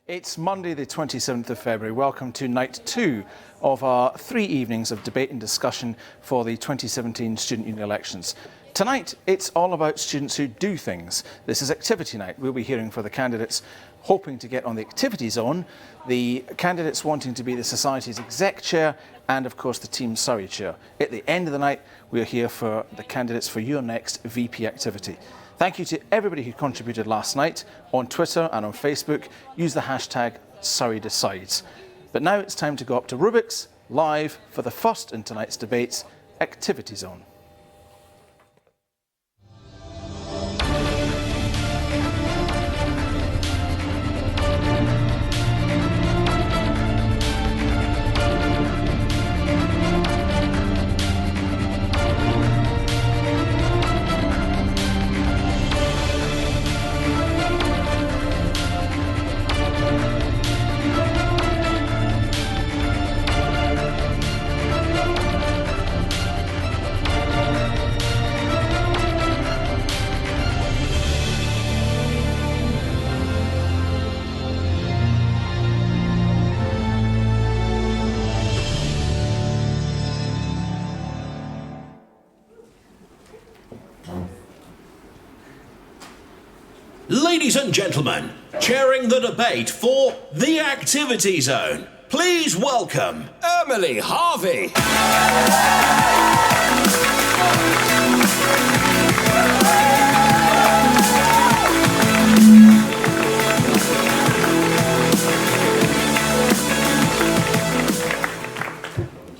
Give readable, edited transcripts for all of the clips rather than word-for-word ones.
It's Monday the 27th of February. Welcome to night 2 of our 3 evenings of debate and discussion for the 2017 Student Union elections. Tonight it's all about students who do things. This is activity night. We'll be hearing for the candidates hoping to get on the activity zone, the candidates wanting to be the Society's Exec Chair, and of course the Team Surrey Chair. At the end of the night we're here for the candidates for your next VP activity. Thank you to everybody who contributed last night on Twitter and on Facebook. Use the hashtag SurreyDecides. But now it's time to go up to Rubix live for the first in tonight's debates, Activity Zone. Ladies and gentlemen, chairing the debate for the Activity Zone, please welcome Emily Harvey.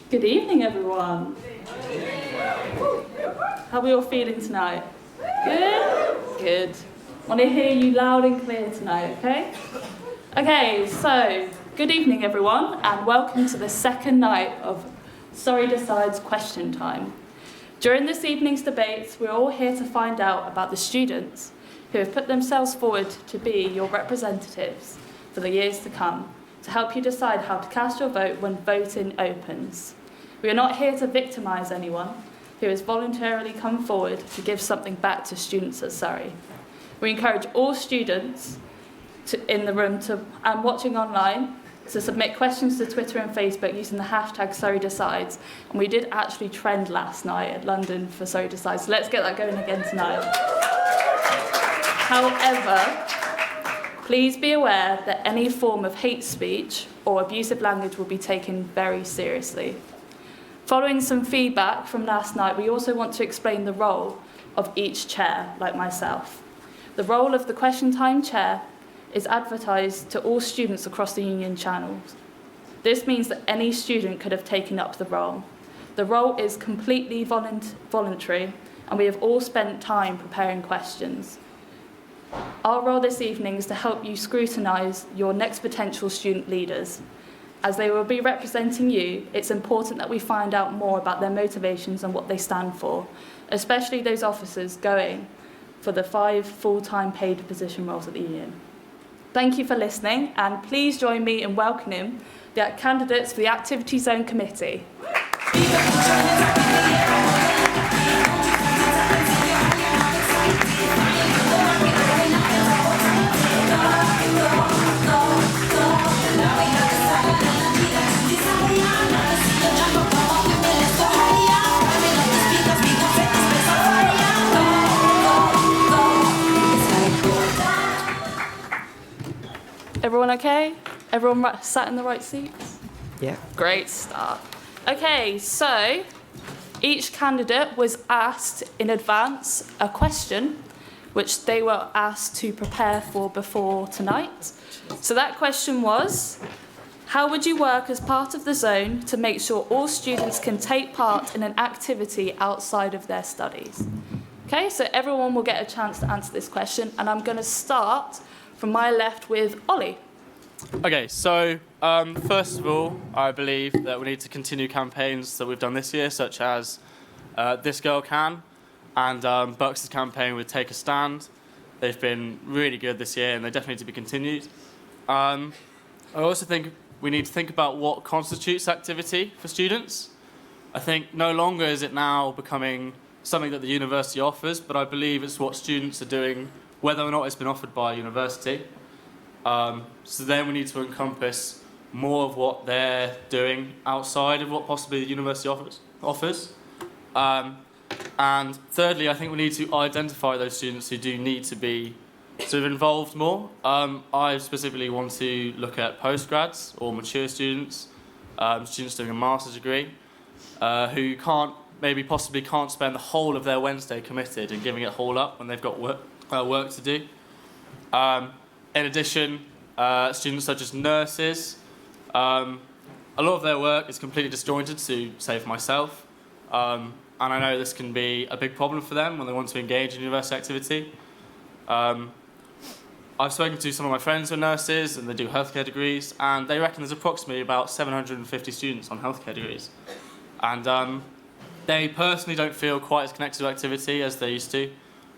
Good evening, everyone. How are we all feeling tonight? Good? Good. Want to hear you loud and clear tonight, okay? Okay, so good evening everyone and welcome to the second night of SurreyDecides question time. During this evening's debates, we're all here to find out about the students who have put themselves forward to be your representatives for the years to come, to help you decide how to cast your vote when voting opens. We are not here to victimise anyone who has voluntarily come forward to give something back to students at Surrey. We encourage all students in the room and watching online to submit questions to Twitter and Facebook using the hashtag SurreyDecides. And we did actually trend last night at London for SurreyDecides, so let's get that going again tonight. However, please be aware that any form of hate speech or abusive language will be taken very seriously. Following some feedback from last night, we also want to explain the role of each chair, like myself. The role of the Question Time Chair is advertised to all students across the union channels. This means that any student could have taken up the role. The role is completely voluntary, and we have all spent time preparing questions. Our role this evening is to help you scrutinise your next potential student leaders. As they will be representing you, it's important that we find out more about their motivations and what they stand for, especially those officers going for the 5 full-time paid position roles at the union. Thank you for listening, and please join me in welcoming the candidates for the Activity Zone Committee. Everyone okay? Everyone sat in the right seats? Yeah. Great start. Okay, so each candidate was asked in advance a question which they were asked to prepare for before tonight. So that question was, how would you work as part of the zone to make sure all students can take part in an activity outside of their studies? Okay, so everyone will get a chance to answer this question, and I'm going to start from my left with Ollie. Okay, so first of all, I believe that we need to continue campaigns that we've done this year, such as This Girl Can and Bucks' campaign with Take a Stand. They've been really good this year and they definitely need to be continued. I also think we need to think about what constitutes activity for students. I think no longer is it now becoming something that the university offers, but I believe it's what students are doing, whether or not it's been offered by a university. So then we need to encompass more of what they're doing outside of what possibly the university offers. And thirdly, I think we need to identify those students who do need to be sort of involved more. I specifically want to look at postgrads or mature students, students doing a master's degree, who possibly can't spend the whole of their Wednesday committed and giving it all up when they've got work to do. In addition, students such as nurses, a lot of their work is completely disjointed, to say for myself, and I know this can be a big problem for them when they want to engage in university activity. I've spoken to some of my friends who are nurses and they do healthcare degrees, and they reckon there's approximately about 750 students on healthcare degrees. And they personally don't feel quite as connected to activity as they used to.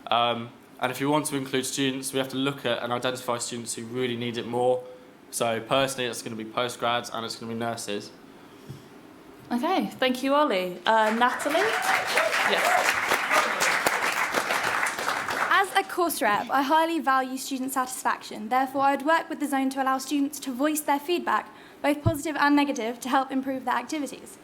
And if you want to include students, we have to look at and identify students who really need it more. So personally, it's going to be postgrads and it's going to be nurses. Okay, thank you, Ollie. Natalie? Yes. As a course rep, I highly value student satisfaction. Therefore, I would work with the zone to allow students to voice their feedback, both positive and negative, to help improve their activities.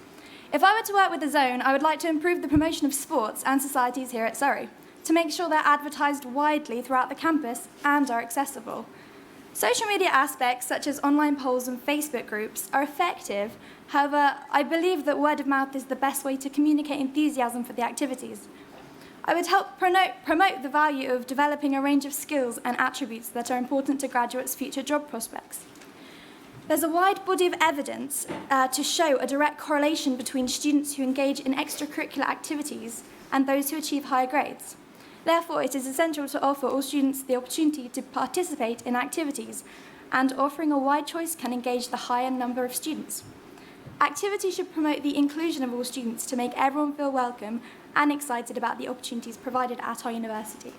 If I were to work with the zone, I would like to improve the promotion of sports and societies here at Surrey, to make sure they're advertised widely throughout the campus and are accessible. Social media aspects, such as online polls and Facebook groups, are effective. However, I believe that word of mouth is the best way to communicate enthusiasm for the activities. I would help promote the value of developing a range of skills and attributes that are important to graduates' future job prospects. There's a wide body of evidence to show a direct correlation between students who engage in extracurricular activities and those who achieve higher grades. Therefore, it is essential to offer all students the opportunity to participate in activities, and offering a wide choice can engage the higher number of students. Activities should promote the inclusion of all students to make everyone feel welcome and excited about the opportunities provided at our university.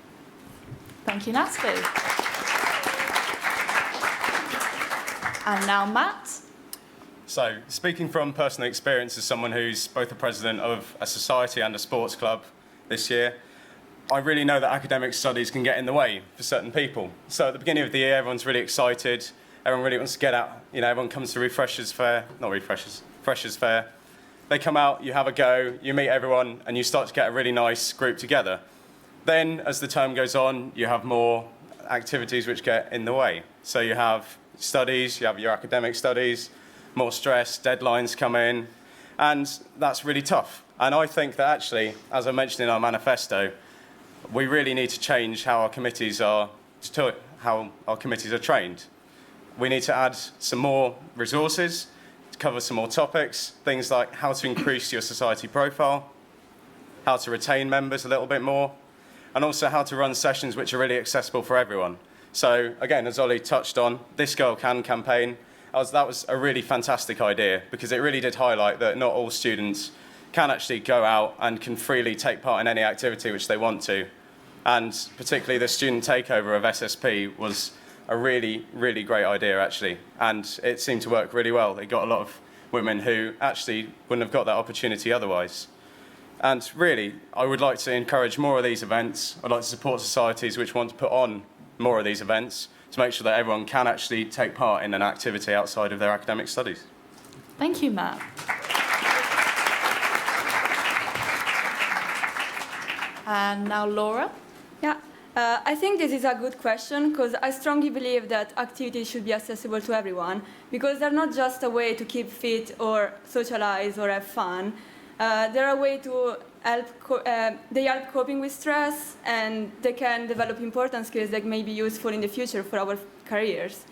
Thank you, Natalie. And now Matt. So, speaking from personal experience as someone who's both the president of a society and a sports club this year, I really know that academic studies can get in the way for certain people. So at the beginning of the year, everyone's really excited. Everyone really wants to get out. You know, everyone comes to Freshers Fair. They come out, you have a go, you meet everyone, and you start to get a really nice group together. Then, as the term goes on, you have more activities which get in the way. So you have studies, you have your academic studies, more stress, deadlines come in, and that's really tough. And I think that actually, as I mentioned in our manifesto, we really need to change how our committees are trained. We need to add some more resources to cover some more topics, things like how to increase your society profile, how to retain members a little bit more, and also how to run sessions which are really accessible for everyone. So again, as Ollie touched on, This Girl Can campaign, that was a really fantastic idea because it really did highlight that not all students can actually go out and can freely take part in any activity which they want to. And particularly the student takeover of SSP was a really, really great idea, actually. And it seemed to work really well. They got a lot of women who actually wouldn't have got that opportunity otherwise. And really, I would like to encourage more of these events. I'd like to support societies which want to put on more of these events to make sure that everyone can actually take part in an activity outside of their academic studies. Thank you, Matt. And now Laura. Yeah, I think this is a good question because I strongly believe that activities should be accessible to everyone because they're not just a way to keep fit or socialize or have fun. They're a way to they help coping with stress and they can develop important skills that may be useful in the future for our careers.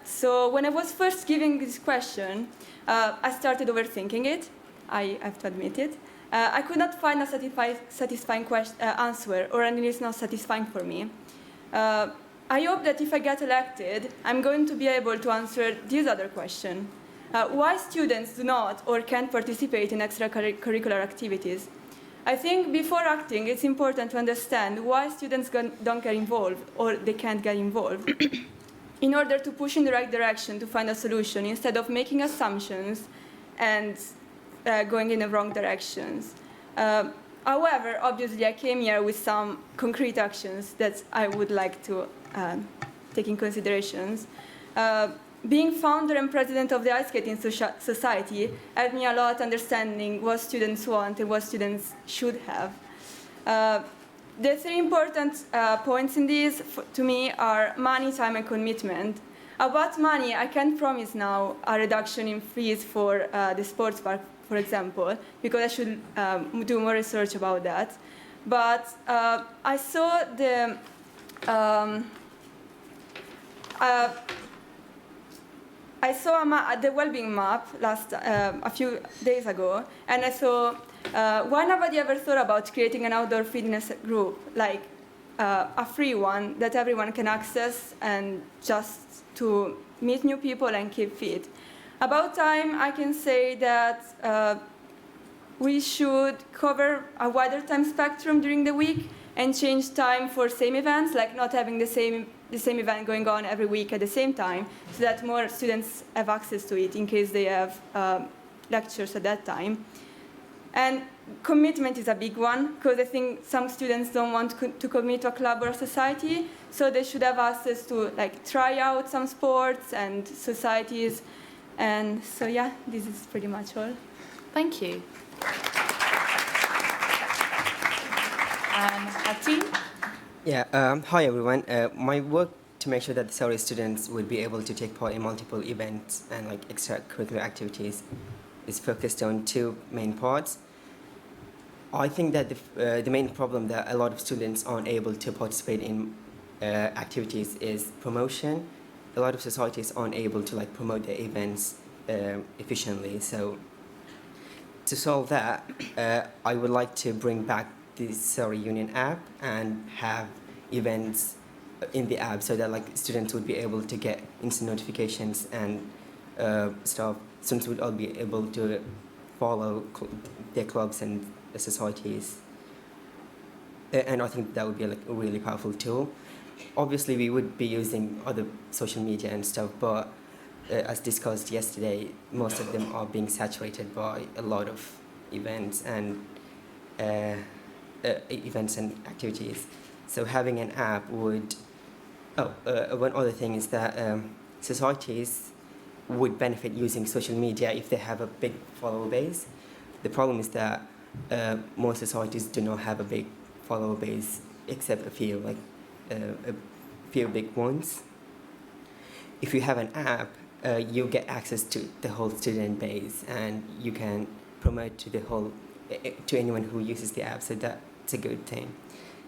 So when I was first giving this question, I started overthinking it. I have to admit it. I could not find a satisfying answer, or at least not satisfying for me. I hope that if I get elected, I'm going to be able to answer this other question. Why students do not or can't participate in extracurricular activities? I think before acting, it's important to understand why students don't get involved or they can't get involved in order to push in the right direction to find a solution instead of making assumptions and going in the wrong directions. However, obviously, I came here with some concrete actions that I would like to taking considerations. Being founder and president of the Ice Skating Society helped me a lot understanding what students want and what students should have. The three important points in this, to me, are money, time, and commitment. About money, I can't promise now a reduction in fees for the sports park, for example, because I should do more research about that. But I saw the the well-being map a few days ago, and I saw why nobody ever thought about creating an outdoor fitness group, like a free one that everyone can access and just to meet new people and keep fit. About time, I can say that we should cover a wider time spectrum during the week and change time for same events, like not having the same event going on every week at the same time, so that more students have access to it in case they have lectures at that time. And commitment is a big one, because I think some students don't want to commit to a club or a society, so they should have access to try out some sports and societies. And so yeah, this is pretty much all. Thank you. Our team? Yeah, hi everyone. My work to make sure that the Surrey students would be able to take part in multiple events and extracurricular activities is focused on two main parts. I think that the main problem that a lot of students aren't able to participate in activities is promotion. A lot of societies aren't able to promote their events efficiently. So to solve that, I would like to bring back the Surrey Union app and have events in the app so that students would be able to get instant notifications and stuff. Students would all be able to follow their clubs and societies. And I think that would be a really powerful tool. Obviously, we would be using other social media and stuff, but as discussed yesterday, most of them are being saturated by a lot of events and activities. So having an app would... one other thing is that societies would benefit using social media if they have a big follower base. The problem is that most societies do not have a big follower base, except a few, a few big ones. If you have an app, you get access to the whole student base, and you can promote to anyone who uses the app. So that's a good thing.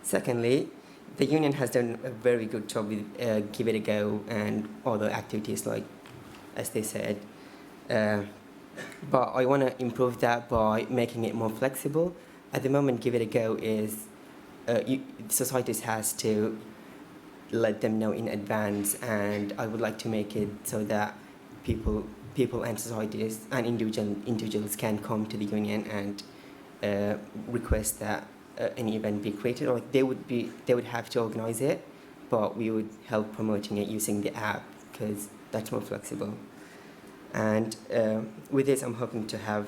Secondly, the union has done a very good job with Give It a Go and other activities, as they said. But I want to improve that by making it more flexible. At the moment, Give It a Go is societies has to let them know in advance, and I would like to make it so that people and societies and individuals can come to the union and request that any event be created, or they would have to organize it, but we would help promoting it using the app because that's more flexible. And with this, I'm hoping to have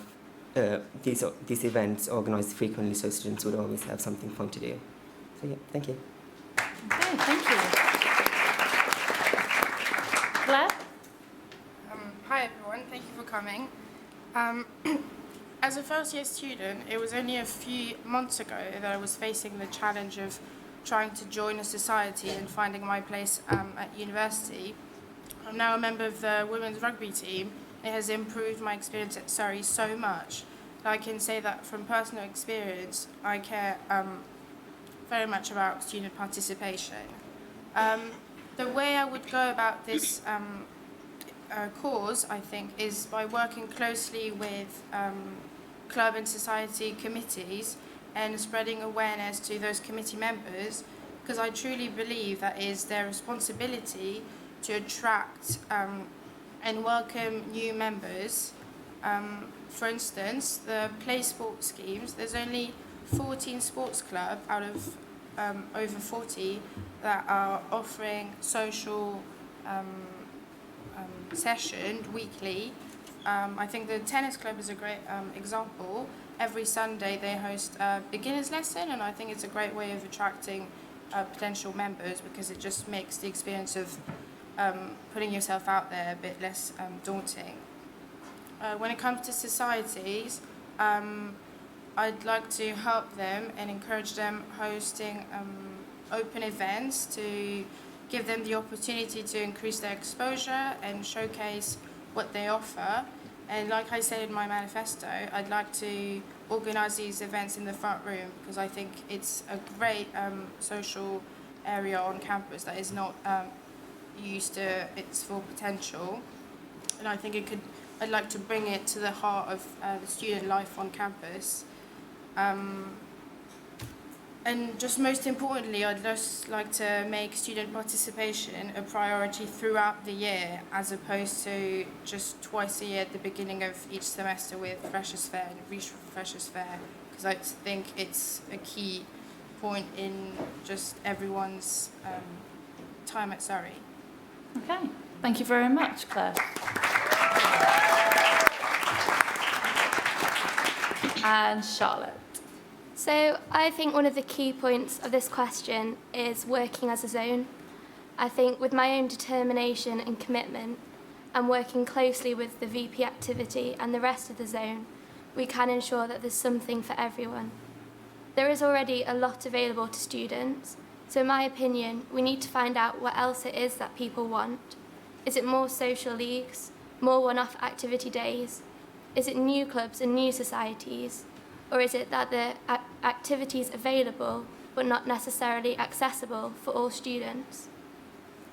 these events organized frequently so students would always have something fun to do. So yeah, thank you. Okay, thank you. Claire? Hi everyone, thank you for coming. As a first-year student, it was only a few months ago that I was facing the challenge of trying to join a society and finding my place at university. I'm now a member of the women's rugby team. It has improved my experience at Surrey so much that I can say that from personal experience, I care very much about student participation. The way I would go about this cause, I think, is by working closely with club and society committees and spreading awareness to those committee members, because I truly believe that is their responsibility to attract and welcome new members. For instance, the play sports schemes, there's only 14 sports clubs out of over 40 that are offering social session weekly. I think the tennis club is a great example. Every Sunday they host a beginner's lesson, and I think it's a great way of attracting potential members, because it just makes the experience of putting yourself out there a bit less daunting. When it comes to societies, I'd like to help them and encourage them hosting open events to give them the opportunity to increase their exposure and showcase what they offer. And like I said in my manifesto, I'd like to organise these events in the front room, because I think it's a great social area on campus that is not used to its full potential. And I think I'd like to bring it to the heart of the student life on campus. And just most importantly, I'd just like to make student participation a priority throughout the year, as opposed to just twice a year at the beginning of each semester with Freshers' Fair and Freshers' Fair, because I think it's a key point in just everyone's time at Surrey. Okay, thank you very much, Claire. And Charlotte. So I think one of the key points of this question is working as a zone. I think with my own determination and commitment and working closely with the VP activity and the rest of the zone, we can ensure that there's something for everyone. There is already a lot available to students, so in my opinion, we need to find out what else it is that people want. Is it more social leagues, more one-off activity days? Is it new clubs and new societies? Or is it that the activities available but not necessarily accessible for all students?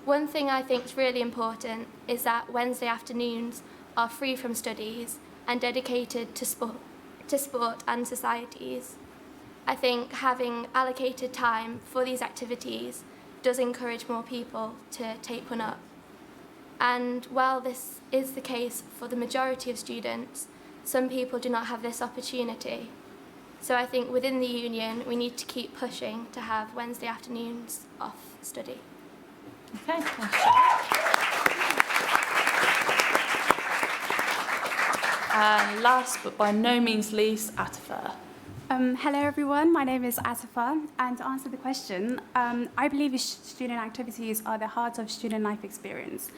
One thing I think is really important is that Wednesday afternoons are free from studies and dedicated to sport and societies. I think having allocated time for these activities does encourage more people to take one up. And while this is the case for the majority of students, some people do not have this opportunity. So I think within the union, we need to keep pushing to have Wednesday afternoons off study. Okay, thank you. And last but by no means least, Atifa. Hello everyone, my name is Atifa, and to answer the question, I believe student activities are the heart of student life experience.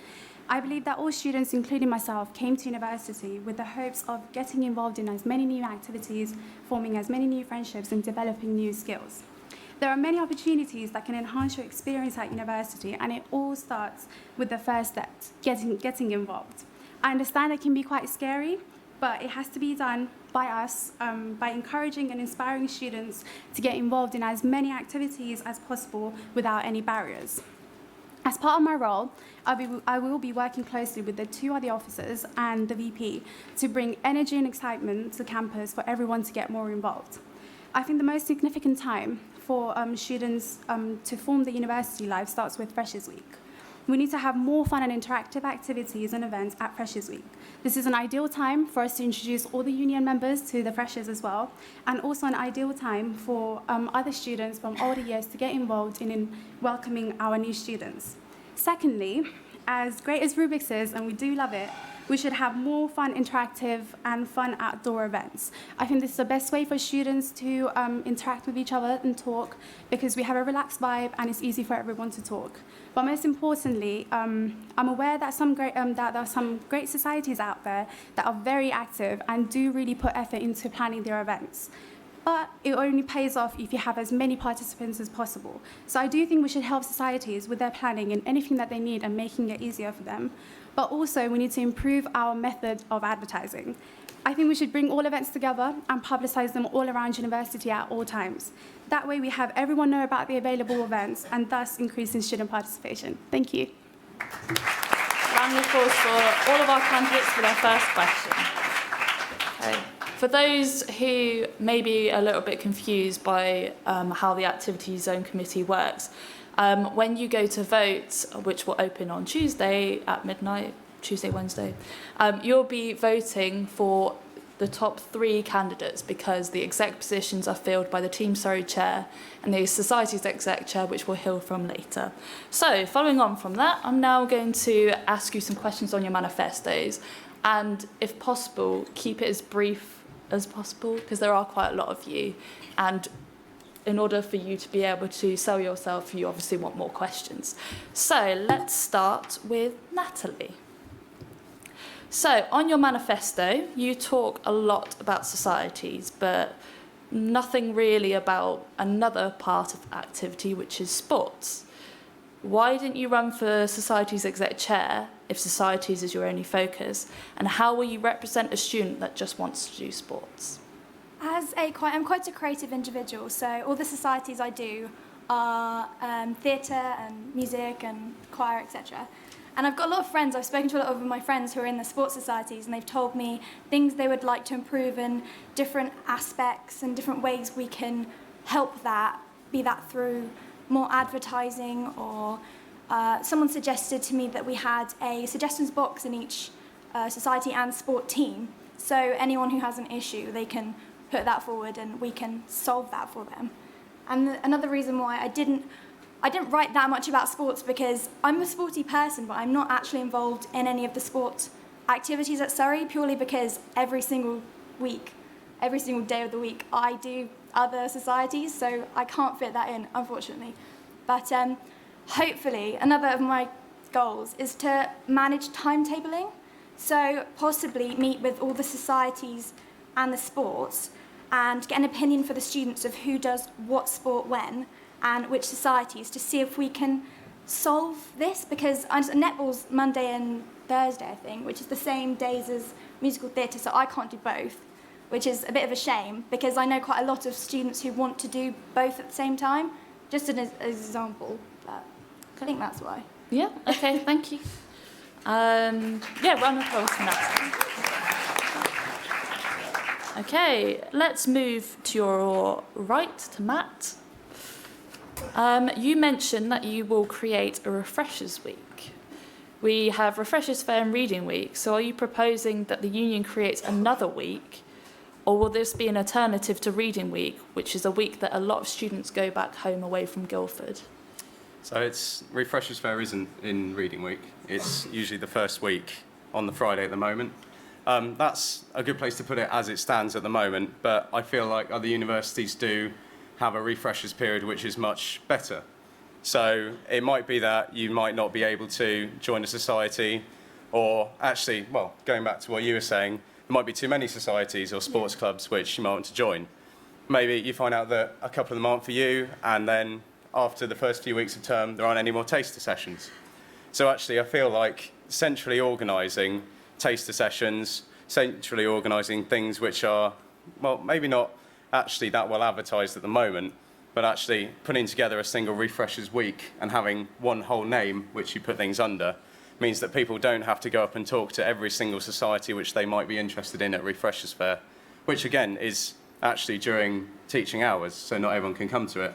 I believe that all students, including myself, came to university with the hopes of getting involved in as many new activities, forming as many new friendships, and developing new skills. There are many opportunities that can enhance your experience at university, and it all starts with the first step, getting involved. I understand it can be quite scary, but it has to be done by us, by encouraging and inspiring students to get involved in as many activities as possible without any barriers. As part of my role, I will be working closely with the 2 other officers and the VP to bring energy and excitement to campus for everyone to get more involved. I think the most significant time for students to form the university life starts with Freshers' Week. We need to have more fun and interactive activities and events at Freshers' Week. This is an ideal time for us to introduce all the union members to the freshers as well, and also an ideal time for other students from older years to get involved in welcoming our new students. Secondly, as great as Rubix is, and we do love it, we should have more fun, interactive, and fun outdoor events. I think this is the best way for students to interact with each other and talk, because we have a relaxed vibe and it's easy for everyone to talk. But most importantly, I'm aware that there are some great societies out there that are very active and do really put effort into planning their events. But it only pays off if you have as many participants as possible. So I do think we should help societies with their planning and anything that they need and making it easier for them. But also we need to improve our method of advertising. I think we should bring all events together and publicise them all around university at all times. That way we have everyone know about the available events and thus increasing student participation. Thank you. Round of applause for all of our candidates for their first question. Okay. For those who may be a little bit confused by how the Activity Zone Committee works, when you go to vote, which will open on Tuesday at midnight, Tuesday, Wednesday, you'll be voting for the top 3 candidates, because the exec positions are filled by the Team Surrey chair and the Society's exec chair, which we'll hear from later. So, following on from that, I'm now going to ask you some questions on your manifestos, and if possible, keep it as brief as possible, because there are quite a lot of you, and in order for you to be able to sell yourself, you obviously want more questions. So let's start with Natalie. So on your manifesto, you talk a lot about societies, but nothing really about another part of activity, which is sports. Why didn't you run for Society's Exec Chair if Societies is your only focus? And how will you represent a student that just wants to do sports? I'm quite a creative individual, so all the societies I do are theatre and music and choir, etc. And I've got a lot of friends, I've spoken to a lot of my friends who are in the sports societies, and they've told me things they would like to improve and different aspects and different ways we can help that, be that through more advertising, or someone suggested to me that we had a suggestions box in each society and sport team. So anyone who has an issue, they can put that forward and we can solve that for them. And another reason why I didn't write that much about sports, because I'm a sporty person, but I'm not actually involved in any of the sport activities at Surrey, purely because every single day of the week, I do other societies, so I can't fit that in, unfortunately. But hopefully, another of my goals is to manage timetabling, so possibly meet with all the societies and the sports and get an opinion for the students of who does what sport when and which societies, to see if we can solve this, because netball's Monday and Thursday, I think, which is the same days as musical theatre, so I can't do both, which is a bit of a shame, because I know quite a lot of students who want to do both at the same time, just an example, but I think that's why. Yeah, okay, thank you. Round of applause for Natalie. Okay, let's move to your right, to Matt. You mentioned that you will create a Refreshers Week. We have Refreshers Fair and Reading Week, so are you proposing that the union creates another week, or will this be an alternative to Reading Week, which is a week that a lot of students go back home away from Guildford? So it's Refreshers Fair isn't in Reading Week. It's usually the first week on the Friday at the moment. That's a good place to put it as it stands at the moment, but I feel like other universities do have a refreshers period which is much better. So it might be that you might not be able to join a society, or actually, well, going back to what you were saying, there might be too many societies or sports clubs which you might want to join. Maybe you find out that a couple of them aren't for you, and then after the first few weeks of term, there aren't any more taster sessions. So actually, I feel like centrally organising taster sessions, centrally organising things which are, well, maybe not actually that well advertised at the moment, but actually putting together a single Refreshers Week and having one whole name which you put things under means that people don't have to go up and talk to every single society which they might be interested in at Refreshers Fair, which again is actually during teaching hours, so not everyone can come to it.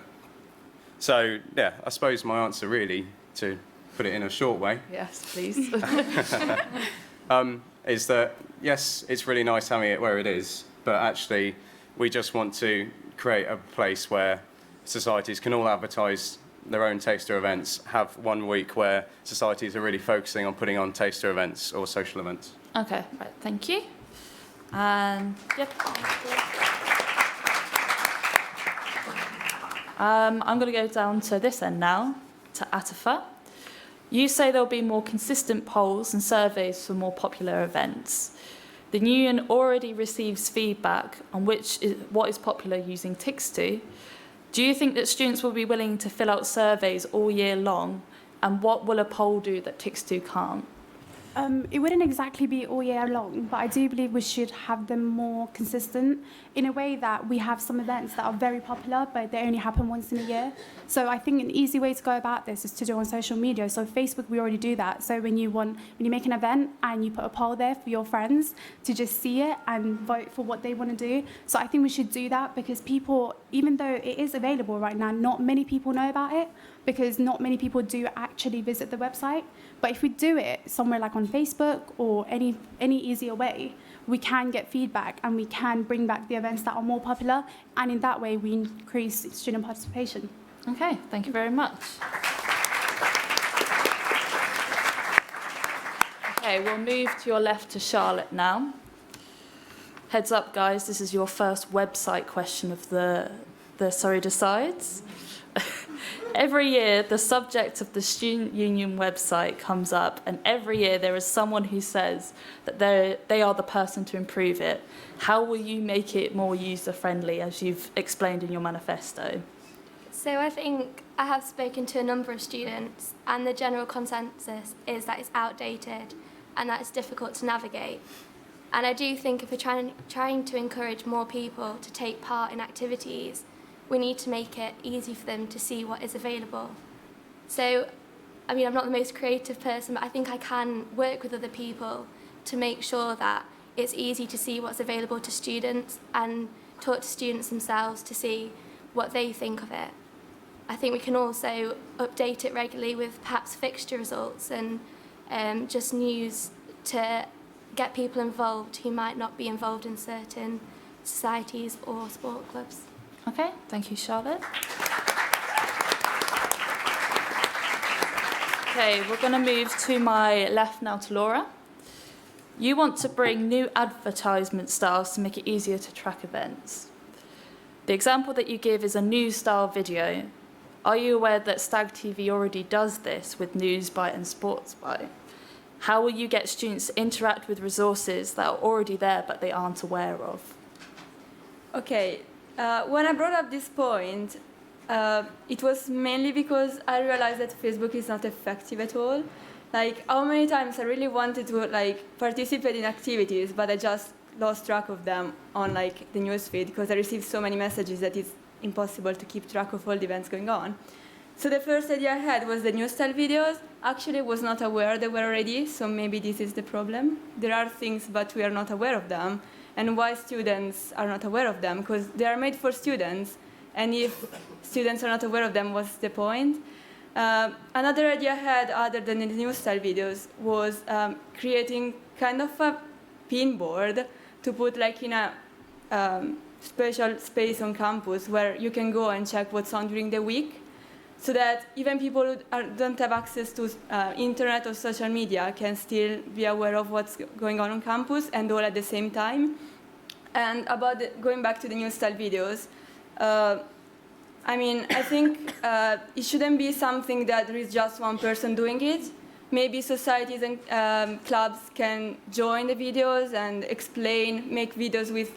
So yeah, I suppose my answer really, to put it in a short way, Yes, please. is that yes, it's really nice having it where it is, but actually we just want to create a place where societies can all advertise their own taster events, have 1 week where societies are really focusing on putting on taster events or social events. Okay, right, thank you. And yep. I'm going to go down to this end now, to Atifa. You say there'll be more consistent polls and surveys for more popular events. The union already receives feedback on what is popular using Tix2. Do you think that students will be willing to fill out surveys all year long? And what will a poll do that Tix2 can't? It wouldn't exactly be all year long, but I do believe we should have them more consistent in a way that we have some events that are very popular, but they only happen once in a year. So I think an easy way to go about this is to do it on social media. So Facebook, we already do that. So when you make an event and you put a poll there for your friends to just see it and vote for what they want to do. So I think we should do that, because people, even though it is available right now, not many people know about it, because not many people do actually visit the website. But if we do it somewhere like on Facebook or any easier way, we can get feedback and we can bring back the events that are more popular, and in that way we increase student participation. Okay, thank you very much. Okay, we'll move to your left to Charlotte now. Heads up, guys, this is your first website question of the the SurreyDecides. Every year, the subject of the Student Union website comes up, and every year there is someone who says that they are the person to improve it. How will you make it more user-friendly, as you've explained in your manifesto? So I think I have spoken to a number of students, and the general consensus is that it's outdated and that it's difficult to navigate. And I do think if we're trying to encourage more people to take part in activities, we need to make it easy for them to see what is available. So, I mean, I'm not the most creative person, but I think I can work with other people to make sure that it's easy to see what's available to students and talk to students themselves to see what they think of it. I think we can also update it regularly with perhaps fixture results and just news to get people involved who might not be involved in certain societies or sport clubs. Okay, thank you, Charlotte. Okay, we're going to move to my left now to Laura. You want to bring new advertisement styles to make it easier to track events. The example that you give is a news-style video. Are you aware that Stag TV already does this with News Bite and Sports Bite? How will you get students to interact with resources that are already there but they aren't aware of? Okay, when I brought up this point, it was mainly because I realized that Facebook is not effective at all. Like, how many times I really wanted to participate in activities, but I just lost track of them on the newsfeed because I received so many messages that it's impossible to keep track of all the events going on. So the first idea I had was the news style videos. Actually, I was not aware they were already, so maybe this is the problem. There are things, but we are not aware of them. And why students are not aware of them? Because they are made for students, and if students are not aware of them, what's the point? Another idea I had, other than the news style videos, was creating kind of a pin board to put in a special space on campus where you can go and check what's on during the week, so that even people who don't have access to internet or social media can still be aware of what's going on campus and all at the same time. And about going back to the news style videos, I think it shouldn't be something that there is just one person doing it. Maybe societies and clubs can join the videos and make videos with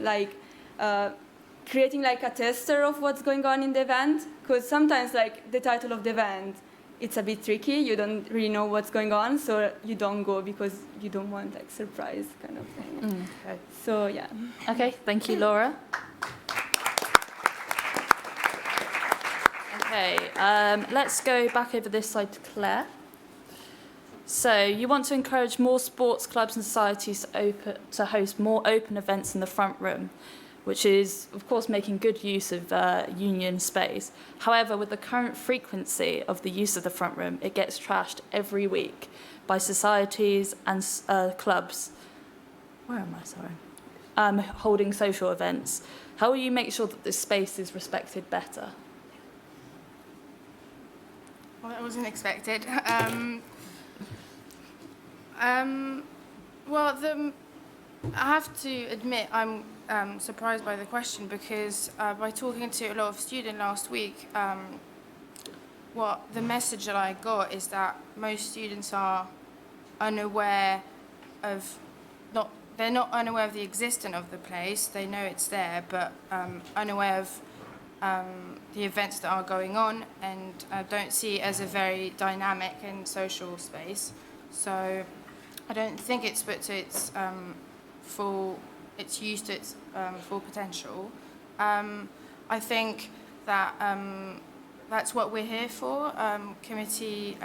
creating a tester of what's going on in the event, because sometimes the title of the event, it's a bit tricky. You don't really know what's going on, so you don't go because you don't want surprise kind of thing. Okay. So yeah. Okay, thank you, Laura. Okay, let's go back over this side to Claire. So you want to encourage more sports clubs and societies to host more open events in the front room, which is, of course, making good use of union space. However, with the current frequency of the use of the front room, it gets trashed every week by societies and clubs. Where am I, sorry? Holding social events. How will you make sure that this space is respected better? Well, that wasn't expected. I have to admit I'm surprised by the question because by talking to a lot of students last week, the message that I got is that most students are unaware of they're not unaware of the existence of the place. They know it's there, but unaware of the events that are going on, and don't see it as a very dynamic and social space. So I don't think it's put to its it's used to its full potential. I think that that's what we're here for, committee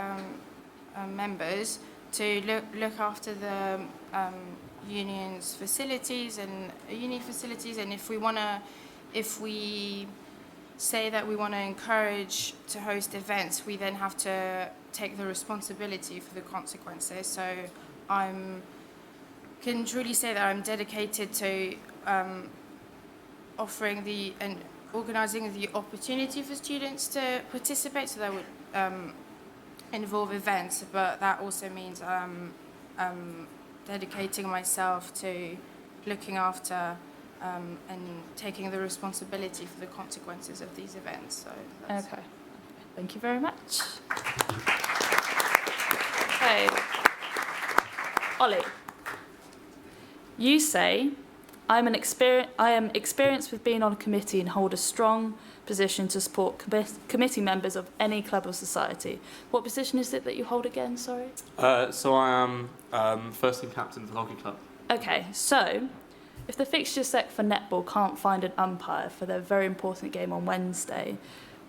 members, to look after the union's facilities and uni facilities, and if we say that we want to encourage to host events, we then have to take the responsibility for the consequences. So can truly say that I'm dedicated to offering and organising the opportunity for students to participate, so that would involve events, but that also means dedicating myself to looking after and taking the responsibility for the consequences of these events. So that's Okay. Thank you very much. Okay. Ollie, you say, I am experienced with being on a committee and hold a strong position to support committee members of any club or society. What position is it that you hold again, sorry? So I am first team captain of the hockey club. Okay, so if the fixture sec for netball can't find an umpire for their very important game on Wednesday,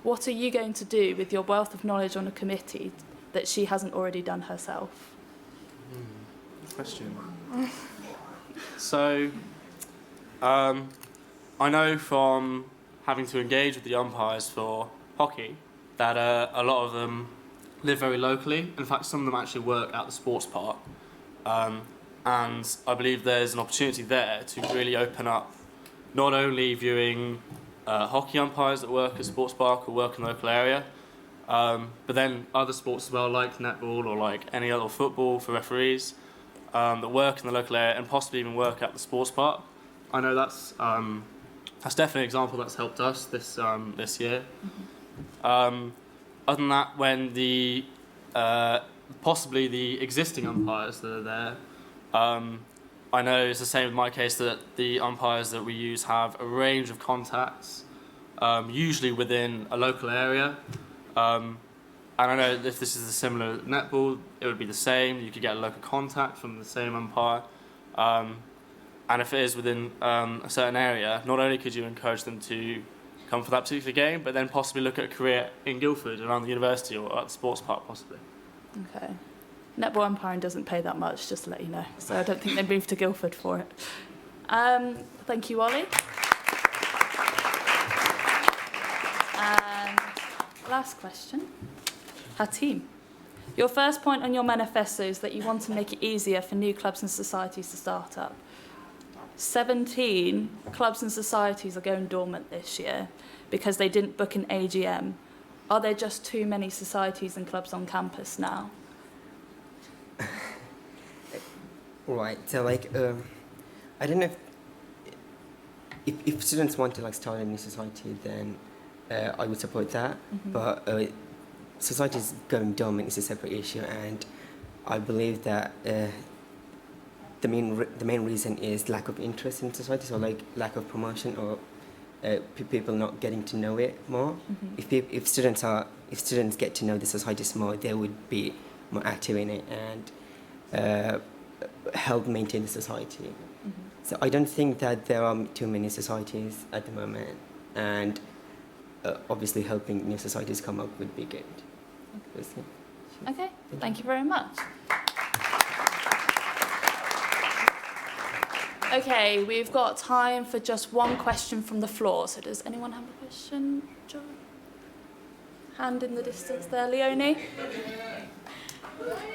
what are you going to do with your wealth of knowledge on a committee that she hasn't already done herself? Good question. So, I know from having to engage with the umpires for hockey that a lot of them live very locally. In fact, some of them actually work at the sports park. And I believe there's an opportunity there to really open up not only viewing hockey umpires that work at sports park or work in the local area, but then other sports as well, like netball or like any other football for referees that work in the local area and possibly even work at the sports park. I know that's definitely an example that's helped us this year. Other than that, when the possibly the existing umpires that are there, I know it's the same in my case that the umpires that we use have a range of contacts, usually within a local area. And I know if this is a similar netball, it would be the same. You could get a local contact from the same umpire. And if it is within a certain area, not only could you encourage them to come for that particular game, but then possibly look at a career in Guildford, around the university or at the sports park possibly. Okay. Netball umpiring doesn't pay that much, just to let you know. So I don't think they'd move to Guildford for it. Thank you, Ollie. And last question. Hatim, your first point on your manifesto is that you want to make it easier for new clubs and societies to start up. 17 clubs and societies are going dormant this year because they didn't book an AGM. Are there just too many societies and clubs on campus now? Right. So like, I don't know if students want to like start a new society, then I would support that. Mm-hmm. But societies going dormant is a separate issue, and I believe that the main reason is lack of interest in societies, or like lack of promotion, or people not getting to know it more. Mm-hmm. If students get to know the societies more, they would be more active in it and help maintain the society. Mm-hmm. So I don't think that there are too many societies at the moment, and obviously helping new societies come up would be good. Okay, thank you very much. Okay, we've got time for just one question from the floor. So does anyone have a question? John? Hand in the distance there, Leonie.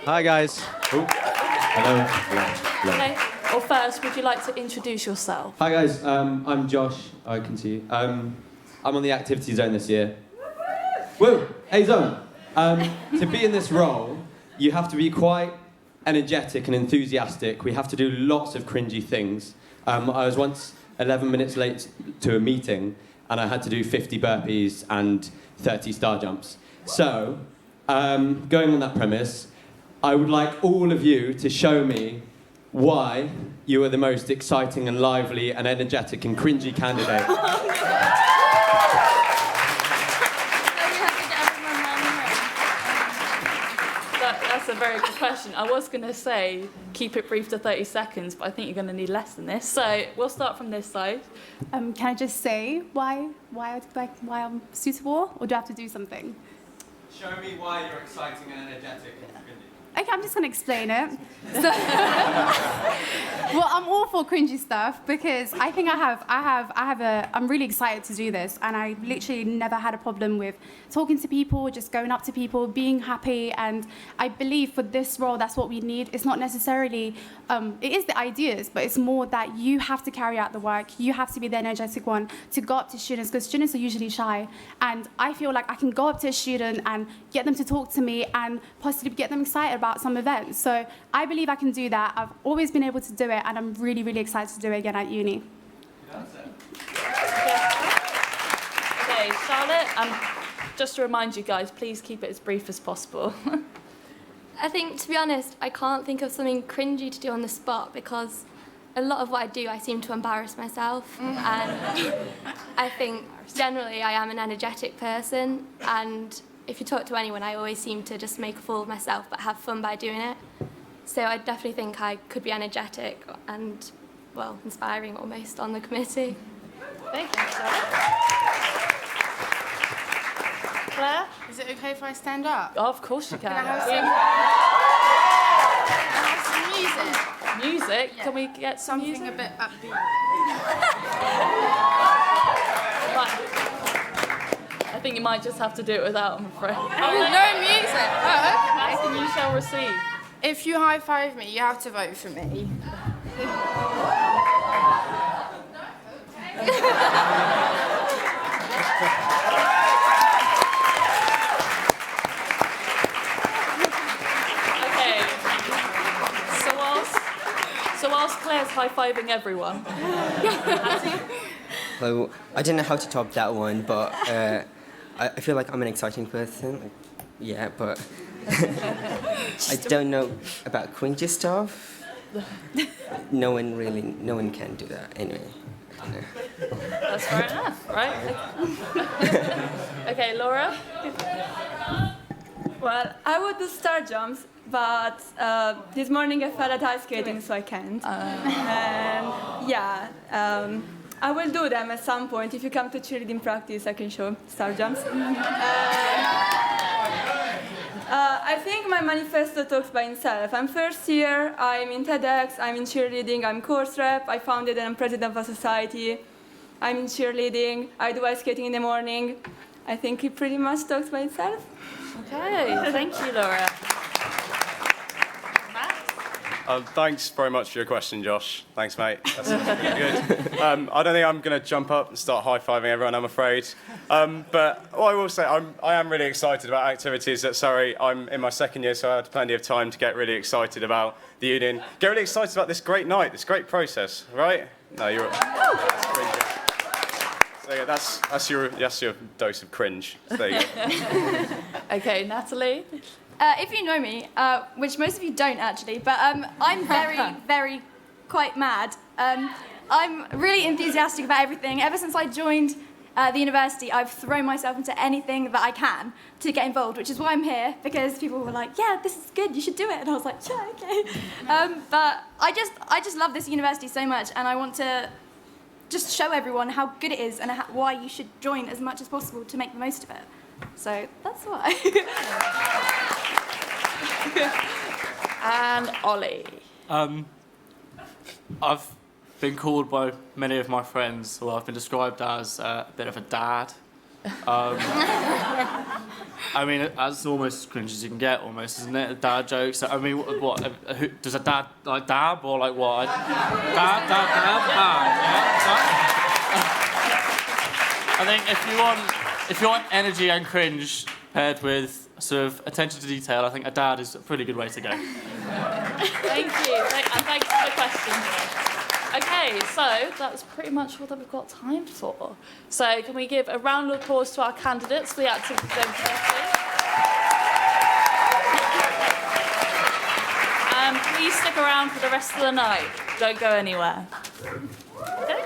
Hi guys. Oh. Hello. Okay. Well, first, would you like to introduce yourself? Hi guys. I'm Josh. I can see you. I'm on the activity zone this year. Woo! Hey zone. To be in this role, you have to be quite energetic and enthusiastic. We have to do lots of cringy things. I was once 11 minutes late to a meeting, and I had to do 50 burpees and 30 star jumps. So, going on that premise, I would like all of you to show me why you are the most exciting and lively and energetic and cringy candidate. That's a very good question. I was going to say keep it brief to 30 seconds, but I think you're going to need less than this. So we'll start from this side. Can I just say why I'm suitable, or do I have to do something? Show me why you're exciting and energetic and cringy. Okay, I'm just going to explain it. So, well, I'm all for cringy stuff because I think I'm really excited to do this, and I literally never had a problem with talking to people, just going up to people, being happy, and I believe for this role, that's what we need. It's not necessarily, it is the ideas, but it's more that you have to carry out the work. You have to be the energetic one to go up to students, because students are usually shy, and I feel like I can go up to a student and get them to talk to me and possibly get them excited about some events. So I believe I can do that. I've always been able to do it, and I'm really, really excited to do it again at uni. Okay, Charlotte, just to remind you guys, please keep it as brief as possible. I think, to be honest, I can't think of something cringy to do on the spot because a lot of what I do, I seem to embarrass myself. And I think generally I am an energetic person. And if you talk to anyone, I always seem to just make a fool of myself but have fun by doing it. So I definitely think I could be energetic and, well, inspiring almost on the committee. Thank you, Charlotte. Claire? Is it okay if I stand up? Oh, of course you can. Can I have some music? Music? Yeah. Can we get Something music? a bit upbeat. Right. I think you might just have to do it without, I'm afraid. Oh, no music. Oh, okay. And you shall receive. If you high-five me, you have to vote for me. Okay. So whilst Claire's high-fiving everyone, So I don't know how to top that one, but I feel like I'm an exciting person. Like, yeah, but I don't know about cringy stuff. No one can do that anyway. I don't know. that's fair enough, right? Okay, Laura? Well, I would do star jumps, but this morning I fell at ice skating, so I can't. And yeah, I will do them at some point. If you come to cheerleading practice, I can show star jumps. I think my manifesto talks by itself. I'm first year, I'm in TEDx, I'm in cheerleading, I'm course rep, I founded and I'm president of a society. I'm in cheerleading, I do ice skating in the morning. I think it pretty much talks by itself. Okay, thank you, Laura. Matt? Thanks very much for your question, Josh. Thanks, mate. That's really good. I don't think I'm going to jump up and start high-fiving everyone, I'm afraid. But what I will say, I am really excited about activities at Surrey. I'm in my second year, so I had plenty of time to get really excited about the union. Get really excited about this great night, this great process, right? No, you're... That's cringe. So yeah, that's your dose of cringe. So there you go. Okay, Natalie? If you know me, which most of you don't actually, but I'm very quite mad. I'm really enthusiastic about everything. Ever since I joined the university, I've thrown myself into anything that I can to get involved, which is why I'm here, because people were like, yeah, this is good, you should do it. And I was like, yeah, okay. But I just love this university so much, and I want to just show everyone how good it is and why you should join as much as possible to make the most of it. So that's why. And Ollie? I've been called by many of my friends, or I've been described as a bit of a dad. I mean, that's almost as cringe as you can get, almost, isn't it? Dad jokes. I mean, what does a dad like dab or like what? Dab. I think if you want energy and cringe paired with sort of attention to detail, I think a dad is a pretty good way to go. Thank you, and thanks for the question. Okay, so that's pretty much all that we've got time for. So can we give a round of applause to our candidates for the activity zone committee? And please stick around for the rest of the night. Don't go anywhere. Okay?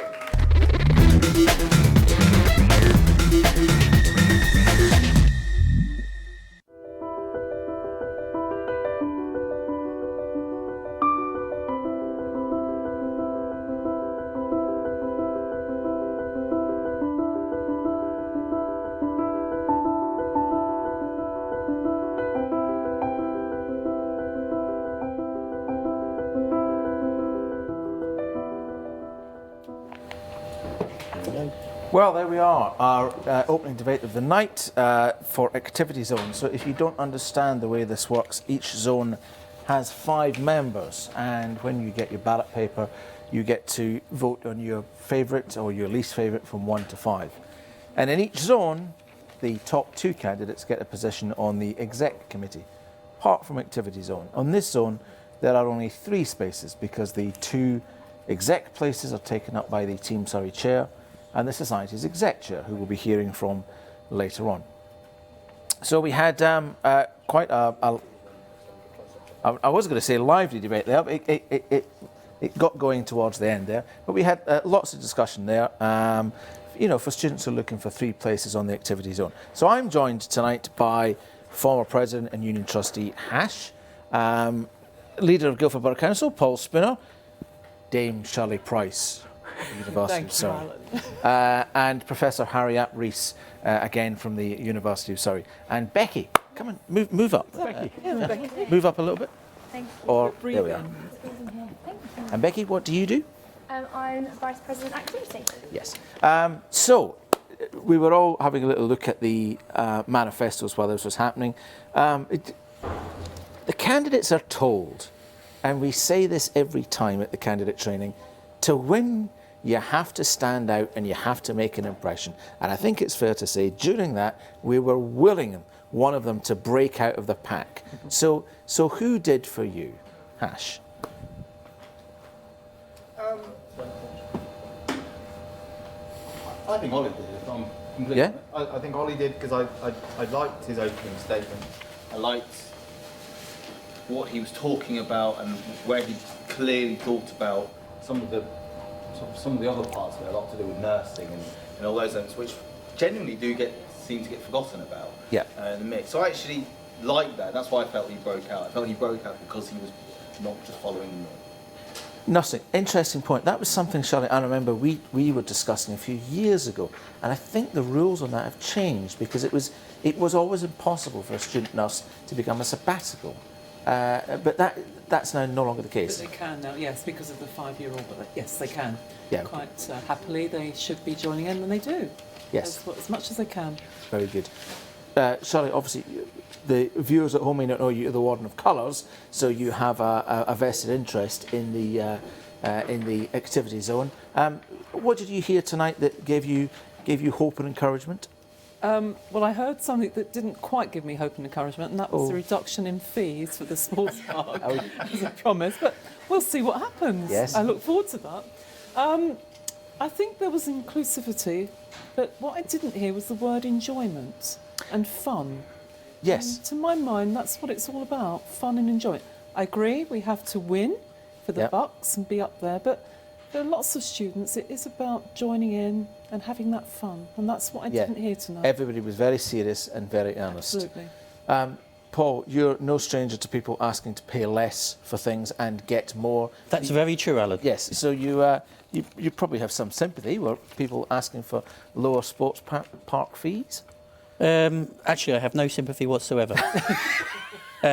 Well, there we are, our opening debate of the night for activity zones. So if you don't understand the way this works, each zone has 5 members, and when you get your ballot paper, you get to vote on your favourite or your least favourite from 1 to 5. And in each zone, the top 2 candidates get a position on the Exec committee, apart from activity zone. On this zone, there are only 3 spaces because the 2 Exec places are taken up by the Team Surrey chair and the Society's Exec chair, who we'll be hearing from later on. So we had quite I was going to say lively debate there, but it got going towards the end there. But we had lots of discussion there, you know, for students who are looking for 3 places on the activity zone. So I'm joined tonight by former President and Union Trustee Hash, Leader of Guildford Borough Council, Paul Spinner, Dame Shirley Price, University of Surrey, and Professor Harry Ap Rees, again from the University of Surrey. And Becky, come on, move up. Becky. Move up a little bit. Thank you. Or, there we are. And Becky, what do you do? I'm Vice President Activity. Yes. So, we were all having a little look at the manifestos while this was happening. The candidates are told, and we say this every time at the candidate training, to win you have to stand out and you have to make an impression. And I think it's fair to say during that we were willing one of them to break out of the pack. So who did for you? Hash. I think Ollie did, if I'm completely Yeah? I think Ollie did because I liked his opening statement. I liked what he was talking about and where he clearly thought about some of the other parts of it, a lot to do with nursing and all those things, which genuinely seem to get forgotten about in the mix. So I actually liked that. That's why I felt he broke out. I felt he broke out because he was not just following the norm. Nursing, interesting point. That was something, Charlotte, I remember we were discussing a few years ago, and I think the rules on that have changed because it was always impossible for a student nurse to become a sabbatical. But that's now no longer the case. But they can now, yes, because of the 5-year rule. But yes, they can. Yeah. Quite happily, they should be joining in, and they do. Yes. As much as they can. Very good. Charlotte, obviously, the viewers at home may not know you're the Warden of Colours, so you have a vested interest in the activity zone. What did you hear tonight that gave you hope and encouragement? Well, I heard something that didn't quite give me hope and encouragement, and that was the reduction in fees for the sports park, as I promised. But we'll see what happens. Yes. I look forward to that. I think there was inclusivity, but what I didn't hear was the word enjoyment and fun. Yes. And to my mind, that's what it's all about, fun and enjoyment. I agree, we have to win for the bucks and be up there, but there are lots of students, it is about joining in and having that fun, and that's what I didn't hear tonight. Everybody was very serious and very earnest. Absolutely. Paul, you're no stranger to people asking to pay less for things and get more. That's very true, Alan. Yes, so you probably have some sympathy with people asking for lower sports park fees? Actually, I have no sympathy whatsoever.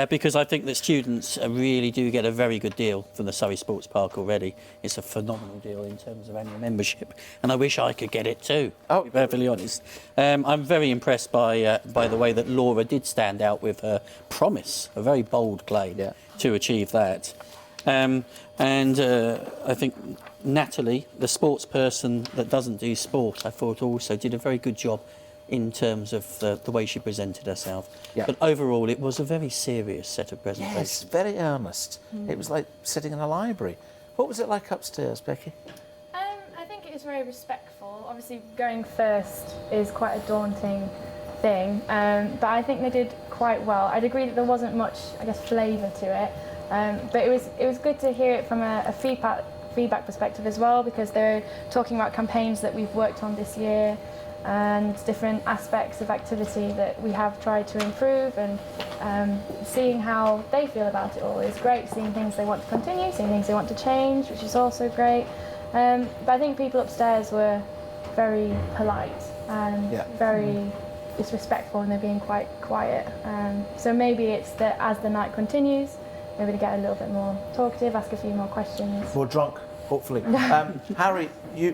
Because I think that students really do get a very good deal from the Surrey Sports Park already. It's a phenomenal deal in terms of annual membership, and I wish I could get it too, to be perfectly honest. I'm very impressed by the way that Laura did stand out with her promise, a very bold claim to achieve that. And I think Natalie, the sports person that doesn't do sport, I thought also did a very good job in terms of the way she presented herself. Yeah. But overall, it was a very serious set of presentations. Yes, very earnest. It was like sitting in a library. What was it like upstairs, Becky? I think it was very respectful. Obviously, going first is quite a daunting thing, but I think they did quite well. I'd agree that there wasn't much, I guess, flavour to it, but it was good to hear it from a feedback perspective as well, because they're talking about campaigns that we've worked on this year, and different aspects of activity that we have tried to improve, and seeing how they feel about it all is great. Seeing things they want to continue, seeing things they want to change, which is also great. But I think people upstairs were very polite and very disrespectful, and they're being quite quiet. So maybe it's that as the night continues, maybe they get a little bit more talkative, ask a few more questions. More drunk, hopefully. Harry,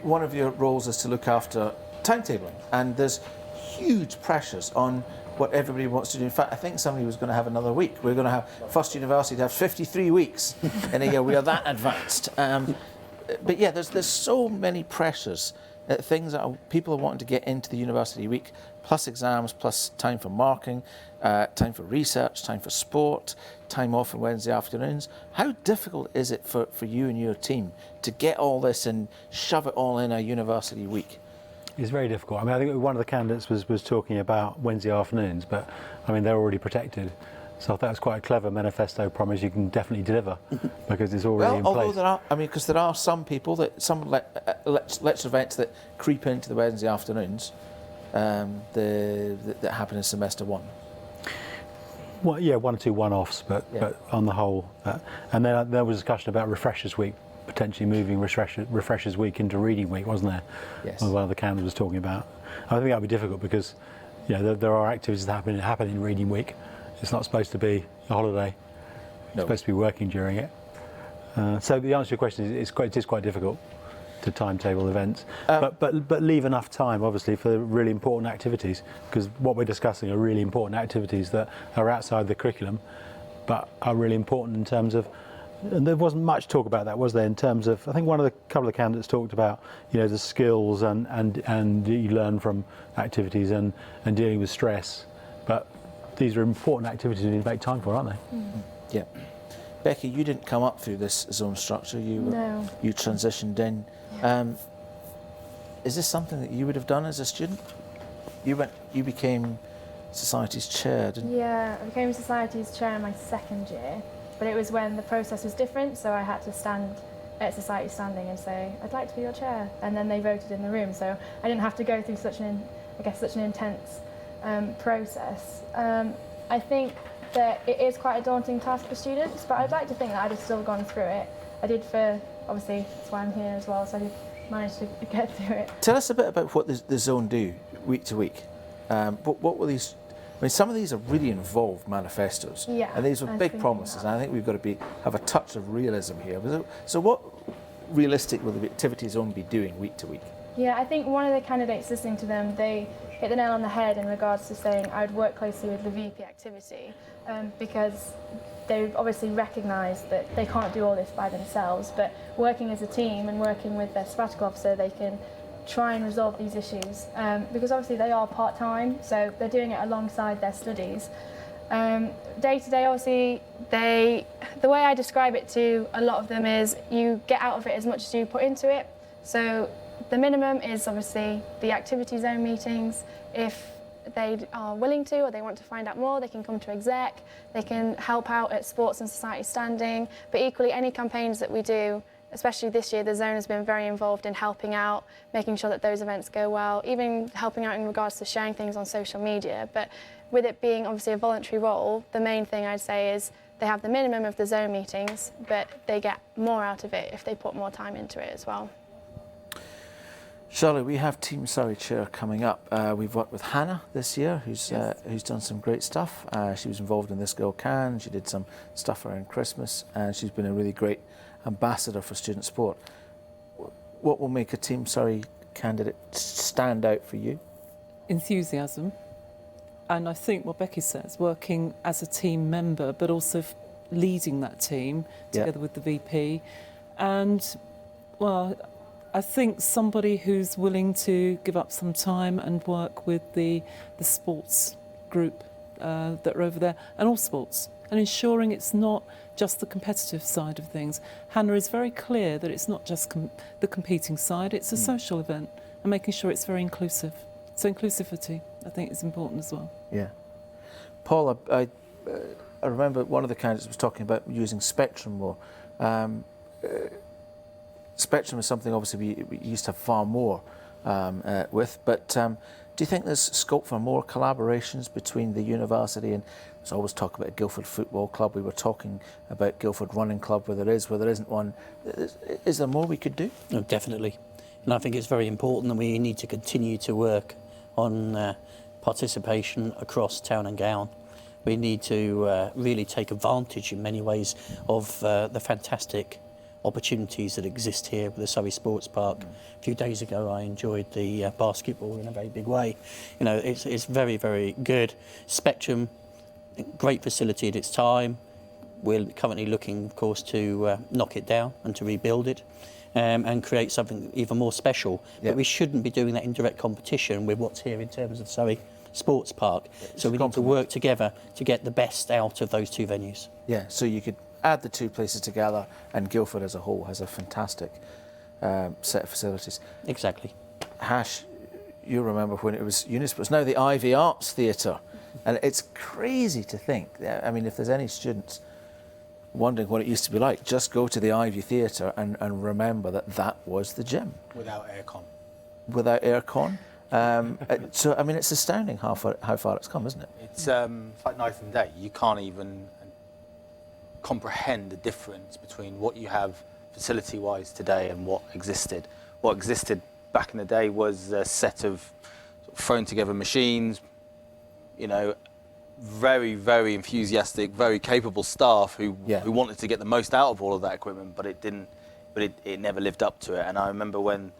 one of your roles is to look after timetabling, and there's huge pressures on what everybody wants to do. In fact, I think somebody was going to have another week. We're going to have First University to have 53 weeks in a year. We are that advanced. But yeah, there's so many pressures, things that people are wanting to get into the university week, plus exams, plus time for marking, time for research, time for sport, time off on Wednesday afternoons. How difficult is it for you and your team to get all this and shove it all in a university week? It's very difficult. I mean, I think one of the candidates was talking about Wednesday afternoons, but I mean, they're already protected. So I thought it was quite a clever manifesto promise you can definitely deliver because it's already in place. Although there are, I mean, because there are some people that, some lecture events that creep into the Wednesday afternoons that happen in semester one. Well, yeah, one or two one-offs, but on the whole. And then there was discussion about Refreshers Week, potentially moving Refreshers Week into Reading Week, wasn't there? Yes. One of the candidates was talking about. I think that would be difficult because, you know, there are activities that happen in Reading Week. It's not supposed to be a holiday. It's supposed to be working during it. So the answer to your question is it is quite difficult to timetable events, but leave enough time, obviously, for really important activities, because what we're discussing are really important activities that are outside the curriculum, but are really important in terms of. And there wasn't much talk about that, was there? In terms of, I think couple of candidates talked about, you know, the skills and you learn from activities and dealing with stress, but these are important activities you need to make time for, aren't they? Mm-hmm. Yeah. Becky, you didn't come up through this zone structure. You transitioned in. Is this something that you would have done as a student? You became Society's chair, didn't you? Yeah, I became Society's chair in my second year, but it was when the process was different, so I had to stand at Society standing and say, I'd like to be your chair, and then they voted in the room, so I didn't have to go through such an intense process. I think that it is quite a daunting task for students, but I'd like to think that I'd have still gone through it. I did obviously, that's why I'm here as well, so I did manage to get through it. Tell us a bit about what the zone do week to week. What were these? I mean, some of these are really involved manifestos, and these were big promises, and I think we've got to have a touch of realism here. So what realistic will the activity zone be doing week to week? Yeah, I think one of the candidates listening to them, they hit the nail on the head in regards to saying I would work closely with the VP activity because they obviously recognise that they can't do all this by themselves, but working as a team and working with their sabbatical officer, they can try and resolve these issues because obviously they are part-time, so they're doing it alongside their studies. Day to day, obviously, the way I describe it to a lot of them is you get out of it as much as you put into it. So the minimum is obviously the activity zone meetings. If they are willing to or they want to find out more, they can come to Exec, they can help out at Sports and Society Standing, but equally any campaigns that we do, especially this year, the zone has been very involved in helping out, making sure that those events go well, even helping out in regards to sharing things on social media. But with it being obviously a voluntary role, the main thing I'd say is they have the minimum of the zone meetings, but they get more out of it if they put more time into it as well. Shirley, we have Team Surrey Chair coming up. We've worked with Hannah this year, who's done some great stuff. She was involved in This Girl Can, she did some stuff around Christmas, and she's been a really great ambassador for student sport. What will make a Team Surrey candidate stand out for you? Enthusiasm. And I think what Becky says, working as a team member, but also leading that team together with the VP. And, well, I think somebody who's willing to give up some time and work with the sports group that are over there, and all sports, and ensuring it's not just the competitive side of things. Hannah is very clear that it's not just the competing side, it's a social event, and making sure it's very inclusive. So inclusivity, I think, is important as well. Yeah. Paul, I remember one of the candidates was talking about using Spectrum more. Spectrum is something obviously we used to have far more with, but do you think there's scope for more collaborations between the university and, there's always talk about Guildford Football Club, we were talking about Guildford Running Club, where there isn't one. Is there more we could do? No, definitely. And I think it's very important that we need to continue to work on participation across town and gown. We need to really take advantage in many ways of the fantastic opportunities that exist here with the Surrey Sports Park. A few days ago I enjoyed the basketball in a very big way. You know, it's very, very good. Spectrum, great facility at its time. We're currently looking, of course, to knock it down and to rebuild it and create something even more special. But we shouldn't be doing that in direct competition with what's here in terms of Surrey sports park. So we need to work together to get the best out of those two venues. Yeah, so you could add the two places together, and Guildford as a whole has a fantastic set of facilities. Exactly. Hash, you remember when it was Unisp, it's now the Ivy Arts Theatre, and it's crazy to think. I mean, if there's any students wondering what it used to be like, just go to the Ivy Theatre and remember that that was the gym. Without aircon. Without aircon. So, I mean, it's astounding how far it's come, isn't it? It's like night and day. You can't even comprehend the difference between what you have facility-wise today and what existed. What existed back in the day was a set of, sort of thrown together machines, you know, very, very enthusiastic, very capable staff who wanted to get the most out of all of that equipment, but it didn't. But it never lived up to it. And I remember when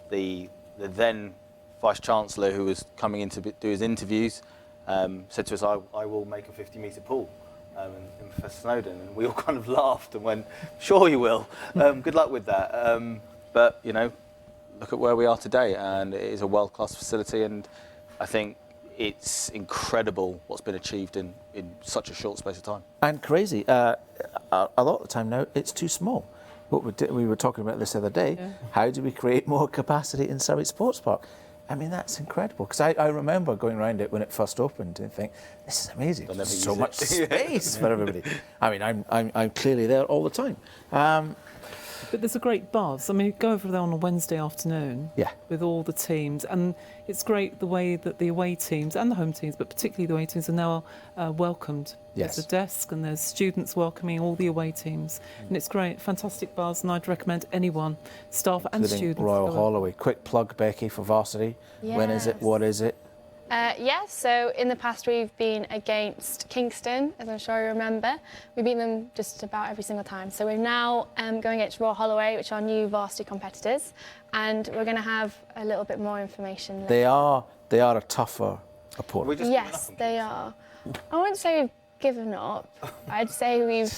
the then Vice Chancellor, who was coming in to do his interviews, said to us, I will make a 50-metre pool in Professor Snowdon. And we all kind of laughed and went, sure you will. Good luck with that. But, you know, look at where we are today, and it is a world-class facility, and I think it's incredible what's been achieved in such a short space of time. And crazy. A lot of the time now, it's too small. We were talking about this the other day. Yeah. How do we create more capacity in Surrey Sports Park? I mean, that's incredible, because I remember going around it when it first opened and think, this is amazing. There's so much space for everybody. I mean, I'm clearly there all the time. But there's a great buzz. I mean, you go over there on a Wednesday afternoon with all the teams, and it's great the way that the away teams and the home teams, but particularly the away teams, are now welcomed. Yes. There's a desk and there's students welcoming all the away teams, and it's great, fantastic buzz, and I'd recommend anyone, staff and students. Royal Holloway. Quick plug, Becky, for varsity. Yes. When is it? What is it? Yes, so in the past we've been against Kingston, as I'm sure you remember. We beat them just about every single time. So we're now going against Royal Holloway, which are new varsity competitors, and we're going to have a little bit more information later. They are a tougher opponent. Yes, they are. I wouldn't say we've given up. I'd say we've...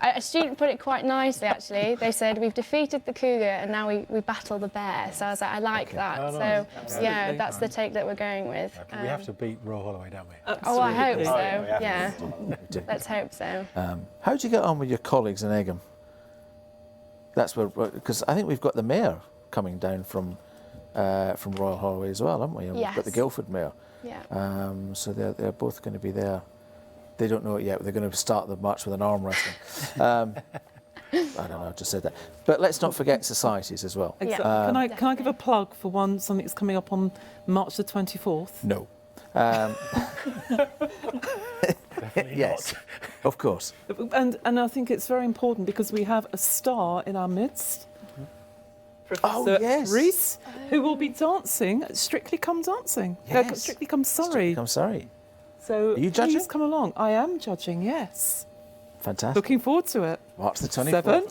A student put it quite nicely, actually. They said, we've defeated the cougar and now we battle the bear. So I was like, I like that. Oh, so, nice. yeah, that's the take that we're going with. We have to beat Royal Holloway, don't we? Oh, I hope so, yeah. Let's hope so. How do you get on with your colleagues in Egham? That's where, because I think we've got the mayor coming down from Royal Holloway as well, haven't we? And yes. We've got the Guildford mayor. Yeah. So they're both going to be there. They don't know it yet, but they're going to start the march with an arm wrestling. I don't know, I just said that. But let's not forget societies as well. Exactly. Can I give a plug for something that's coming up on March the 24th? No. Yes, of course. And I think it's very important because we have a star in our midst. Professor Reese, who will be dancing at Strictly Come Dancing. Yes. Strictly Come Surrey. Strictly Come Surrey. So are you judging? Please come along. I am judging, yes. Fantastic. Looking forward to it. March the 24th. 7.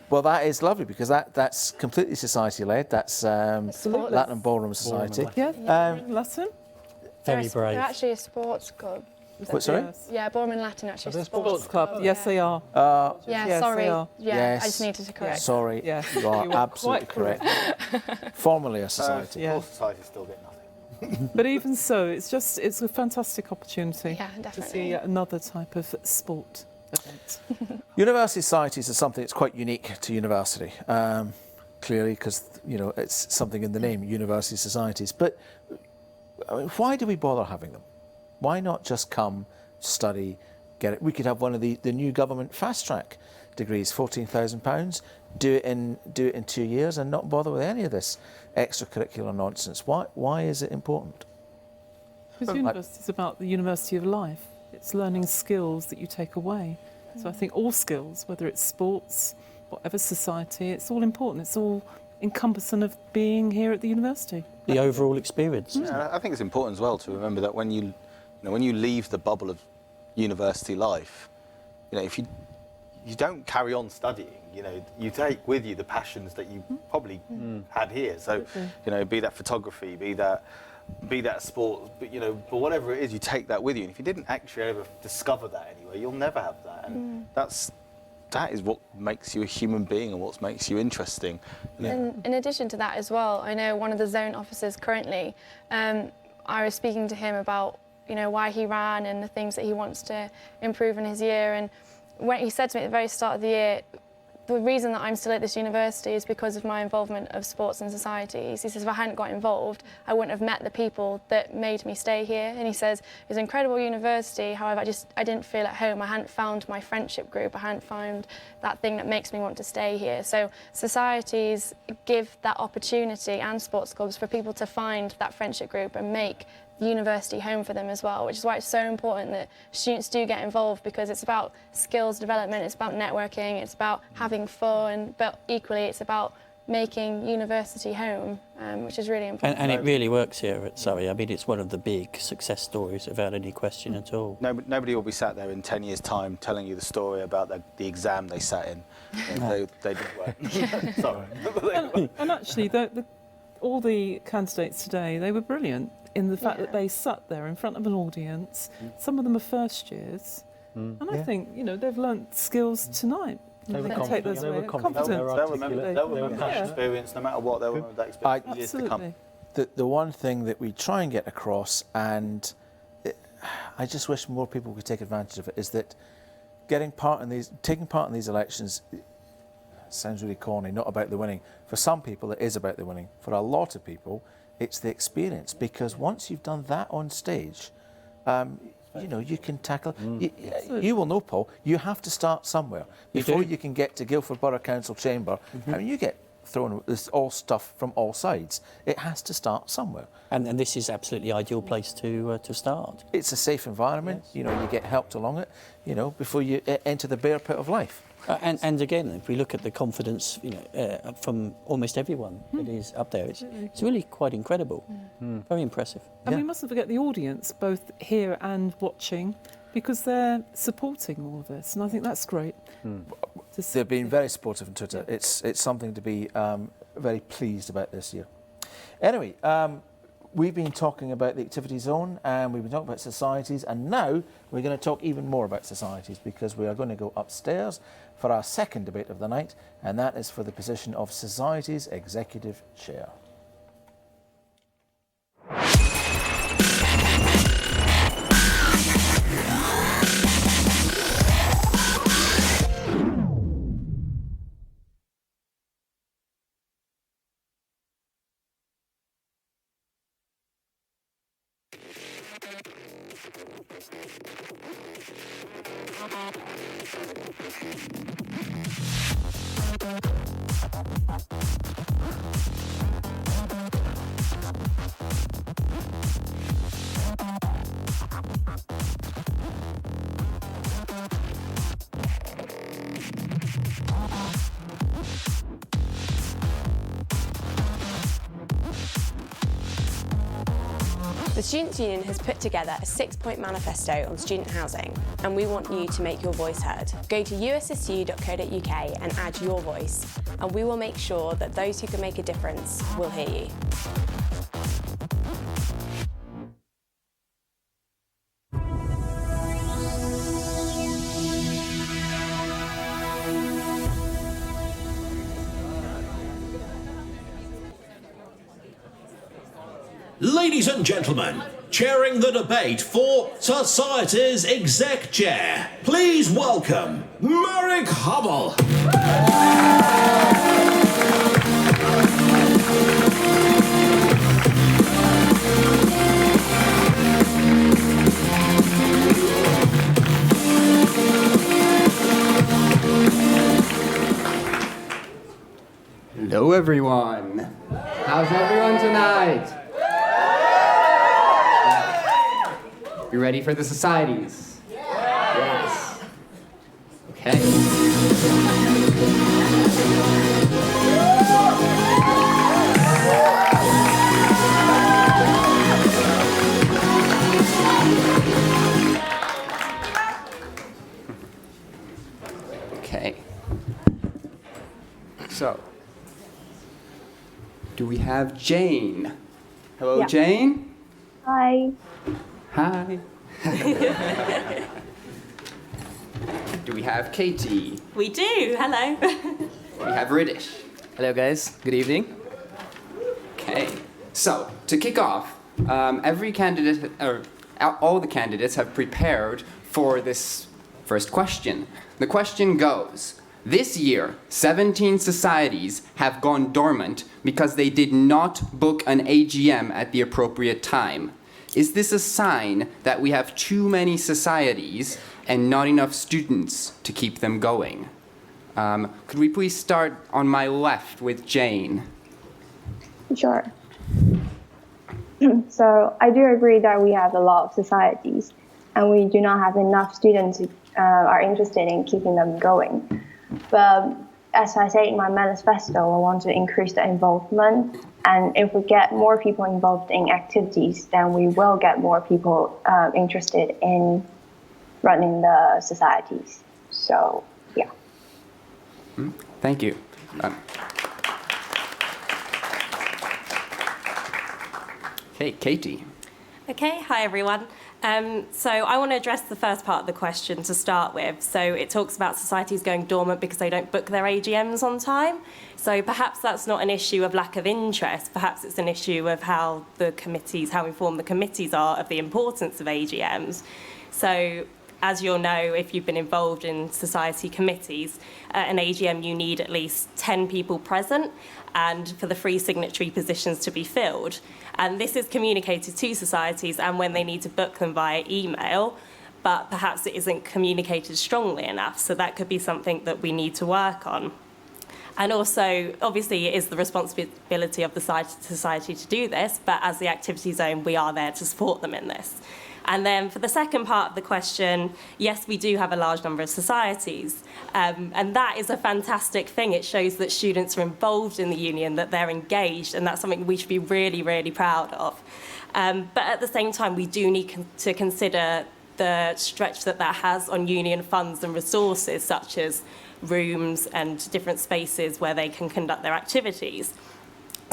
Well, that is lovely because that's completely society-led. That's Latin and Ballroom Society. Latin. Very brave. They're actually a sports club. What, sorry? Yeah, Ballroom and Latin actually a sports club. Yes, they are. Yeah, sorry. They are. Yeah, yes. I just needed to correct. Sorry, yes. you are absolutely correct. Formerly a society. Society still get nothing. But even so, it's a fantastic opportunity to see another type of sport event. University societies are something that's quite unique to university, clearly because it's something in the name, university societies. But I mean, why do we bother having them? Why not just come, study, get it? We could have one of the new government fast track degrees, £14,000. Do it in 2 years and not bother with any of this extracurricular nonsense. Why is it important? Because university is about the university of life. It's learning skills that you take away. So I think all skills, whether it's sports, whatever society, it's all important. It's all encompassing of being here at the university. The overall experience. Yeah, I think it's important as well to remember that when you leave the bubble of university life, if you don't carry on studying, you take with you the passions that you probably had here. So, be that photography, be that sport, but whatever it is, you take that with you. And if you didn't actually ever discover that anyway, you'll never have that. And that is what makes you a human being and what makes you interesting. And in addition to that as well, I know one of the zone officers currently, I was speaking to him about, why he ran and the things that he wants to improve in his year. And when he said to me at the very start of the year, the reason that I'm still at this university is because of my involvement of sports and societies. He says, if I hadn't got involved, I wouldn't have met the people that made me stay here. And he says, it's an incredible university, however, I didn't feel at home. I hadn't found my friendship group. I hadn't found that thing that makes me want to stay here. So societies give that opportunity, and sports clubs, for people to find that friendship group and make the university home for them as well, which is why it's so important that students do get involved, because it's about skills development, it's about networking, it's about having fun, but equally it's about making university home, which is really important. And it really works here at Surrey. I mean, it's one of the big success stories without any question at all. Nobody will be sat there in 10 years' time telling you the story about the exam they sat in. No. They did well. Sorry. And actually, all the candidates today, they were brilliant in the fact that they sat there in front of an audience. Some of them are first years. And I think, they've learnt skills tonight. They were can take those away. confident. They'll remember past experience, no matter what. They'll remember that experience years to come. The one thing that we try and get across, and I just wish more people could take advantage of it, is that taking part in these elections sounds really corny, not about the winning. For some people, it is about the winning. For a lot of people, it's the experience, because once you've done that on stage, you can tackle. You will know, Paul, you have to start somewhere before you can get to Guildford Borough Council chamber. I mean, you get thrown this all stuff from all sides. It has to start somewhere. And this is absolutely ideal place to start. It's a safe environment. Yes. You get helped along it. Before you enter the bear pit of life. And again, if we look at the confidence, from almost everyone that is up there, it's really quite incredible. Very impressive. And we mustn't forget the audience, both here and watching, because they're supporting all of this, and I think that's great. They've been very supportive on Twitter. It's something to be very pleased about this year. Anyway, we've been talking about the activity zone, and we've been talking about societies, and now we're going to talk even more about societies, because we are going to go upstairs for our second debate of the night, and that is for the position of Societies Executive Chair. The Students' Union has put together a 6-point manifesto on student housing, and we want you to make your voice heard. Go to ussu.co.uk and add your voice, and we will make sure that those who can make a difference will hear you. Ladies and gentlemen, chairing the debate for Society's Exec Chair, please welcome Marek Hubble. Hello everyone. How's everyone tonight? You ready for the societies? Yes. Okay. Okay. So, do we have Jane? Hello, Yeah. Jane? Hi. Hi. Do we have Katie? We do. Hello. We have Riddish. Hello guys, good evening. Okay, so to kick off, every candidate, or all the candidates have prepared for this first question. The question goes, this year, 17 societies have gone dormant because they did not book an AGM at the appropriate time. Is this a sign that we have too many societies and not enough students to keep them going? Could we please start on my left with Jane? Sure. So I do agree that we have a lot of societies and we do not have enough students who are interested in keeping them going. But as I say in my manifesto, I want to increase the involvement. And if we get more people involved in activities, then we will get more people interested in running the societies. So, yeah. Thank you. Okay, Katie. Okay, hi everyone. So I want to address the first part of the question to start with. So it talks about societies going dormant because they don't book their AGMs on time. So perhaps that's not an issue of lack of interest. Perhaps it's an issue of how informed the committees are of the importance of AGMs. So as you'll know, if you've been involved in society committees, at an AGM you need at least 10 people present and for the 3 signatory positions to be filled. And this is communicated to societies and when they need to book them via email, but perhaps it isn't communicated strongly enough. So that could be something that we need to work on. And also, obviously, it is the responsibility of the society to do this, but as the activity zone, we are there to support them in this. And then for the second part of the question, yes, we do have a large number of societies. And that is a fantastic thing. It shows that students are involved in the union, that they're engaged, and that's something we should be really, really proud of. But at the same time, we do need to consider the stretch that has on union funds and resources, such as rooms and different spaces where they can conduct their activities.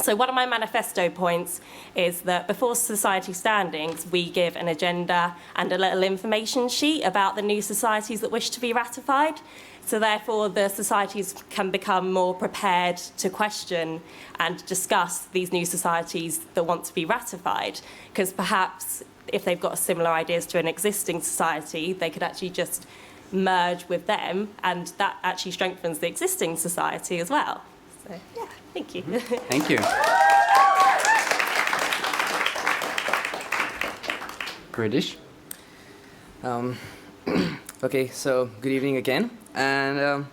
So one of my manifesto points is that before society standings, we give an agenda and a little information sheet about the new societies that wish to be ratified. So therefore, the societies can become more prepared to question and discuss these new societies that want to be ratified. Because perhaps if they've got similar ideas to an existing society, they could actually just merge with them, and that actually strengthens the existing society as well. So, yeah, thank you. Thank you. British. Okay, so good evening again. And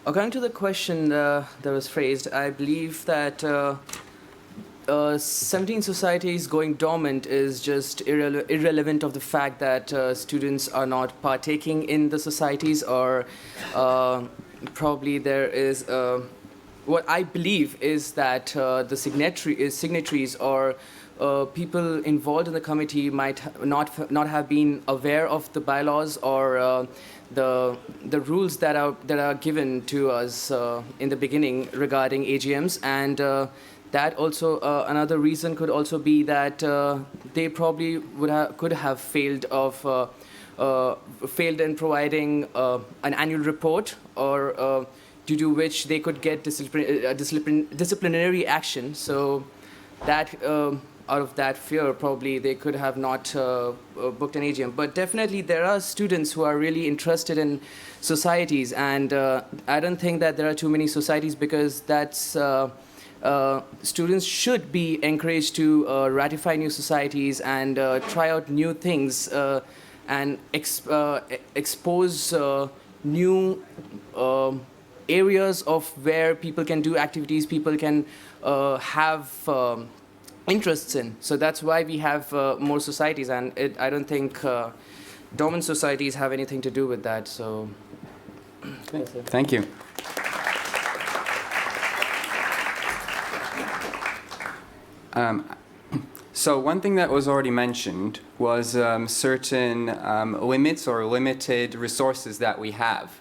according to the question that was phrased, I believe that 17 societies going dormant is just irrelevant of the fact that students are not partaking in the societies, or probably there is what I believe is that the signatories or people involved in the committee might not have been aware of the bylaws or the rules that are given to us in the beginning regarding AGMs, and that also another reason could also be that they probably could have failed in providing an annual report, or due to which they could get disciplinary action. So that out of that fear, probably they could have not booked an AGM. But definitely there are students who are really interested in societies, and I don't think that there are too many societies, because that's students should be encouraged to ratify new societies and try out new things and expose new areas of where people can do activities, people can have interests in. So that's why we have more societies, and I don't think dormant societies have anything to do with that. So thank you. So one thing that was already mentioned was certain limits or limited resources that we have.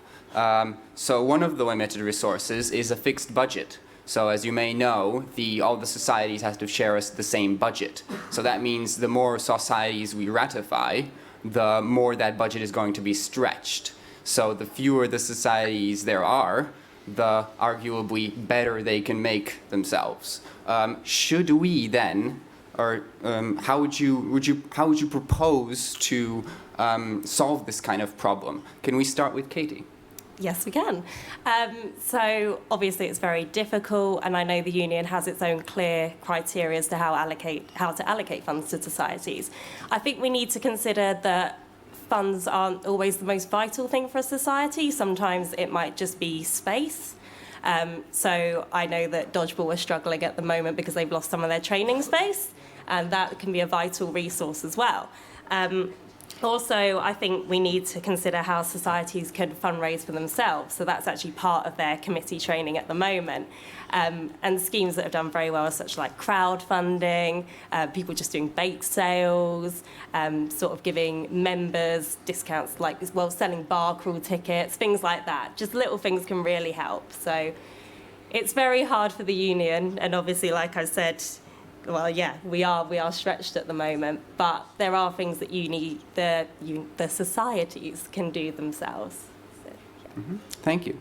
So one of the limited resources is a fixed budget. So as you may know, all the societies have to share us the same budget. So that means the more societies we ratify, the more that budget is going to be stretched. So the fewer the societies there are, the arguably better they can make themselves. Should we then, or how would you propose to solve this kind of problem? Can we start with Katie? Yes, we can. So obviously it's very difficult, and I know the union has its own clear criteria as to how to allocate funds to societies. I think we need to consider that funds aren't always the most vital thing for a society. Sometimes it might just be space. So I know that Dodgeball are struggling at the moment because they've lost some of their training space, and that can be a vital resource as well. Also, I think we need to consider how societies can fundraise for themselves. So that's actually part of their committee training at the moment. And schemes that have done very well are such like crowdfunding, people just doing bake sales, sort of giving members discounts like, well, selling bar crawl tickets, things like that. Just little things can really help. So it's very hard for the union. And obviously, like I said, well, yeah, we are stretched at the moment, but there are things that the societies can do themselves. So, yeah. Mm-hmm. Thank you.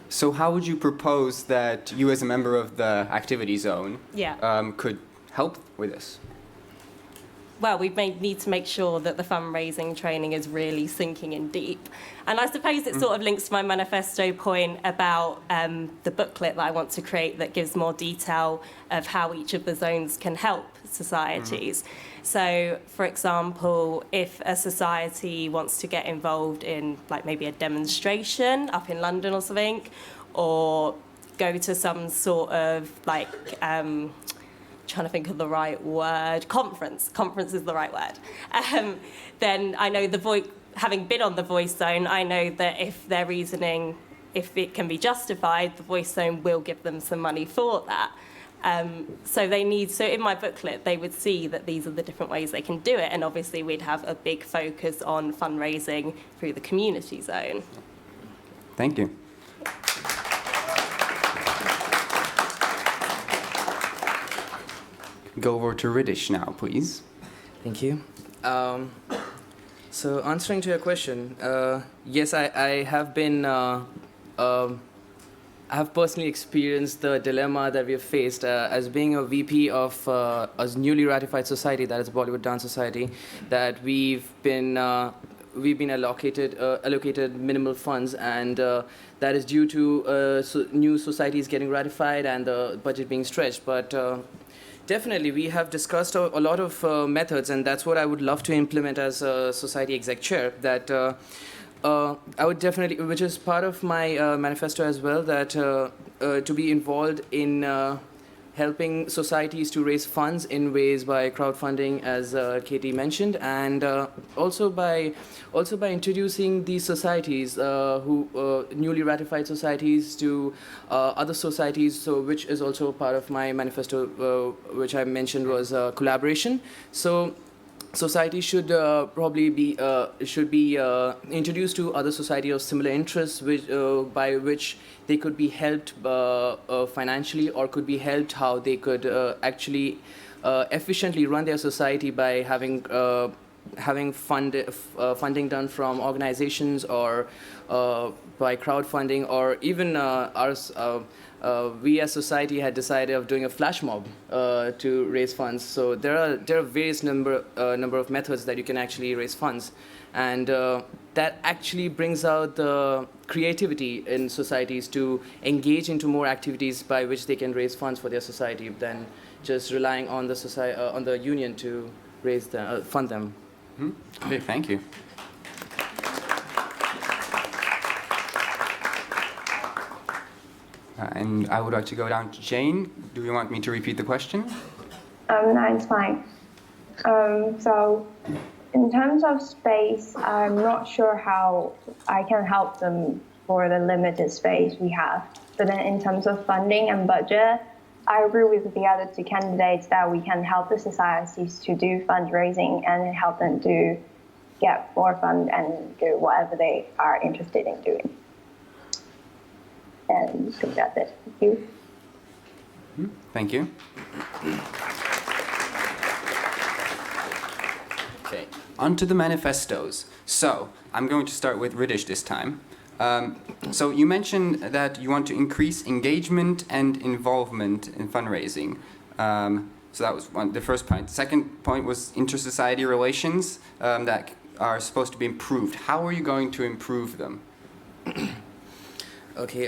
So how would you propose that you, as a member of the activity zone, could help with this? Well, we need to make sure that the fundraising training is really sinking in deep. And I suppose it sort of links to my manifesto point about the booklet that I want to create that gives more detail of how each of the zones can help societies. So, for example, if a society wants to get involved in like maybe a demonstration up in London or something, or go to some sort of like trying to think of the right word, conference is the right word, then I know having been on the voice zone, I know that if their reasoning, if it can be justified, the voice zone will give them some money for that. So in my booklet, they would see that these are the different ways they can do it, and obviously we'd have a big focus on fundraising through the community zone. Thank you. Go over to Ridish now, please. Thank you. So answering to your question, yes, I have been, I have personally experienced the dilemma that we have faced as being a VP of a newly ratified society, that is Bollywood Dance Society, that we've been allocated minimal funds, and that is due to new societies getting ratified and the budget being stretched. But definitely, we have discussed a lot of methods, and that's what I would love to implement as a society exec chair. That I would definitely, which is part of my manifesto as well, that to be involved in helping societies to raise funds in ways by crowdfunding, as Katie mentioned, and also by introducing these societies, newly ratified societies, to other societies. So, which is also part of my manifesto, which I mentioned was collaboration. So, society should probably be introduced to other societies of similar interests, by which they could be helped financially, or could be helped how they could actually efficiently run their society by having funding done from organizations, or by crowdfunding, or even we as society had decided of doing a flash mob to raise funds. So there are various number of methods that you can actually raise funds, and that actually brings out the creativity in societies to engage into more activities by which they can raise funds for their society than just relying on the society, on the union to raise them, fund them. Mm-hmm. Okay, thank you. And I would like to go down to Jane. Do you want me to repeat the question? No, it's fine. So, in terms of space, I'm not sure how I can help them for the limited space we have. But then in terms of funding and budget, I agree with the other two candidates that we can help the societies to do fundraising and help them to get more funds and do whatever they are interested in doing. And I think that's it. Thank you. Thank you. Okay. onto the manifestos. So I'm going to start with Ridish this time. So you mentioned that you want to increase engagement and involvement in fundraising. So that was the first point. The second point was inter-society relations that are supposed to be improved. How are you going to improve them? Okay,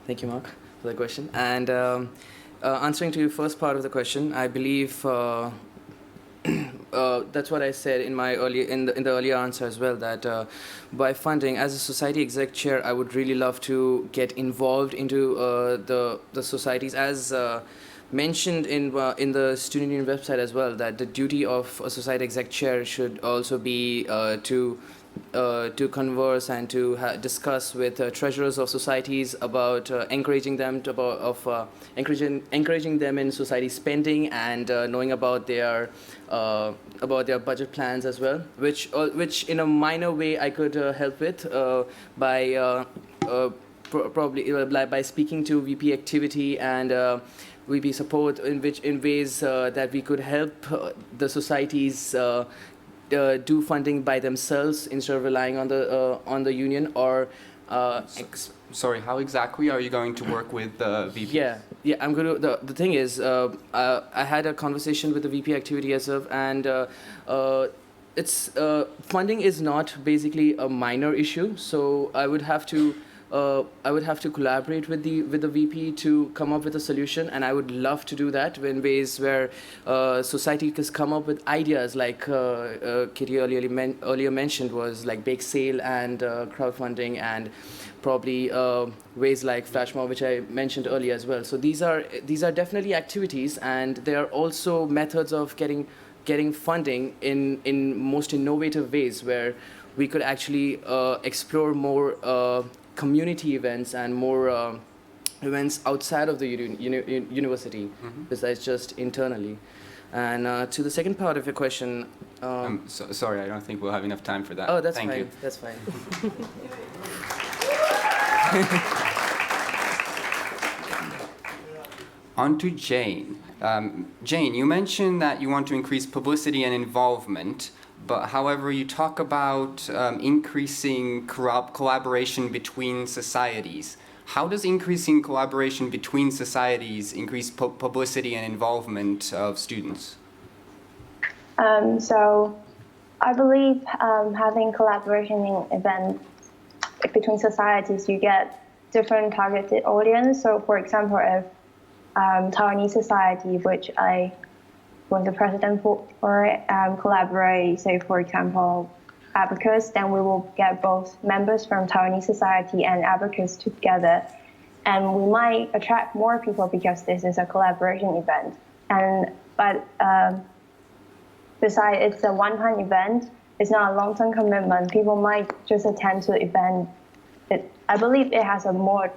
thank you, Mark, for the question. And answering to your first part of the question, I believe that's what I said in my in the earlier answer as well, that by funding, as a society exec chair, I would really love to get involved into the societies, as mentioned in the student union website as well, that the duty of a society exec chair should also be to converse and to discuss with treasurers of societies about encouraging them encouraging them in society spending, and knowing about their budget plans as well, which in a minor way I could help with by probably by speaking to VP activity and VP support in ways that we could help the societies do funding by themselves instead of relying on the union, or sorry, how exactly are you going to work with the VP? Yeah, I'm going to. The thing is, I had a conversation with the VP activity as well, and it's funding is not basically a minor issue. So I would have to collaborate with the VP to come up with a solution, and I would love to do that in ways where society has come up with ideas like Kitty earlier mentioned, was like bake sale and crowdfunding, and probably ways like flash mob, which I mentioned earlier as well. So these are definitely activities, and they are also methods of getting funding in most innovative ways, where we could actually explore more community events and more events outside of the university, besides just internally. And to the second part of your question, sorry, I don't think we'll have enough time for that. Oh, that's Thank fine. you. That's fine. On to Jane. Jane, you mentioned that you want to increase publicity and involvement, but however, you talk about increasing collaboration between societies. How does increasing collaboration between societies increase publicity and involvement of students? So I believe having collaboration in events between societies, you get different targeted audience. So for example, if Taiwanese society, which I was the president for, collaborate, say for example, Abacus, then we will get both members from Taiwanese society and Abacus together. And we might attract more people because this is a collaboration event. But besides, it's a one-time event. It's not a long-term commitment. People might just attend to the event. I believe it has a more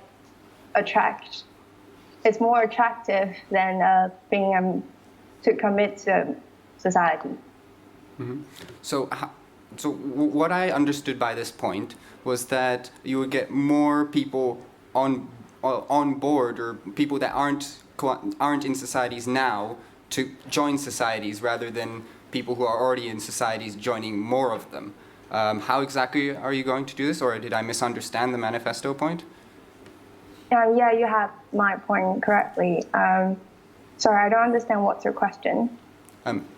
it's more attractive than being to commit to society. Mm-hmm. So what I understood by this point was that you would get more people on board, or people that aren't in societies now, to join societies, rather than people who are already in societies joining more of them. How exactly are you going to do this, or did I misunderstand the manifesto point? Yeah, you have my point correctly. Sorry, I don't understand what's your question.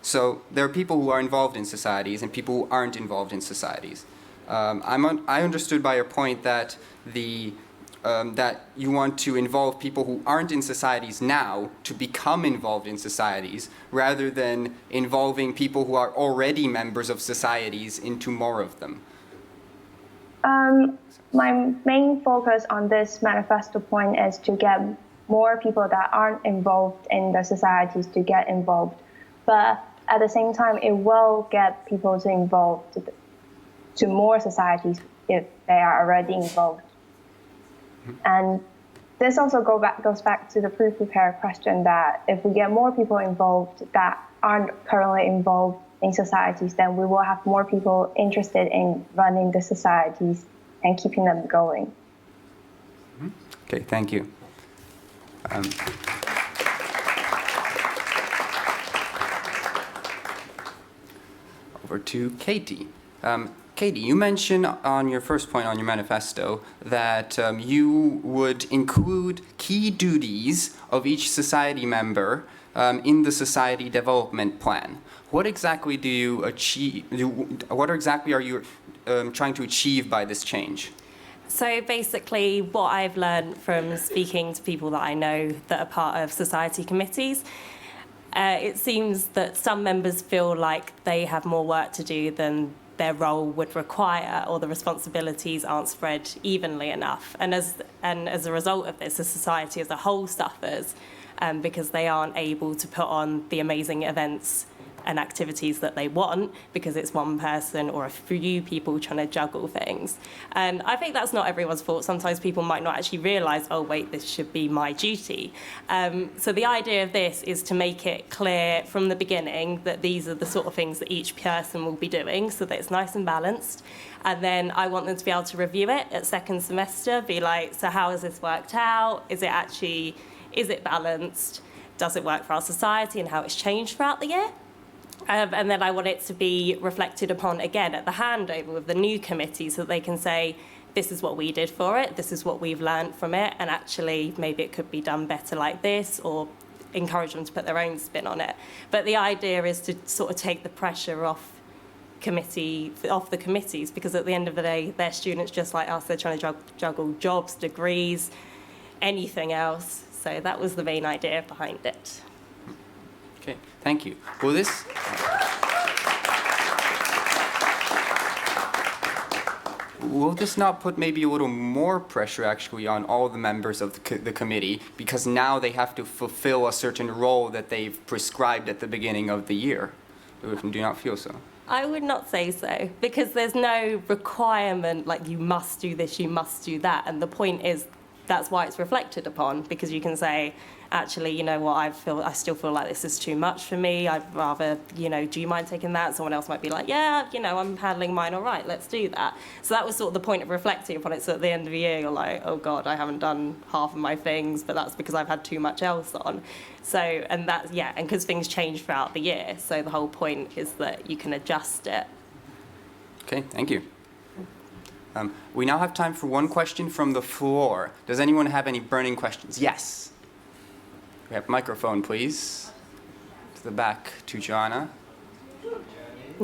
So there are people who are involved in societies and people who aren't involved in societies. I understood by your point that that you want to involve people who aren't in societies now to become involved in societies, rather than involving people who are already members of societies into more of them. My main focus on this manifesto point is to get more people that aren't involved in the societies to get involved. But at the same time, it will get people to involve to more societies if they are already involved. And this also goes back to the pre-prepared question, that if we get more people involved that aren't currently involved in societies, then we will have more people interested in running the societies and keeping them going. Okay, thank you. over to Katie. Katie, you mentioned on your first point on your manifesto that you would include key duties of each society member in the society development plan. What exactly do you achieve? What exactly are you trying to achieve by this change? So basically, what I've learned from speaking to people that I know that are part of society committees, it seems that some members feel like they have more work to do than their role would require, or the responsibilities aren't spread evenly enough. And as a result of this, the society as a whole suffers because they aren't able to put on the amazing events and activities that they want because it's one person or a few people trying to juggle things. And I think that's not everyone's fault. Sometimes people might not actually realise, oh wait, this should be my duty. So the idea of this is to make it clear from the beginning that these are the sort of things that each person will be doing so that it's nice and balanced. And then I want them to be able to review it at second semester, be like, so how has this worked out? Is it balanced? Does it work for our society and how it's changed throughout the year? And then I want it to be reflected upon again at the handover with the new committee so that they can say, this is what we did for it, this is what we've learned from it, and actually maybe it could be done better like this, or encourage them to put their own spin on it. But the idea is to sort of take the pressure off the committees, because at the end of the day, they're students just like us. They're trying to juggle jobs, degrees, anything else. So that was the main idea behind it. Okay, thank you. Will this not put maybe a little more pressure actually on all the members of the committee, because now they have to fulfill a certain role that they've prescribed at the beginning of the year? Do you not feel so? I would not say so, because there's no requirement like you must do this, you must do that. And the point is, that's why it's reflected upon, because you can say, actually, you know what, I still feel like this is too much for me. I'd rather, do you mind taking that? Someone else might be like, yeah, I'm handling mine all right, let's do that. So that was sort of the point of reflecting upon it. So at the end of the year, you're like, oh God, I haven't done half of my things, but that's because I've had too much else on. So, and because things change throughout the year. So the whole point is that you can adjust it. Okay, thank you. We now have time for one question from the floor. Does anyone have any burning questions? Yes. We have microphone, please. To the back to Joanna.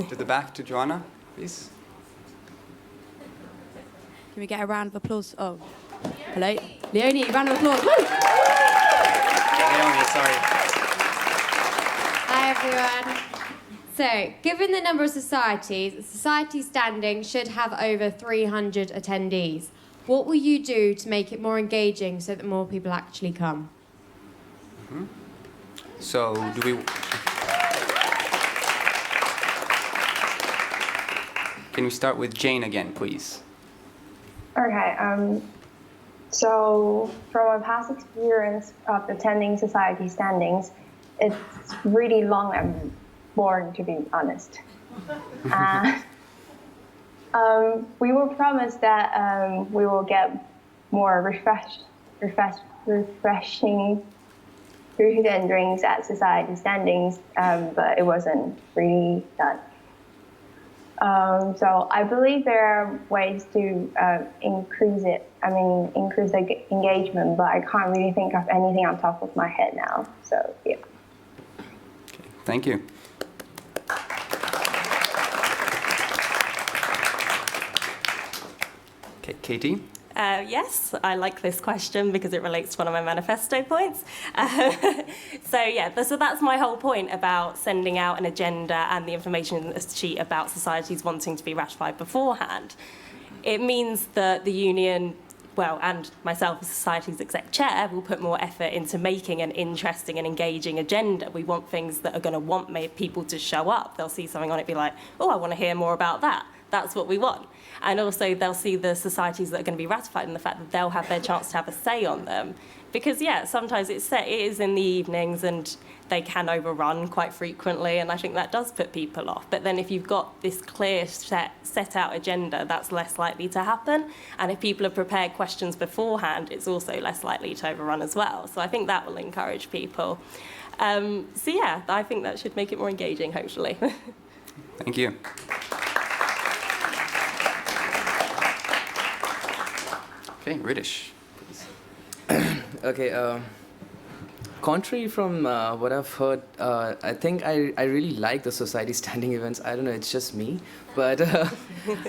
To the back to Joanna, please. Can we get a round of applause? Oh, hello. Leonie, round of applause. Woo! Leonie, sorry. Hi, everyone. So, given the number of societies, a society standing should have over 300 attendees. What will you do to make it more engaging so that more people actually come? Mm-hmm. So, Can we start with Jane again, please? Okay, so from my past experience of attending society standings, it's really long and boring, to be honest. We were promised that we will get more refreshing food and drinks at society standings, but it wasn't really done. So I believe there are ways to increase the engagement, but I can't really think of anything on top of my head now. So yeah. Okay, thank you. Okay, Katie? Yes, I like this question because it relates to one of my manifesto points. So that's my whole point about sending out an agenda and the information sheet about societies wanting to be ratified beforehand. It means that the union, and myself as Society's Exec Chair, will put more effort into making an interesting and engaging agenda. We want things that are going to want people to show up. They'll see something on it, be like, oh, I want to hear more about that. That's what we want. And also they'll see the societies that are going to be ratified and the fact that they'll have their chance to have a say on them. Because, sometimes it is in the evenings and they can overrun quite frequently, and I think that does put people off. But then if you've got this clear set out agenda, that's less likely to happen. And if people have prepared questions beforehand, it's also less likely to overrun as well. So I think that will encourage people. I think that should make it more engaging, hopefully. Thank you. Okay, British, please. Okay, contrary from what I've heard, I think I really like the society standing events. I don't know, it's just me, but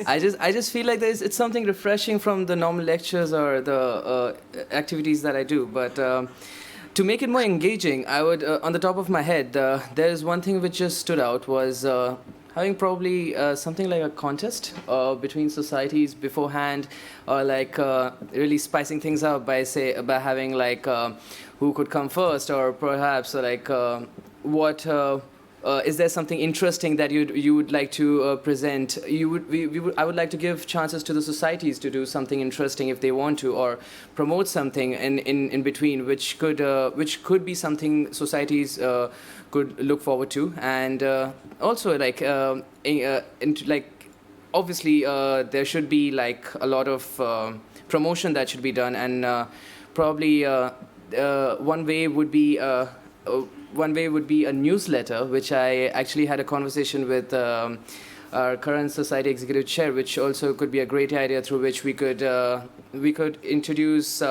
I just feel like it's something refreshing from the normal lectures or the activities that I do. But to make it more engaging, I would, on the top of my head, there's one thing which just stood out was having probably something like a contest between societies beforehand, or like really spicing things up by having like who could come first, or perhaps like what is there something interesting that you would like to present? I would like to give chances to the societies to do something interesting if they want to, or promote something in between, which could be something societies could look forward to, and also like obviously there should be like a lot of promotion that should be done, and probably one way would be a newsletter, which I actually had a conversation with our current society executive chair, which also could be a great idea through which we could introduce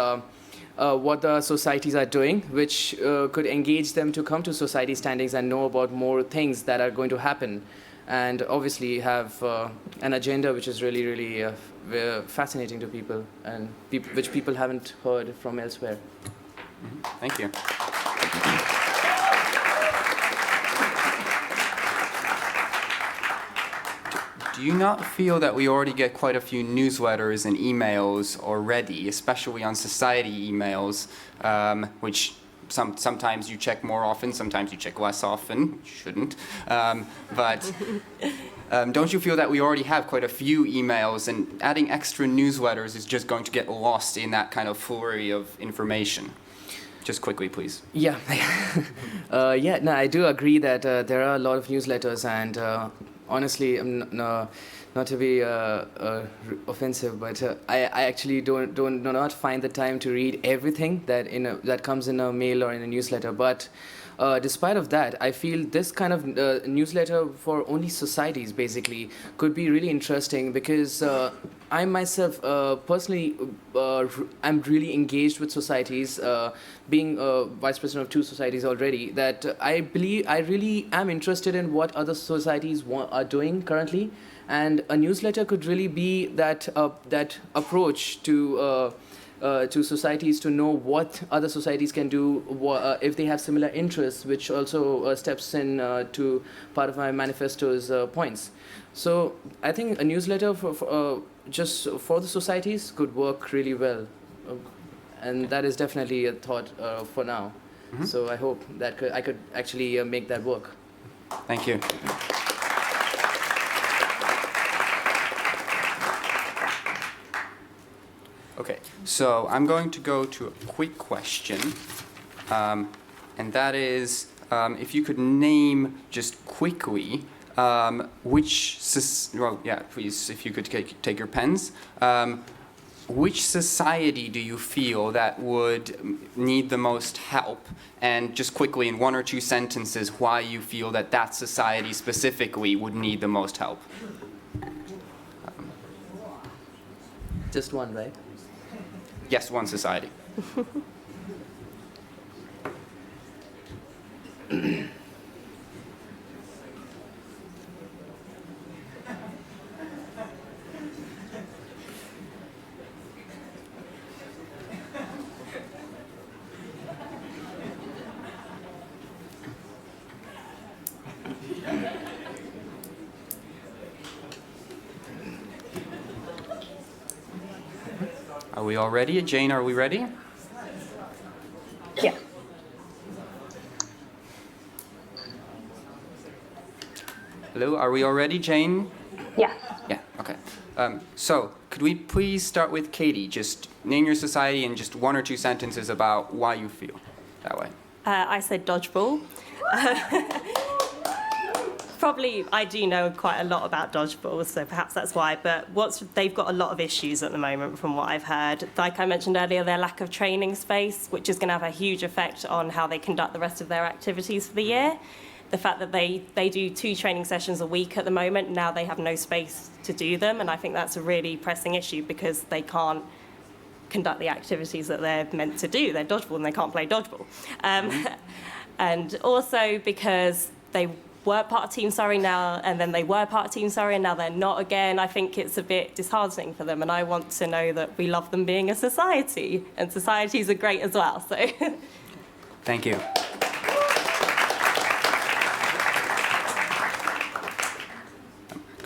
what the societies are doing, which could engage them to come to society standings and know about more things that are going to happen, and obviously have an agenda which is really, really fascinating to people, and which people haven't heard from elsewhere. Thank you. Do you not feel that we already get quite a few newsletters and emails already, especially on society emails, which sometimes you check more often, sometimes you check less often? You shouldn't. But don't you feel that we already have quite a few emails, and adding extra newsletters is just going to get lost in that kind of flurry of information? Just quickly, please. Yeah, no, I do agree that there are a lot of newsletters, and honestly, not to be offensive, but I actually do not find the time to read everything that comes in a mail or in a newsletter. But despite of that, I feel this kind of newsletter for only societies basically could be really interesting, because I myself personally I'm really engaged with societies, being vice president of 2 societies already, that I believe I really am interested in what other societies are doing currently, and a newsletter could really be that approach to societies to know what other societies can do if they have similar interests, which also steps in to part of my manifesto's points. So I think a newsletter just for the societies could work really well, and that is definitely a thought for now. Mm-hmm. So I hope that I could actually make that work. Thank you. Okay, so I'm going to go to a quick question, and that is if you could name just quickly please, if you could take your pens. Which society do you feel that would need the most help? And just quickly, in 1 or 2 sentences, why you feel that that society specifically would need the most help. Just one, right? Yes, one society. Are we all ready? Jane, are we ready? Yeah. Hello, are we all ready, Jane? Yeah. Yeah, okay. So, could we please start with Katie? Just name your society in just 1 or 2 sentences about why you feel that way. I said dodgeball. Probably I do know quite a lot about dodgeball, so perhaps that's why, but they've got a lot of issues at the moment from what I've heard. Like I mentioned earlier, their lack of training space, which is going to have a huge effect on how they conduct the rest of their activities for the year. the fact that they do 2 training sessions a week at the moment, now they have no space to do them, and I think that's a really pressing issue because they can't conduct the activities that they're meant to do. They're dodgeball and they can't play dodgeball. And also because they were part of Team Surrey now, and then they were part of Team Surrey, and now they're not again. I think it's a bit disheartening for them, and I want to know that we love them being a society, and societies are great as well. So, Thank you.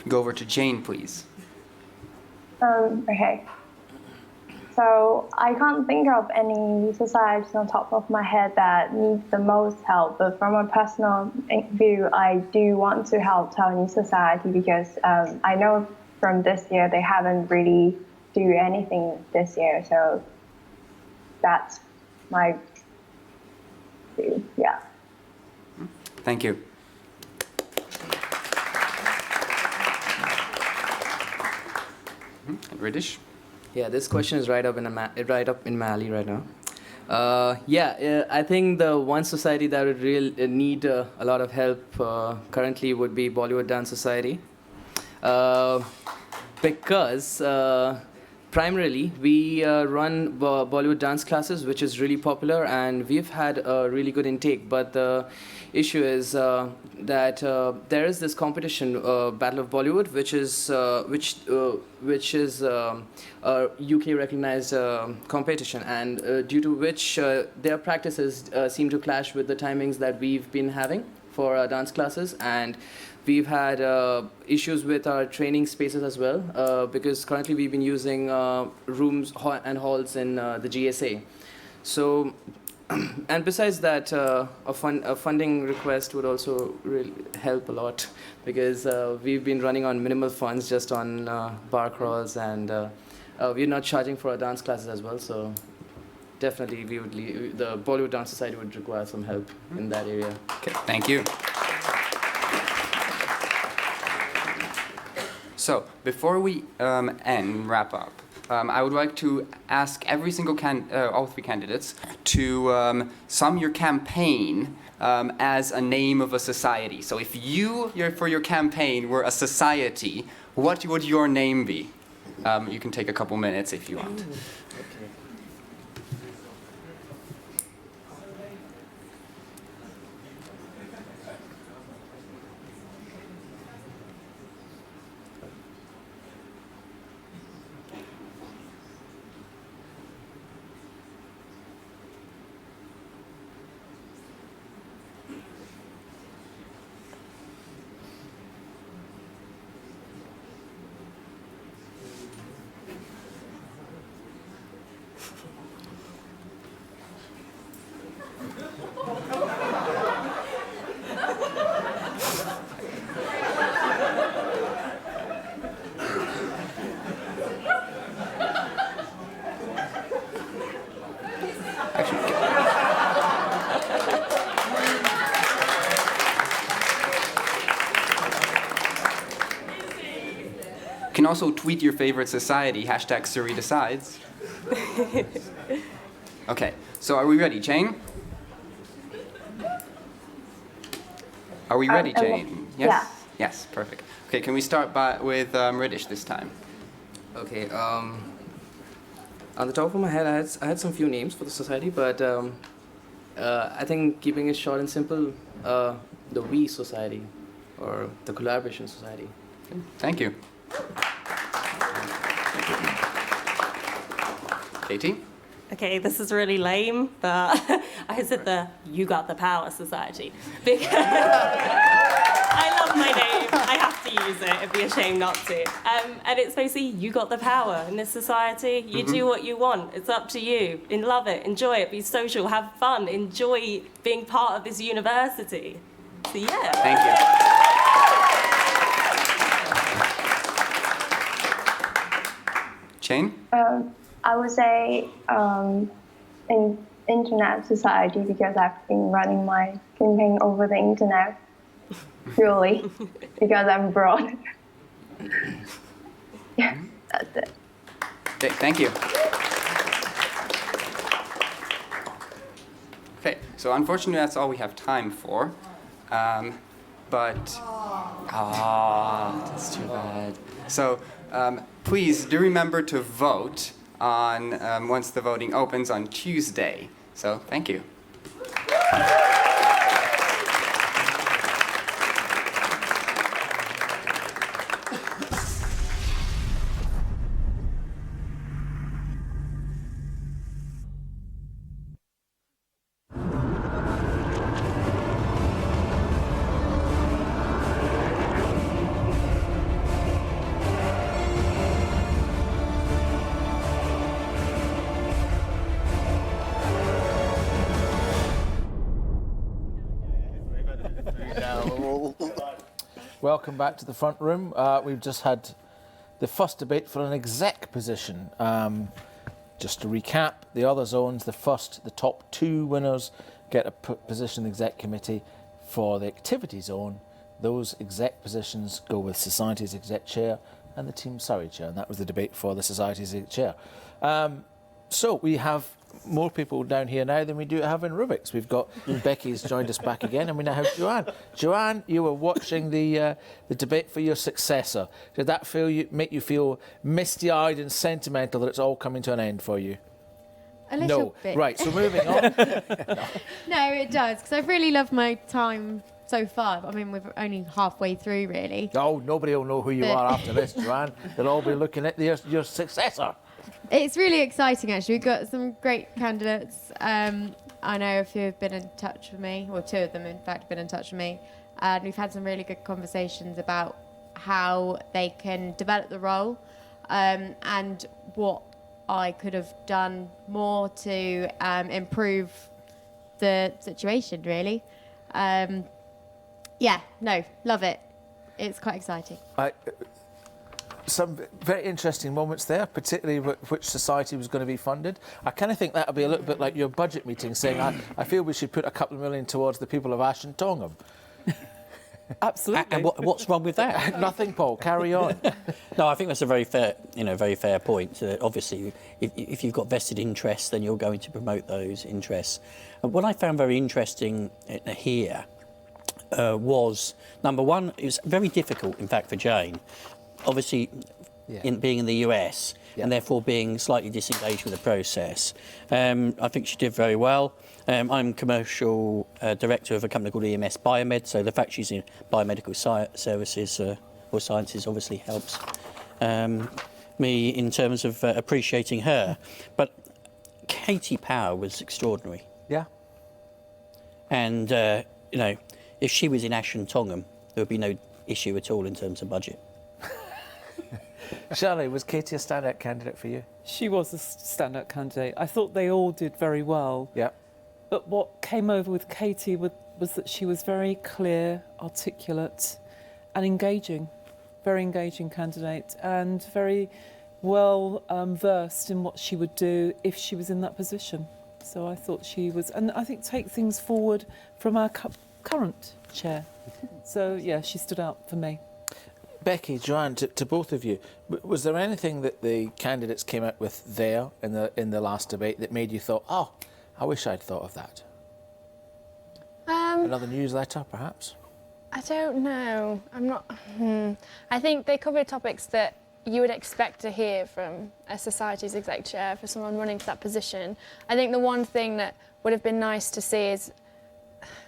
Go over to Jane, please. Okay. So I can't think of any societies on top of my head that need the most help. But from a personal view, I do want to help Tony Society because I know from this year they haven't really do anything this year. So that's my view. Yeah. Thank you. And British? Yeah, this question is right up in my alley right now. I think the one society that would really need a lot of help currently would be Bollywood Dance Society, because primarily we run Bollywood dance classes, which is really popular, and we've had a really good intake. But the issue is that there is this competition, Battle of Bollywood, which is a UK recognized competition, and due to which their practices seem to clash with the timings that we've been having for our dance classes, and we've had issues with our training spaces as well, because currently we've been using rooms and halls in the GSA. So, and besides that, a funding request would also really help a lot, because we've been running on minimal funds, just on bar crawls, and we're not charging for our dance classes as well. So definitely the Bollywood Dance Society would require some help in that area. Okay, thank you. So before we wrap up, I would like to ask every single all 3 candidates to sum your campaign as a name of a society. So if for your campaign were a society, what would your name be? You can take a couple minutes if you want. Okay. You can also tweet your favorite society, #SurreyDecides. Okay, so are we ready, Jane? Are we ready, Jane? Yes? Yeah. Yes, perfect. Okay, can we start with Ridish this time? Okay. On the top of my head, I had some few names for the society, but I think keeping it short and simple, the We Society, or the Collaboration Society. Okay, thank you. Katie? okay, this is really lame, but I said the You Got the Power Society because I love my name. I have to use it. It'd be a shame not to. And it's basically you got the power in this society. You do what you want. It's up to you. Love it. Enjoy it. Be social. Have fun. Enjoy being part of this university. So yeah. Thank you. Jane? I would say in internet society because I've been running my campaign over the internet, purely because I'm abroad. Yeah, that's it. Okay, thank you. Okay, so unfortunately that's all we have time for. But that's too bad. So please do remember to vote on once the voting opens on Tuesday. So thank you. Welcome back to the front room. We've just had the first debate for an exec position. Just to recap, the other zones, the top 2 winners get a position in the exec committee. For the activity zone, those exec positions go with Society's exec chair and the Team Surrey chair, and that was the debate for the Society's exec chair. So we have more people down here now than we do have in Rubix. We've got Becky's joined us back again, and we now have Joanne. Joanne, you were watching the debate for your successor. Did that make you feel misty-eyed and sentimental that it's all coming to an end for you? A little bit. Right, so moving on. No, it does, because I've really loved my time so far. I mean, we're only halfway through, really. Oh, nobody will know who you are after this, Joanne. They'll all be looking at your successor. It's really exciting, actually. We've got some great candidates. I know a few have been in touch with me, or 2 of them, in fact, have been in touch with me. And we've had some really good conversations about how they can develop the role and what I could have done more to improve the situation, really. Yeah, no, love it. It's quite exciting. Some very interesting moments there, particularly which society was going to be funded. I kind of think that would be a little bit like your budget meeting, saying, I feel we should put a couple of million towards the people of Ash and Tongham. Absolutely. And what's wrong with that? Nothing, Paul. Carry on. No, I think that's a very fair point. Obviously, if you've got vested interests, then you're going to promote those interests. And what I found very interesting here was, number one, it was very difficult, in fact, for Jane. Obviously, being in the US and therefore being slightly disengaged with the process. I think she did very well. I'm commercial director of a company called EMS Biomed, so the fact she's in biomedical services or sciences obviously helps me in terms of appreciating her. But Katie Power was extraordinary. Yeah. And, if she was in Ash and Tongham, there would be no issue at all in terms of budget. Shirley, was Katie a standout candidate for you? She was a standout candidate. I thought they all did very well. Yeah. But what came over with Katie was that she was very clear, articulate and engaging. Very engaging candidate and very well versed in what she would do if she was in that position. So I thought she was, and I think take things forward from our current chair. So yeah, she stood out for me. Becky, Joanne, to both of you, was there anything that the candidates came out with there in the last debate that made you thought, oh, I wish I'd thought of that? Another newsletter, perhaps? I don't know. I'm not. I think they covered topics that you would expect to hear from a society's exec chair for someone running for that position. I think the one thing that would have been nice to see is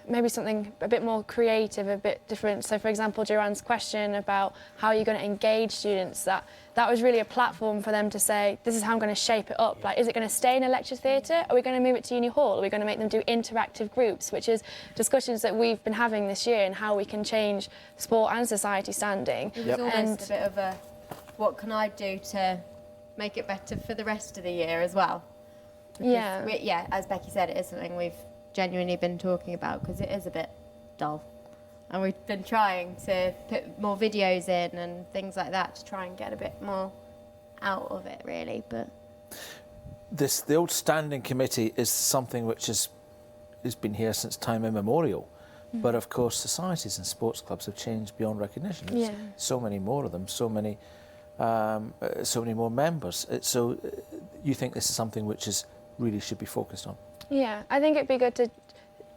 maybe something a bit more creative, a bit different. So, for example, Joanne's question about how you're going to engage students, that was really a platform for them to say, this is how I'm going to shape it up. Like, is it going to stay in a lecture theatre? Are we going to move it to Uni Hall? Are we going to make them do interactive groups, which is discussions that we've been having this year and how we can change sport and society standing. It was almost a bit of a, what can I do to make it better for the rest of the year as well? Because as Becky said, it is something we've genuinely been talking about because it is a bit dull, and we've been trying to put more videos in and things like that to try and get a bit more out of it, really. But the old standing committee is something which has been here since time immemorial, but of course societies and sports clubs have changed beyond recognition. There's so many more of them, so many more members. So you think this is something which really should be focused on? Yeah, I think it'd be good to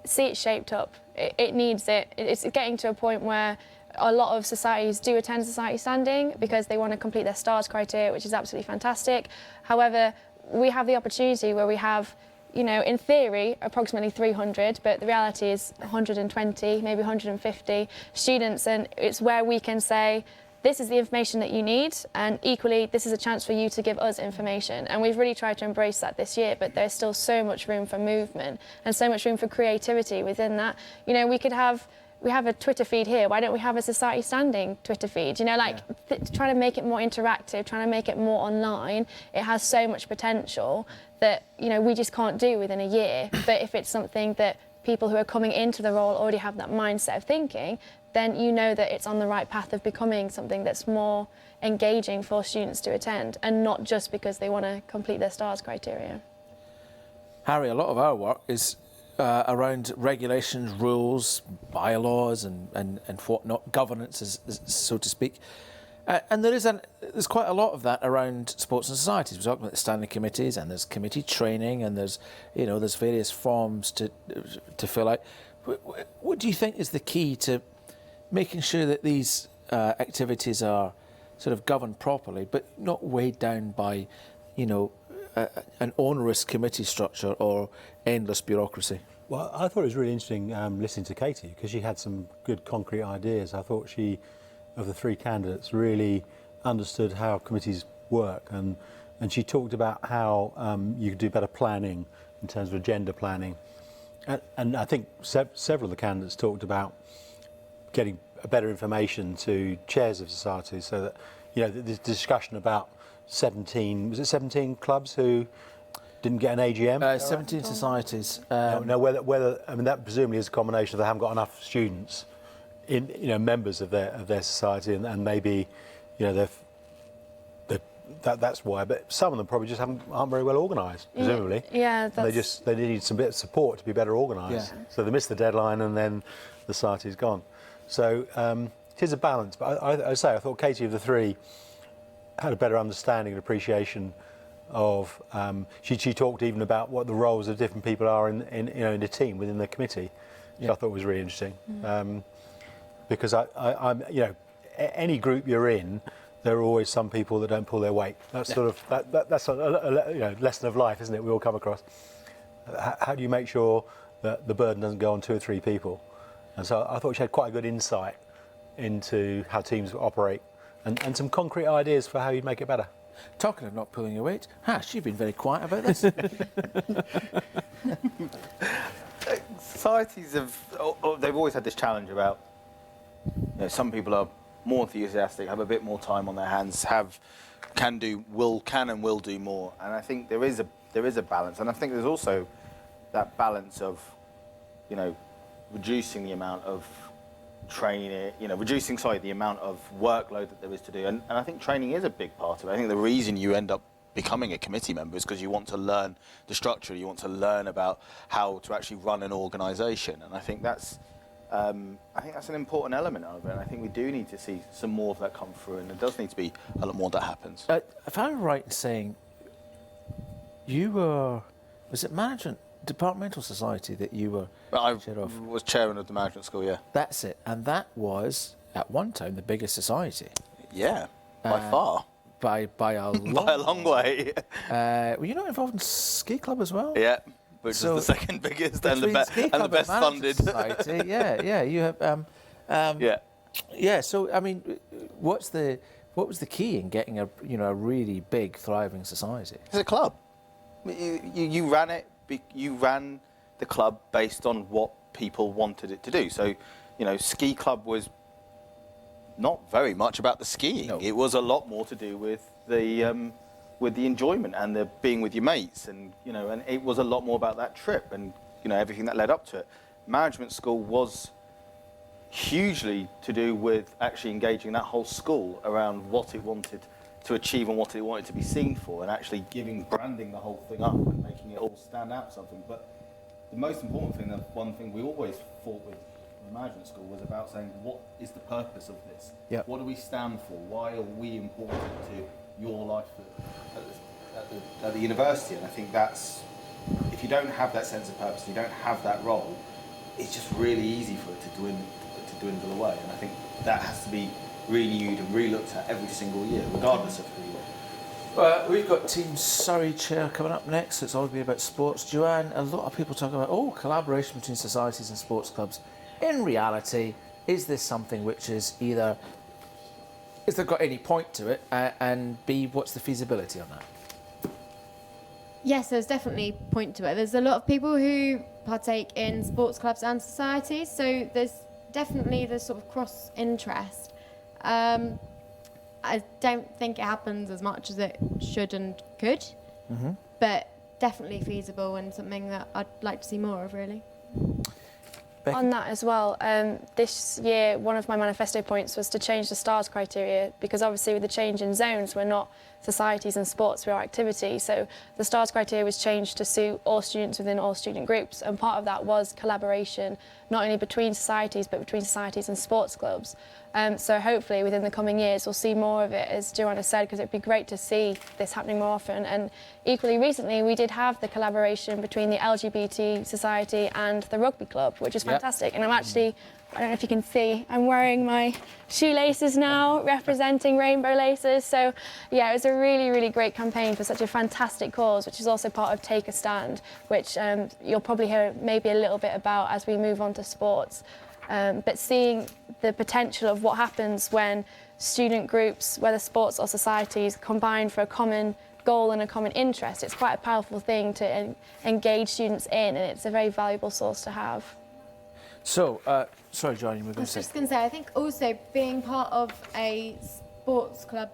see it shaped up. It needs it. It's getting to a point where a lot of societies do attend society standing because they want to complete their STARS criteria, which is absolutely fantastic. However, we have the opportunity where we have, you know, in theory, approximately 300, but the reality is 120, maybe 150 students, and it's where we can say, this is the information that you need, and equally, this is a chance for you to give us information. And we've really tried to embrace that this year, but there's still so much room for movement and so much room for creativity within that. You know, we have a Twitter feed here. Why don't we have a society standing Twitter feed? You know, like trying to make it more interactive, trying to make it more online. It has so much potential that, you know, we just can't do within a year. But if it's something that people who are coming into the role already have that mindset of thinking, then you know that it's on the right path of becoming something that's more engaging for students to attend, and not just because they want to complete their STARS criteria. Harry, a lot of our work is around regulations, rules, bylaws and whatnot, governance, so to speak. And there's quite a lot of that around sports and societies. We're talking about the standing committees, and there's committee training, and there's various forms to fill out. What do you think is the key to making sure that these activities are sort of governed properly, but not weighed down by, an onerous committee structure or endless bureaucracy? Well, I thought it was really interesting listening to Katie, because she had some good concrete ideas. I thought she, of the three candidates, really understood how committees work, and she talked about how you could do better planning in terms of agenda planning. And I think several of the candidates talked about getting better information to chairs of societies, so that, the discussion about 17 clubs who didn't get an AGM? 17 societies. Whether that presumably is a combination of they haven't got enough students in, members of their society, and maybe, that's why. But some of them probably just aren't very well organised, presumably. Yeah, they need some bit of support to be better organised. Yeah. So they miss the deadline, and then the society's gone. So it is a balance. But I thought Katie, of the three, had a better understanding and appreciation of. She talked even about what the roles of different people are in a team within the committee, which I thought was really interesting. Because I'm any group you're in, there are always some people that don't pull their weight. That's sort of that's a lesson of life, isn't it? We all come across. How do you make sure that the burden doesn't go on 2 or 3 people? And so I thought she had quite a good insight into how teams operate, and some concrete ideas for how you'd make it better. Talking of not pulling your weight, Hash, you've been very quiet about this. Societies they've always had this challenge about, some people are more enthusiastic, have a bit more time on their hands, can and will do more. And I think there is a balance, and I think there's also that balance of, reducing the amount of training, the amount of workload that there is to do. And I think training is a big part of it. I think the reason you end up becoming a committee member is because you want to learn the structure, you want to learn about how to actually run an organisation. And I think that's an important element of it. And I think we do need to see some more of that come through, and there does need to be a lot more that happens. If I'm right in saying you were, was it management? Departmental society that you were chair of? I was chairman of the management school, yeah. That's it. And that was, at one time, the biggest society. Yeah, by far. By a long by a long way. Were you not involved in ski club as well? Yeah, which is the second biggest and the best funded. Society, yeah. You have. Yeah. So I mean, what was the key in getting a really big, thriving society? It's a club. You ran it. You ran the club based on what people wanted it to do. So, ski club was not very much about the skiing. No. It was a lot more to do with the enjoyment and the being with your mates, and and it was a lot more about that trip and everything that led up to it. Management school was hugely to do with actually engaging that whole school around what it wanted to achieve and what it wanted to be seen for, and actually branding the whole thing up and making it all stand out something. But the most important thing, the one thing we always fought with in the management school, was about saying, what is the purpose of this? Yep. What do we stand for? Why are we important to your life at the university? And I think that's, if you don't have that sense of purpose, you don't have that role, it's just really easy for it to dwindle away. And I think that has to be renewed and re-looked at every single year, regardless of who you are. We've got Team Surrey Chair coming up next. It's all going to be about sports. Joanne, a lot of people talk about, collaboration between societies and sports clubs. In reality, is this something which is either, is there got any point to it, and B, what's the feasibility on that? Yes, there's definitely a point to it. There's a lot of people who partake in sports clubs and societies, so there's definitely this sort of cross interest. I don't think it happens as much as it should and could, but definitely feasible and something that I'd like to see more of, really. Becky? On that as well, this year one of my manifesto points was to change the STARS criteria, because obviously with the change in zones we're not societies and sports, we are activities. So the STARS criteria was changed to suit all students within all student groups, and part of that was collaboration, not only between societies but between societies and sports clubs. So hopefully within the coming years we'll see more of it, as Joanna said, because it'd be great to see this happening more often. And equally recently we did have the collaboration between the LGBT society and the rugby club, which is fantastic. And I'm actually, I don't know if you can see, I'm wearing my shoelaces now, representing rainbow laces. So yeah, it was a really, really great campaign for such a fantastic cause, which is also part of Take a Stand, which you'll probably hear maybe a little bit about as we move on to sports. But seeing the potential of what happens when student groups, whether sports or societies, combine for a common goal and a common interest, it's quite a powerful thing to engage students in, and it's a very valuable source to have. So, sorry, John, you were going to say. I was just going to say, I think also being part of a sports club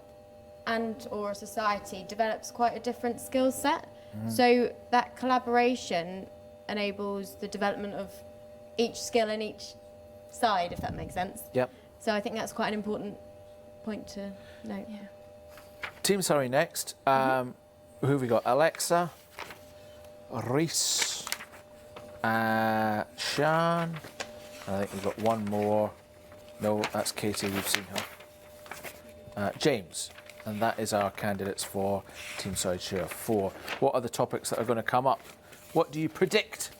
and or a society develops quite a different skill set. So that collaboration enables the development of each skill in each side, if that makes sense. Yep. So I think that's quite an important point to note. Yeah. Team Surrey next. Who have we got? Alexa, Reese, Shan. I think we've got one more. No, that's Katie, we've seen her. James. And that is our candidates for Team Surrey Chair 4. What are the topics that are going to come up? What do you predict?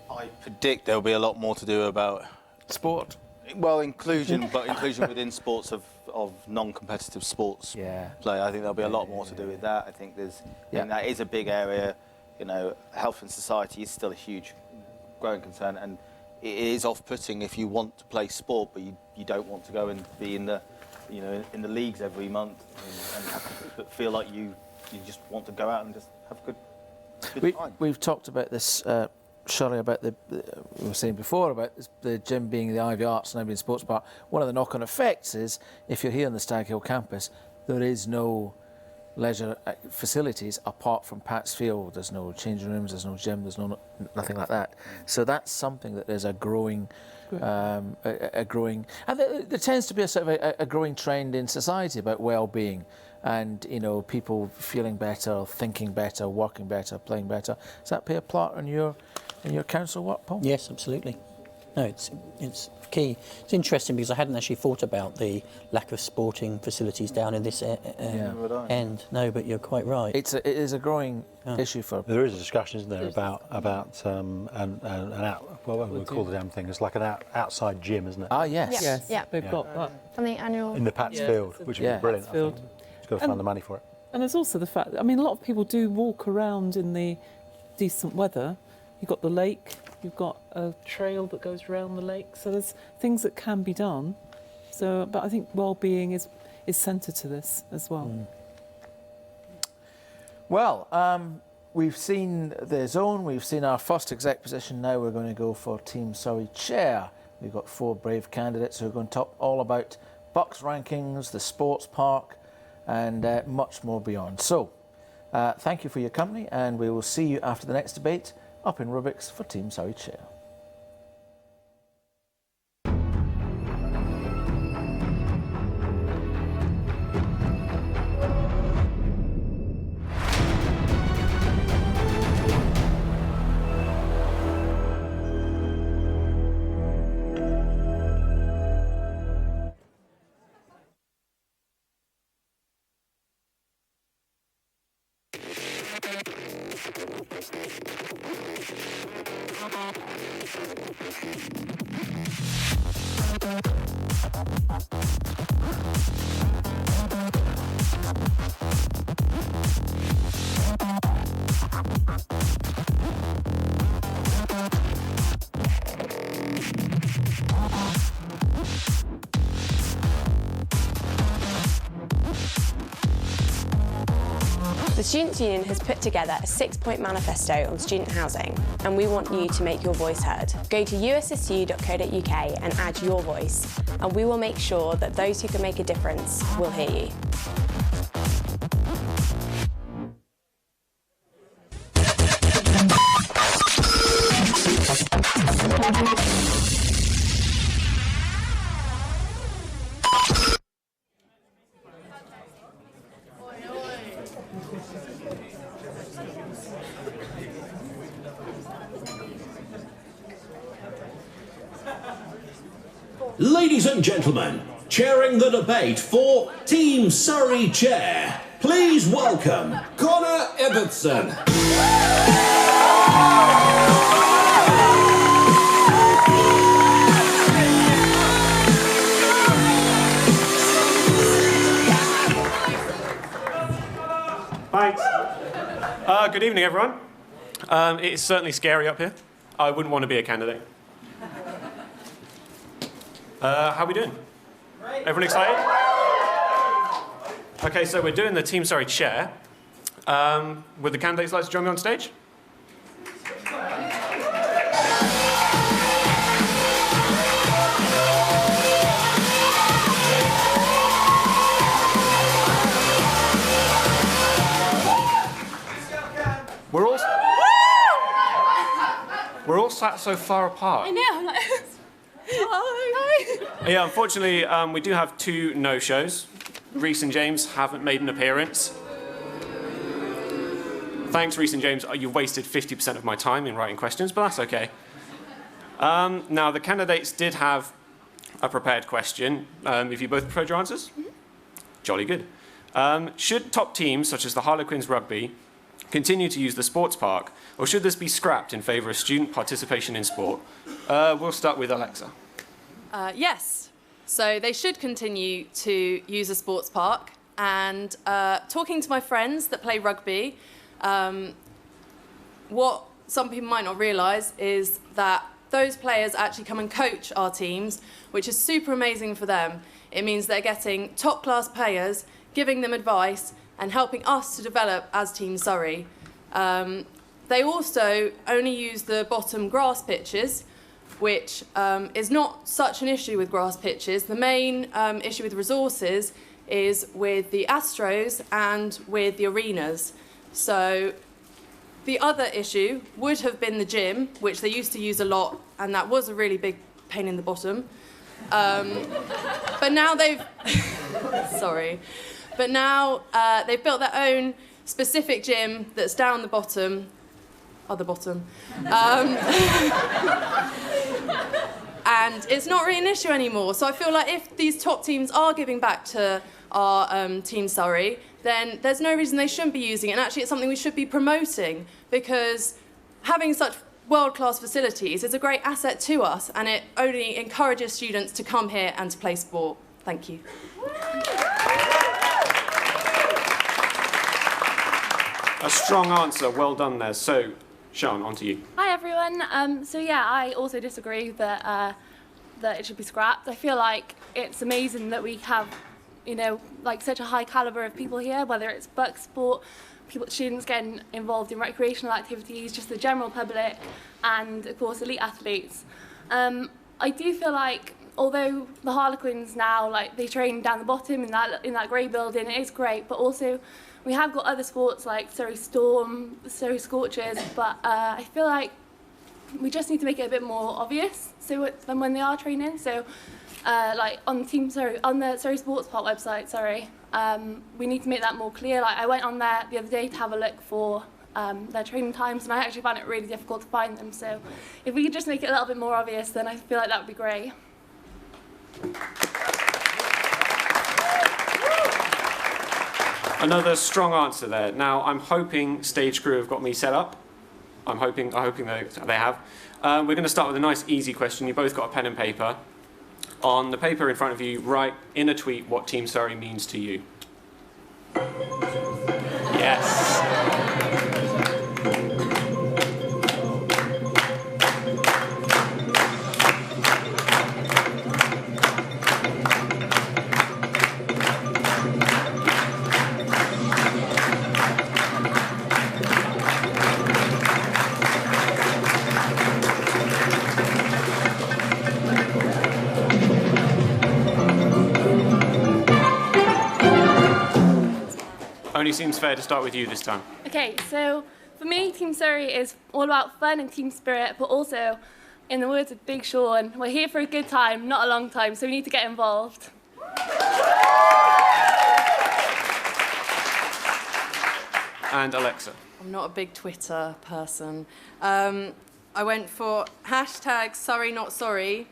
I predict there'll be a lot more to do about sport. Well, inclusion, but inclusion within sports of non-competitive sports play. I think there'll be a lot more to do with that. I think I think that is a big area. You know, health and society is still a huge, growing concern, and it is off-putting if you want to play sport, but you don't want to go and be in the, in the leagues every month and have to feel like you just want to go out and just have a good time. We've talked about this. Shirley, about we were saying before about the gym being the Ivy Arts and now being Sports Park. One of the knock-on effects is if you're here on the Stag Hill campus, there is no leisure facilities apart from Pat's Field. There's no changing rooms, there's no gym, there's nothing like that. So that's something that is a growing, and there tends to be a sort of a growing trend in society about well-being. And people feeling better, thinking better, working better, playing better. Does that play a part in your council work, Paul? Yes, absolutely. No, it's key. It's interesting because I hadn't actually thought about the lack of sporting facilities down in this end. No, but you're quite right. It is a growing issue for. There is a discussion, isn't there, about what we call the damn thing? It's like an outside gym, isn't it? Ah, yes. Yes. Yeah. They've got that. From the annual. In the Pat's Field, which would be brilliant. I think. Got to find the money for it. And there's also the fact that, a lot of people do walk around in the decent weather. You've got the lake, you've got a trail that goes around the lake, so there's things that can be done. So, but I think well-being is centred to this as well. Well, we've seen the zone, we've seen our first exec position. Now we're going to go for Team Surrey Chair. We've got 4 brave candidates who are going to talk all about Bucks rankings, the sports park, and much more beyond. So, thank you for your company, and we will see you after the next debate up in Rubix for Team Surrey Chair. The Students' Union has put together a 6-point manifesto on student housing, and we want you to make your voice heard. Go to ussu.co.uk and add your voice, and we will make sure that those who can make a difference will hear you. Ladies and gentlemen, chairing the debate for Team Surrey Chair, please welcome Connor Ibbotson. Thanks. Good evening, everyone. It is certainly scary up here. I wouldn't want to be a candidate. How are we doing? Everyone excited? Okay, so we're doing the Team Surrey Chair. Would the candidates like to join me on stage? We're all sat so far apart. I know. Like, Yeah, unfortunately, we do have 2 no-shows. Reece and James haven't made an appearance. Thanks, Reece and James. You've wasted 50% of my time in writing questions, but that's okay. Now, the candidates did have a prepared question. If you both prepared your answers? Jolly good. Should top teams, such as the Harlequins Rugby, continue to use the sports park, or should this be scrapped in favour of student participation in sport? We'll start with Alexa. Yes. So they should continue to use a sports park. And talking to my friends that play rugby, what some people might not realise is that those players actually come and coach our teams, which is super amazing for them. It means they're getting top-class players, giving them advice, and helping us to develop as Team Surrey. They also only use the bottom grass pitches, which is not such an issue with grass pitches. The main issue with resources is with the Astros and with the arenas. So the other issue would have been the gym, which they used to use a lot, and that was a really big pain in the bottom. But now they've... Sorry. But now they've built their own specific gym that's down the bottom, other bottom. And it's not really an issue anymore. So I feel like if these top teams are giving back to our Team Surrey, then there's no reason they shouldn't be using it. And actually it's something we should be promoting, because having such world-class facilities is a great asset to us, and it only encourages students to come here and to play sport. Thank you. A strong answer, well done there. So, Sian, on to you. Hi everyone. So yeah, I also disagree that that it should be scrapped. I feel like it's amazing that we have, you know, like such a high caliber of people here, whether it's buck sport, students getting involved in recreational activities, just the general public, and of course elite athletes. I do feel like although the Harlequins now, like, they train down the bottom in that grey building, it is great, but also we have got other sports like Surrey Storm, Surrey Scorchers, but I feel like we just need to make it a bit more obvious so than when they are training. So like on the Surrey Sports Park website, we need to make that more clear. Like, I went on there the other day to have a look for their training times, and I actually found it really difficult to find them. So if we could just make it a little bit more obvious, then I feel like that would be great. Another strong answer there. Now, I'm hoping stage crew have got me set up. I'm hoping they have. We're going to start with a nice, easy question. You both got a pen and paper. On the paper in front of you, write in a tweet what Team Surrey means to you. Yes. Only seems fair to start with you this time. Okay, so for me, Team Surrey is all about fun and team spirit, but also, in the words of Big Sean, we're here for a good time, not a long time, so we need to get involved. And Alexa. I'm not a big Twitter person. I went for hashtag Surrey not sorry,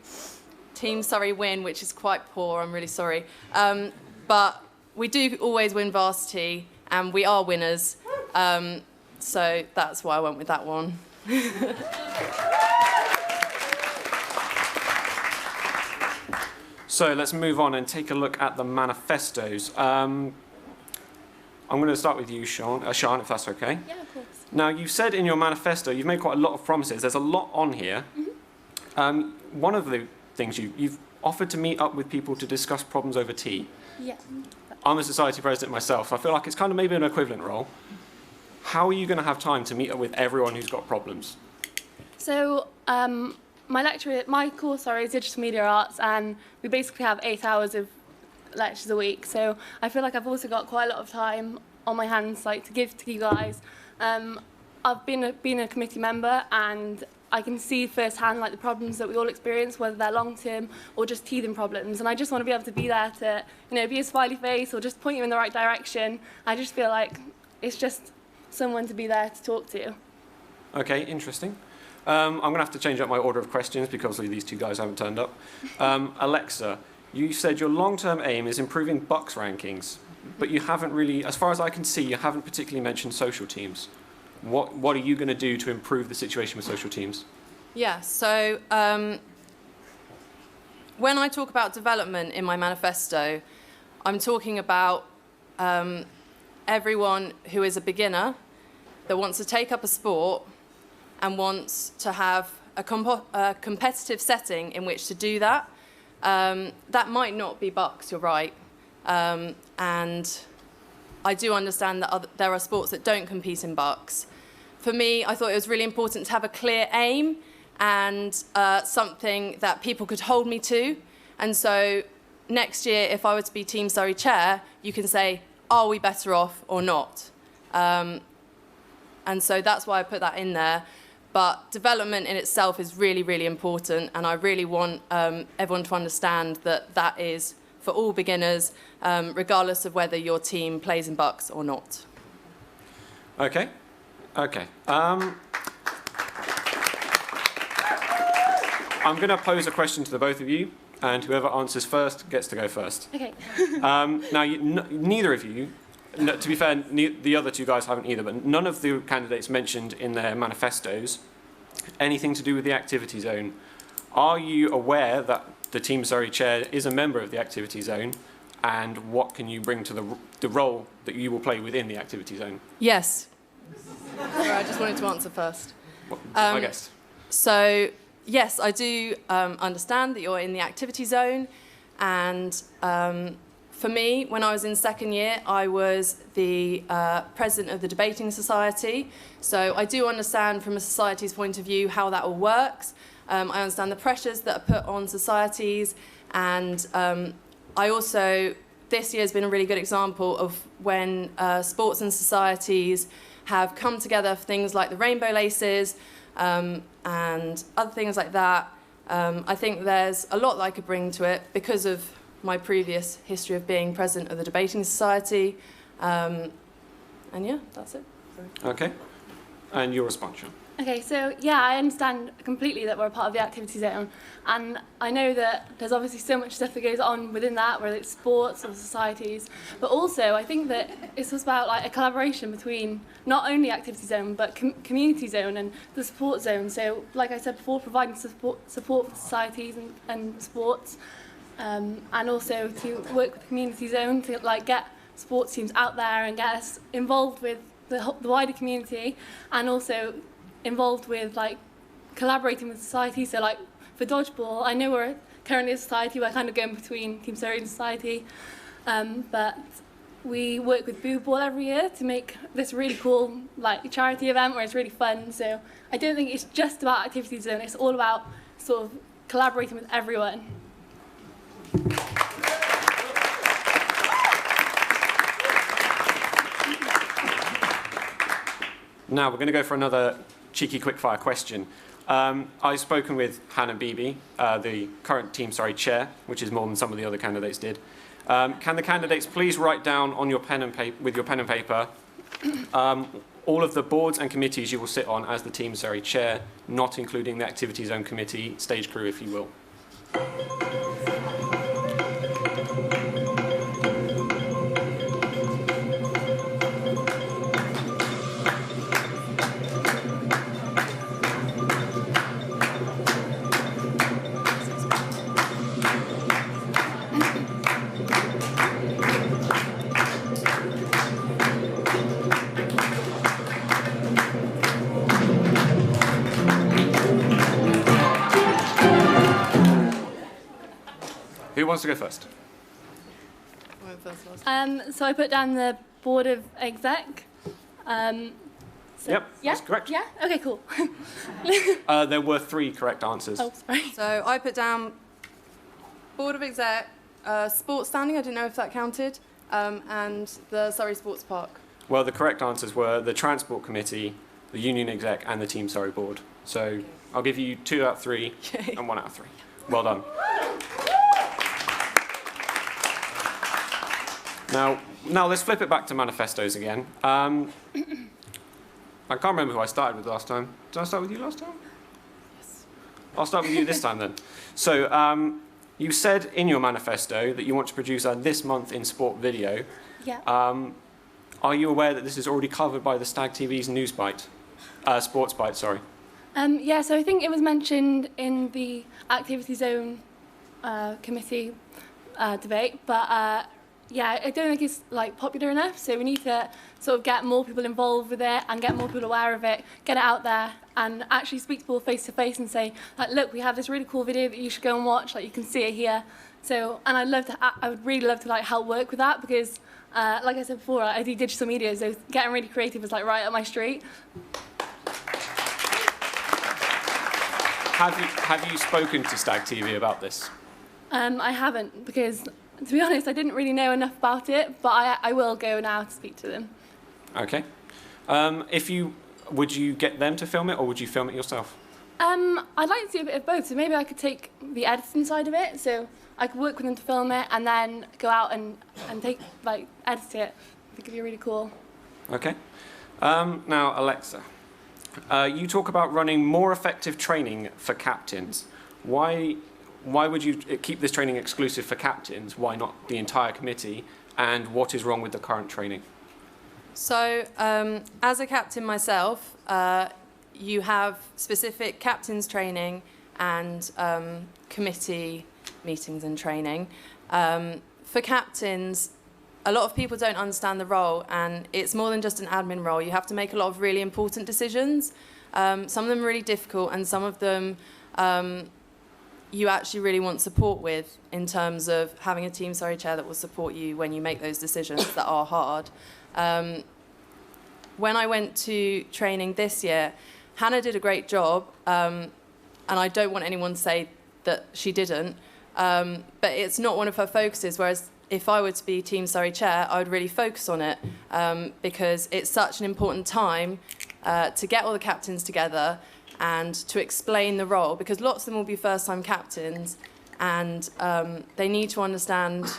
Team Surrey win, which is quite poor, I'm really sorry. But we do always win varsity, and we are winners. So that's why I went with that one. So let's move on and take a look at the manifestos. I'm going to start with you, Sean, if that's okay. Yeah, of course. Now, you've said in your manifesto, you've made quite a lot of promises. There's a lot on here. One of the things you've offered to meet up with people to discuss problems over tea. Yeah. I'm a society president myself, so I feel like it's kind of maybe an equivalent role. How are you going to have time to meet up with everyone who's got problems? So my course is Digital Media Arts, and we basically have 8 hours of lectures a week. So I feel like I've also got quite a lot of time on my hands, like to give to you guys. I've been a committee member, and I can see firsthand like the problems that we all experience, whether they're long-term or just teething problems. And I just want to be able to be there to, be a smiley face or just point you in the right direction. I just feel like it's just someone to be there to talk to. Okay, interesting. I'm going to have to change up my order of questions because these two guys haven't turned up. Alexa, you said your long-term aim is improving Bucks rankings, but you haven't really, as far as I can see, you haven't particularly mentioned social teams. What are you going to do to improve the situation with social teams? Yeah, so when I talk about development in my manifesto, I'm talking about everyone who is a beginner that wants to take up a sport and wants to have a competitive setting in which to do that. That might not be Bucks, you're right. And I do understand that there are sports that don't compete in Bucks. For me, I thought it was really important to have a clear aim and something that people could hold me to. And so next year, if I were to be Team Surrey chair, you can say, are we better off or not? And so that's why I put that in there. But development in itself is really, really important. And I really want everyone to understand that that is for all beginners, regardless of whether your team plays in Bucks or not. Okay. Okay. I'm going to pose a question to the both of you, and whoever answers first gets to go first. Okay. Now, neither of you, to be fair, the other two guys haven't either, but none of the candidates mentioned in their manifestos anything to do with the activity zone. Are you aware that the Team Surrey chair is a member of the activity zone, and what can you bring to the role that you will play within the activity zone? Yes. Sorry, I just wanted to answer first. I guess. So, yes, I do understand that you're in the activity zone. And for me, when I was in second year, I was the president of the debating society. So I do understand from a society's point of view how that all works. I understand the pressures that are put on societies. And I also, this year has been a really good example of when sports and societies have come together for things like the rainbow laces and other things like that. I think there's a lot that I could bring to it because of my previous history of being president of the debating society. And yeah, that's it. Okay. And your response, Sean? Okay, so yeah, I understand completely that we're a part of the activity zone, and I know that there's obviously so much stuff that goes on within that, whether it's sports or societies, but also I think that it's just about like a collaboration between not only activity zone but community zone and the support zone. So like I said before, providing support for societies and sports, and also to work with the community zone to like get sports teams out there and get us involved with the wider community, and also involved with like collaborating with society. So like for dodgeball, I know we're currently a society, we're kind of going between Team Surrey and society, but we work with Boo Ball every year to make this really cool like charity event where it's really fun. So I don't think it's just about activity zone, it's all about sort of collaborating with everyone. Now we're going to go for another cheeky quickfire question. I've spoken with Hannah Beebe, the current Team Surrey chair, which is more than some of the other candidates did. Can the candidates please write down on your pen and with your pen and paper all of the boards and committees you will sit on as the Team Surrey chair, not including the Activity Zone Committee, stage crew, if you will. Who wants to go first? So I put down the board of exec. So, yep, yeah? that's correct. Yeah? Okay, cool. There were 3 correct answers. Oh, sorry. So I put down board of exec, sports standing, I didn't know if that counted, and the Surrey Sports Park. Well, the correct answers were the Transport Committee, the Union Exec, and the Team Surrey Board. So I'll give you 2 out of 3 and 1 out of 3. Well done. Now let's flip it back to manifestos again. I can't remember who I started with last time. Did I start with you last time? Yes. I'll start with you this time then. So you said in your manifesto that you want to produce a This Month in Sport video. Yeah. Are you aware that this is already covered by the Stag TV's News Bite? Sports Bite, sorry. Yeah, so I think it was mentioned in the Activity Zone committee debate, but yeah, I don't think it's like popular enough, so we need to sort of get more people involved with it and get more people aware of it, get it out there and actually speak to people face to face and say, like, look, we have this really cool video that you should go and watch, like you can see it here. So, and I would really love to like help work with that because like I said before, I do digital media, so getting really creative is like right up my street. Have you spoken to Stag TV about this? I haven't, because to be honest, I didn't really know enough about it, but I will go now to speak to them. Okay. Would you get them to film it, or would you film it yourself? I'd like to do a bit of both, so maybe I could take the editing side of it, so I could work with them to film it, and then go out and take, like, edit it. I think it'd be really cool. Okay. Now, Alexa, you talk about running more effective training for captains. Why would you keep this training exclusive for captains? Why not the entire committee? And what is wrong with the current training? So, as a captain myself, you have specific captains training and committee meetings and training. For captains, a lot of people don't understand the role, and it's more than just an admin role. You have to make a lot of really important decisions. Some of them are really difficult, and some of them you actually really want support with, in terms of having a Team Surrey chair that will support you when you make those decisions that are hard. When I went to training this year, Hannah did a great job, and I don't want anyone to say that she didn't, but it's not one of her focuses, whereas if I were to be Team Surrey chair, I would really focus on it, because it's such an important time to get all the captains together and to explain the role, because lots of them will be first-time captains, and they need to understand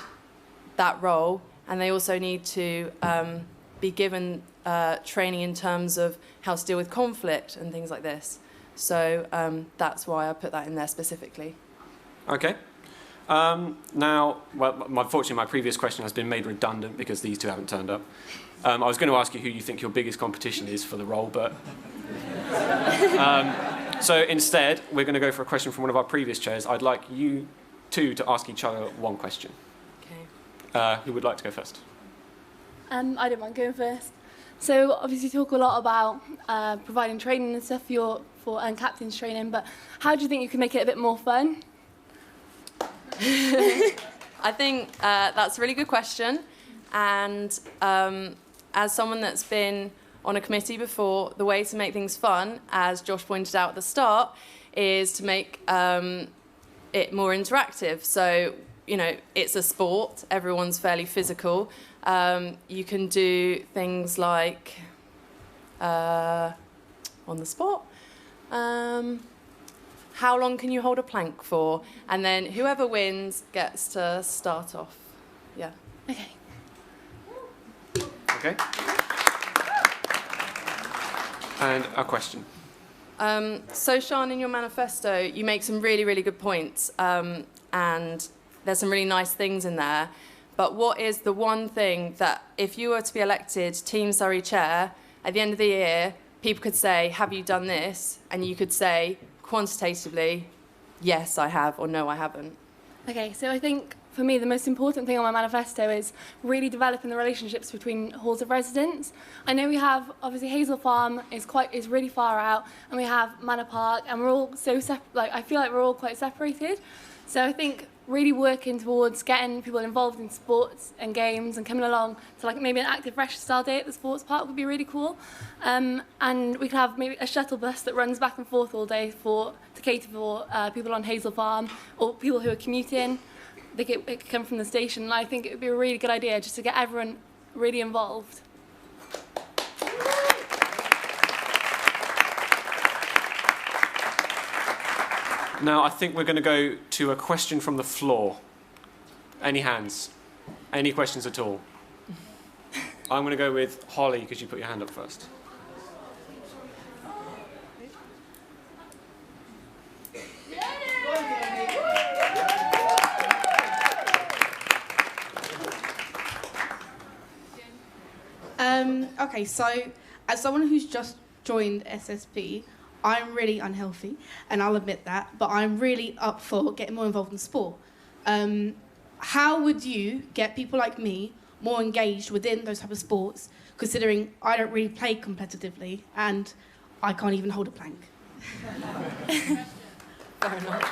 that role, and they also need to be given training in terms of how to deal with conflict and things like this. So that's why I put that in there specifically. Okay. Now, well, unfortunately, my previous question has been made redundant because these two haven't turned up. I was going to ask you who you think your biggest competition is for the role, but... so instead, we're going to go for a question from one of our previous chairs. I'd like you two to ask each other one question. Okay. Who would like to go first? I don't mind going first. So obviously you talk a lot about providing training and stuff for captain's training, but how do you think you can make it a bit more fun? I think that's a really good question. And as someone that's been on a committee before, the way to make things fun, as Josh pointed out at the start, is to make it more interactive. So, you know, it's a sport, everyone's fairly physical. You can do things like on the spot. How long can you hold a plank for? And then whoever wins gets to start off. Yeah. Okay. Okay. And a question. So, Sian, in your manifesto, you make some really, really good points. And there's some really nice things in there. But what is the one thing that, if you were to be elected Team Surrey Chair, at the end of the year, people could say, have you done this? And you could say, quantitatively, yes, I have, or no, I haven't. Okay, so I think for me the most important thing on my manifesto is really developing the relationships between halls of residence. I know we have, obviously, Hazel Farm is really far out, and we have Manor Park, and we're all so I feel like we're all quite separated. So I think really working towards getting people involved in sports and games and coming along to like maybe an active fresh style day at the sports park would be really cool. And we could have maybe a shuttle bus that runs back and forth all day to cater for people on Hazel Farm or people who are commuting. It could come from the station, and I think it would be a really good idea just to get everyone really involved. Now, I think we're going to go to a question from the floor. Any hands? Any questions at all? I'm going to go with Holly, because you put your hand up first. Okay, so as someone who's just joined SSP, I'm really unhealthy, and I'll admit that, but I'm really up for getting more involved in sport. How would you get people like me more engaged within those type of sports, considering I don't really play competitively and I can't even hold a plank? Fair enough.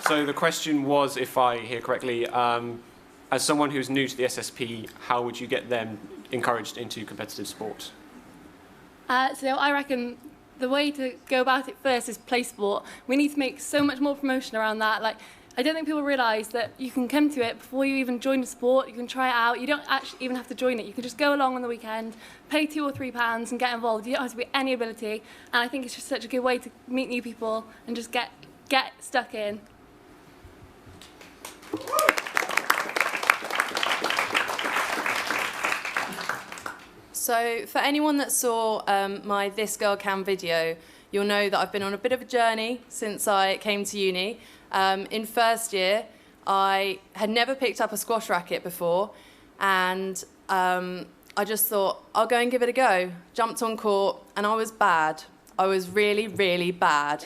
So the question was, if I hear correctly, as someone who's new to the SSP, how would you get them encouraged into competitive sport? So I reckon the way to go about it first is play sport. We need to make so much more promotion around that. Like, I don't think people realise that you can come to it before you even join the sport. You can try it out. You don't actually even have to join it. You can just go along on the weekend, pay £2 or £3 and get involved. You don't have to be any ability. And I think it's just such a good way to meet new people and just get stuck in. So for anyone that saw my This Girl Can video, you'll know that I've been on a bit of a journey since I came to uni. In first year, I had never picked up a squash racket before, and I just thought, I'll go and give it a go. Jumped on court, and I was bad. I was really, really bad.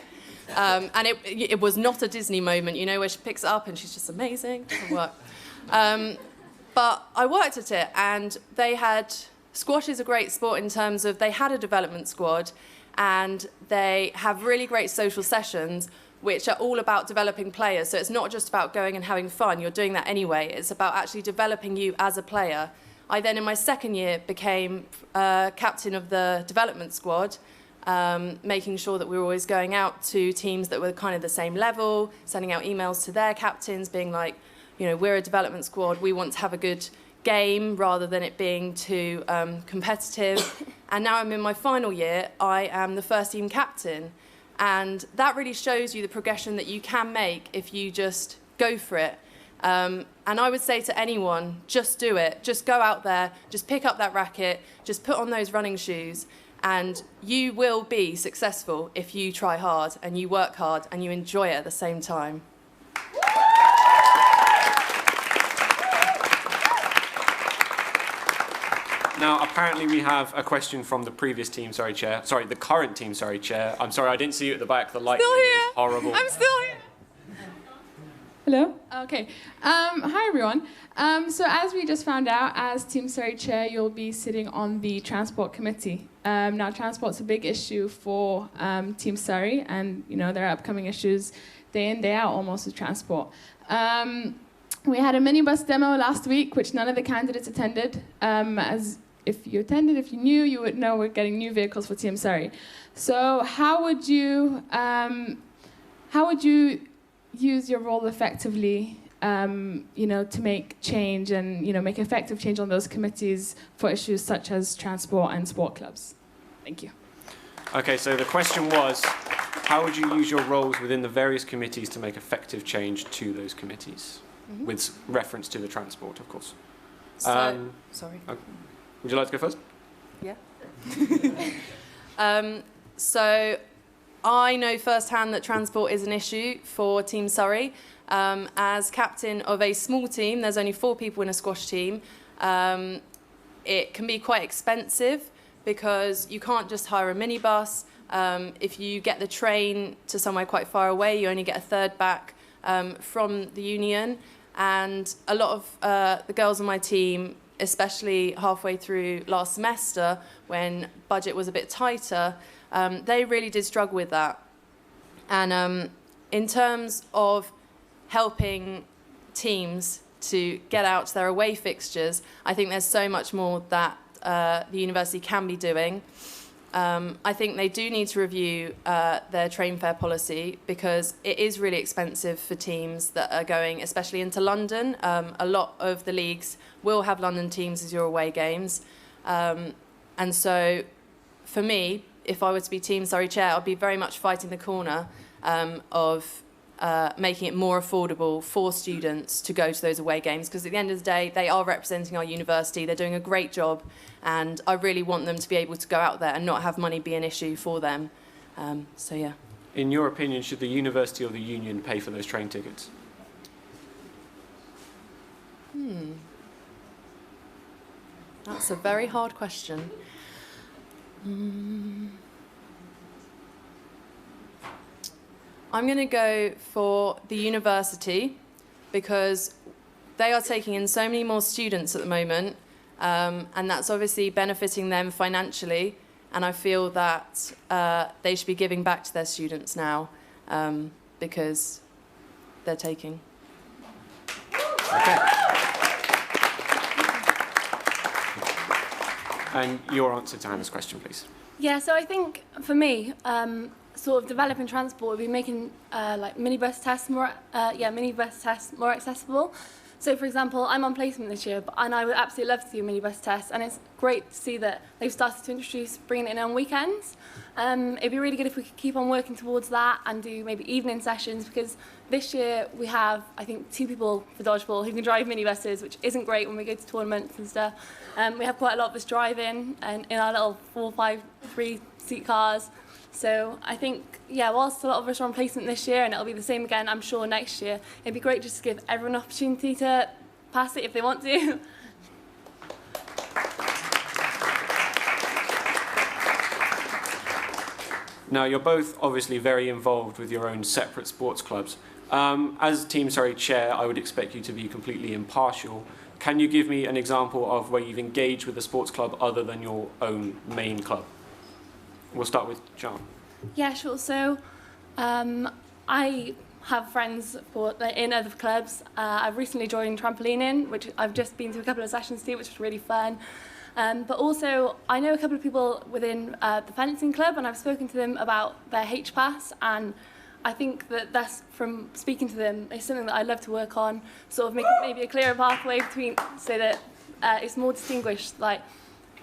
And it was not a Disney moment, you know, where she picks it up and she's just amazing. It worked. But I worked at it, and they had... Squash is a great sport in terms of they had a development squad, and they have really great social sessions which are all about developing players. So it's not just about going and having fun. You're doing that anyway. It's about actually developing you as a player. I then, in my second year, became captain of the development squad, making sure that we were always going out to teams that were kind of the same level, sending out emails to their captains, being like, you know, we're a development squad. We want to have a good game rather than it being too competitive. And now I'm in my final year, I am the first team captain. And that really shows you the progression that you can make if you just go for it. And I would say to anyone, just do it. Just go out there, just pick up that racket, just put on those running shoes, and you will be successful if you try hard and you work hard and you enjoy it at the same time. Now, apparently we have a question from the previous team, chair. Sorry, the current team, chair. I'm sorry, I didn't see you at the back. The lighting is horrible. I'm still here. Hello? Okay. Hi, everyone. So as we just found out, as Team Surrey Chair, you'll be sitting on the Transport Committee. Now, transport's a big issue for Team Surrey, and, you know, there are upcoming issues day in, day out almost with transport. We had a minibus demo last week, which none of the candidates attended. As if you attended, if you knew, you would know we're getting new vehicles for Team Surrey. So how would you use your role effectively, you know, to make change and, you know, make effective change on those committees for issues such as transport and sport clubs? Thank you. Okay, so the question was, how would you use your roles within the various committees to make effective change to those committees? Mm-hmm. With reference to the transport, of course. Sorry. Would you like to go first? Yeah. So I know firsthand that transport is an issue for Team Surrey. As captain of a small team, there's only 4 people in a squash team. It can be quite expensive because you can't just hire a minibus. If you get the train to somewhere quite far away, you only get a third back from the union. And a lot of the girls on my team, especially halfway through last semester when budget was a bit tighter, they really did struggle with that. And in terms of helping teams to get out to their away fixtures, I think there's so much more that the university can be doing. I think they do need to review their train fare policy because it is really expensive for teams that are going, especially into London. A lot of the leagues will have London teams as your away games. And so for me, if I were to be Team Surrey Chair, I'd be very much fighting the corner of making it more affordable for students to go to those away games, because at the end of the day, they are representing our university. They're doing a great job, and I really want them to be able to go out there and not have money be an issue for them. So, yeah. In your opinion, should the university or the union pay for those train tickets? That's a very hard question. I'm going to go for the university because they are taking in so many more students at the moment, and that's obviously benefiting them financially, and I feel that they should be giving back to their students now because they're taking. Okay. And your answer to Hannah's question, please. Yeah, so I think for me, sort of developing transport would be making like minibus tests more accessible. So, for example, I'm on placement this year, and I would absolutely love to do a minibus test, and it's great to see that they've started to introduce bringing it in on weekends. It'd be really good if we could keep on working towards that and do maybe evening sessions, because this year we have, I think, 2 people for dodgeball who can drive minibuses, which isn't great when we go to tournaments and stuff. We have quite a lot of us driving and in our little 4, 5, 3-seat cars. So I think, yeah, whilst a lot of us are on placement this year, and it'll be the same again, I'm sure, next year, it'd be great just to give everyone an opportunity to pass it if they want to. Now, you're both obviously very involved with your own separate sports clubs. As Team Surrey Chair, I would expect you to be completely impartial. Can you give me an example of where you've engaged with a sports club other than your own main club? We'll start with John. Yeah, sure. So I have friends in other clubs. I've recently joined trampolining, which I've just been to a couple of sessions to, which was really fun. But also, I know a couple of people within the fencing club, and I've spoken to them about their HPAS, and I think that that's, from speaking to them, is something that I'd love to work on, sort of making maybe a clearer pathway between, so that it's more distinguished. Like,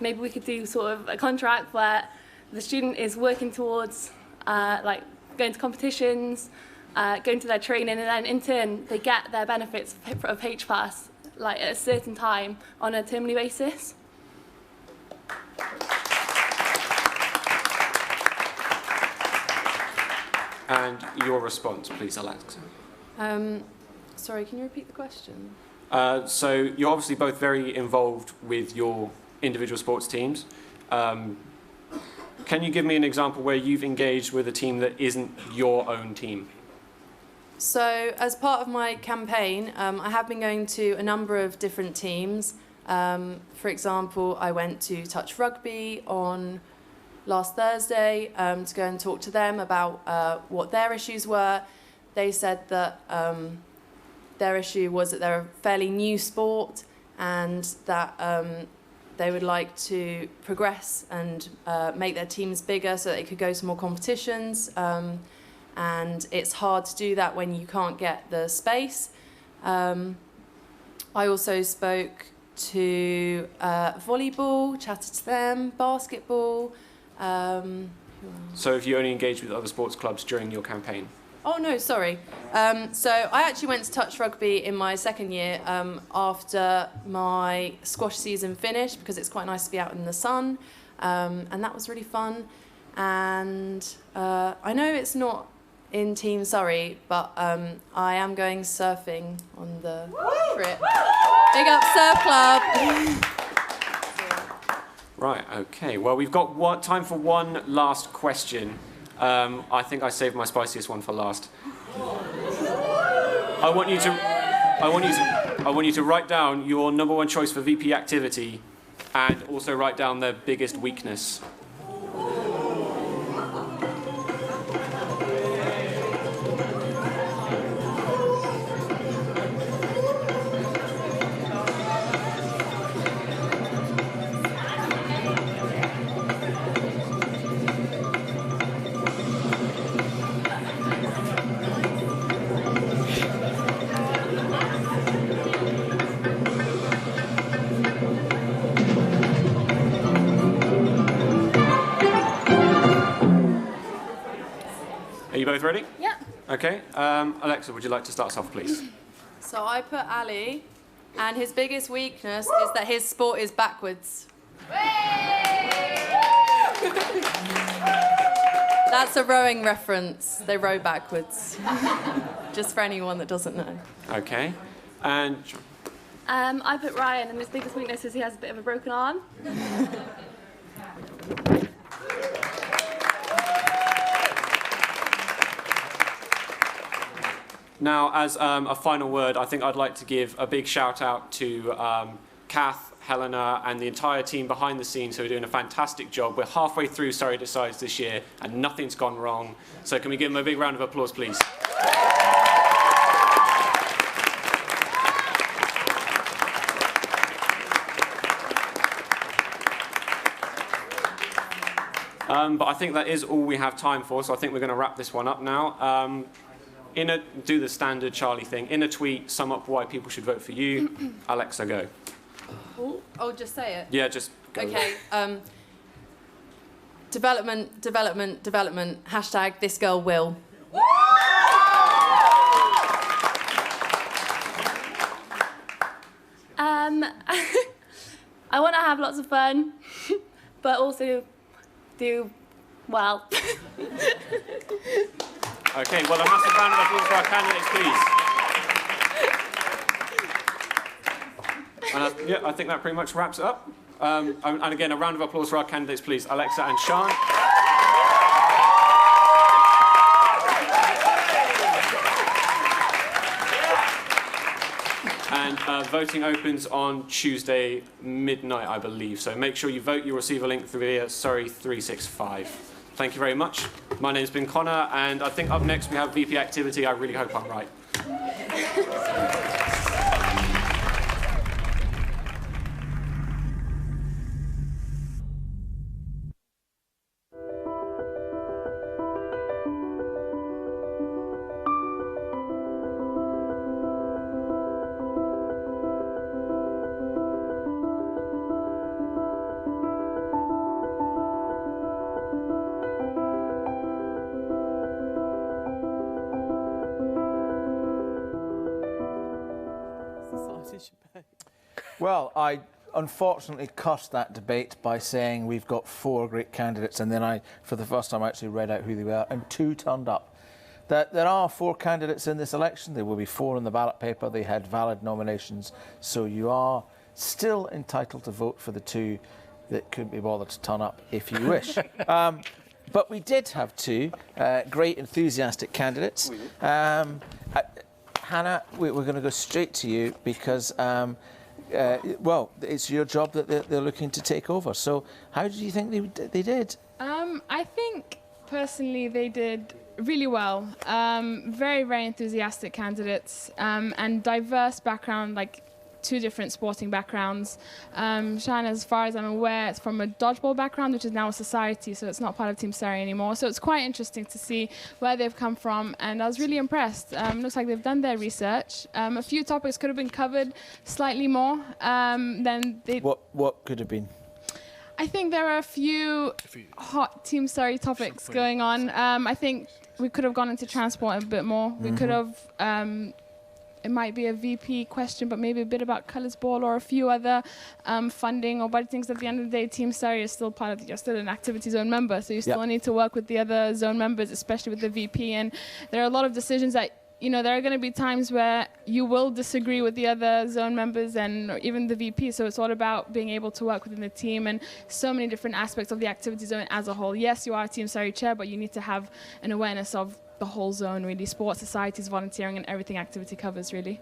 maybe we could do sort of a contract where the student is working towards like going to competitions, going to their training, and then in turn they get their benefits of HPAS like at a certain time on a termly basis. And your response, please, Alexa. Sorry, can you repeat the question? So you're obviously both very involved with your individual sports teams. Can you give me an example where you've engaged with a team that isn't your own team? So, as part of my campaign, I have been going to a number of different teams. For example, I went to Touch Rugby on last Thursday to go and talk to them about what their issues were. They said that their issue was that they're a fairly new sport and that they would like to progress and make their teams bigger so they could go to more competitions. And it's hard to do that when you can't get the space. I also spoke to volleyball, chatted to them, basketball. So have you only engaged with other sports clubs during your campaign? Oh no, sorry. So I actually went to Touch Rugby in my second year after my squash season finished because it's quite nice to be out in the sun, and that was really fun. And I know it's not in Team Surrey, but I am going surfing on the trip. Big up Surf Club! Right, okay. Well, we've got time for one last question. I think I saved my spiciest one for last. I want you to write down your number one choice for VP activity and also write down their biggest weakness. Are you both ready? Yeah. Okay. Alexa, would you like to start us off, please? So I put Ali, and his biggest weakness is that his sport is backwards. That's a rowing reference. They row backwards. Just for anyone that doesn't know. Okay. And I put Ryan, and his biggest weakness is he has a bit of a broken arm. now, as a final word, I think I'd like to give a big shout out to Kath, Helena, and the entire team behind the scenes who are doing a fantastic job. We're halfway through SurreyDecides this year, and nothing's gone wrong. So can we give them a big round of applause, please? But I think that is all we have time for, so I think we're going to wrap this one up now. Do the standard Charlie thing. In a tweet, sum up why people should vote for you. Alexa, go. Oh, just say it? Yeah, just go. Okay. Development, development, development. Hashtag this girl will. I want to have lots of fun, but also do well. Okay, well, a massive round of applause for our candidates, please. And I think that pretty much wraps it up. And again, a round of applause for our candidates, please. Alexa and Sean. And voting opens on Tuesday midnight, I believe. So make sure you vote. You'll receive a link via Surrey 365. Thank you very much. My name's been Connor, and I think up next we have VP Activity. I really hope I'm right. Well, I unfortunately cursed that debate by saying we've got 4 great candidates, and then I, for the first time, actually read out who they were, and 2 turned up. There are 4 candidates in this election. There will be 4 in the ballot paper. They had valid nominations, so you are still entitled to vote for the 2 that couldn't be bothered to turn up if you wish. But we did have 2 great, enthusiastic candidates. Hannah, we're going to go straight to you because, well, it's your job that they're looking to take over. So how do you think they did? I think, personally, they did really well. Very, very enthusiastic candidates and diverse background, like 2 different sporting backgrounds. Shan, as far as I'm aware, it's from a dodgeball background, which is now a society, so it's not part of Team Surrey anymore. So it's quite interesting to see where they've come from, and I was really impressed. Looks like they've done their research. A few topics could have been covered slightly more than they... What could have been? I think there are a few hot Team Surrey topics going on. I think we could have gone into transport a bit more. We could have... it might be a VP question, but maybe a bit about colours ball or a few other funding or budgeting. At the end of the day, Team Surrey is still part of, you're still an activity zone member, so you still need to work with the other zone members, especially with the VP. And there are a lot of decisions that, you know, there are going to be times where you will disagree with the other zone members and or even the VP. So it's all about being able to work within the team and so many different aspects of the activity zone as a whole. Yes, you are a Team Surrey chair, but you need to have an awareness of the whole zone, really. Sports, societies, volunteering, and everything activity covers, really.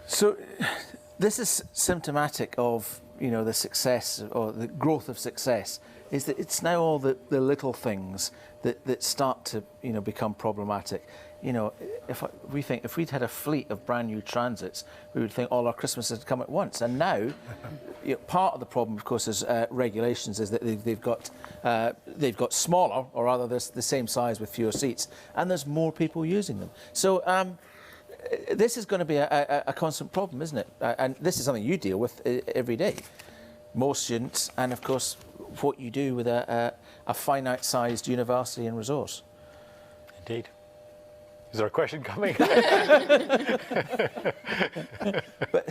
So this is symptomatic of, you know, the success or the growth of success, is that it's now all the little things that start to, you know, become problematic. You know, if we'd had a fleet of brand new transits, we would think all our Christmases had come at once. And now, you know, part of the problem, of course, is regulations, is that they've got smaller, or rather, they're the same size with fewer seats, and there's more people using them. So this is going to be a constant problem, isn't it? And this is something you deal with every day. More students, and of course, what you do with a finite-sized university and resource. Indeed. Is there a question coming? But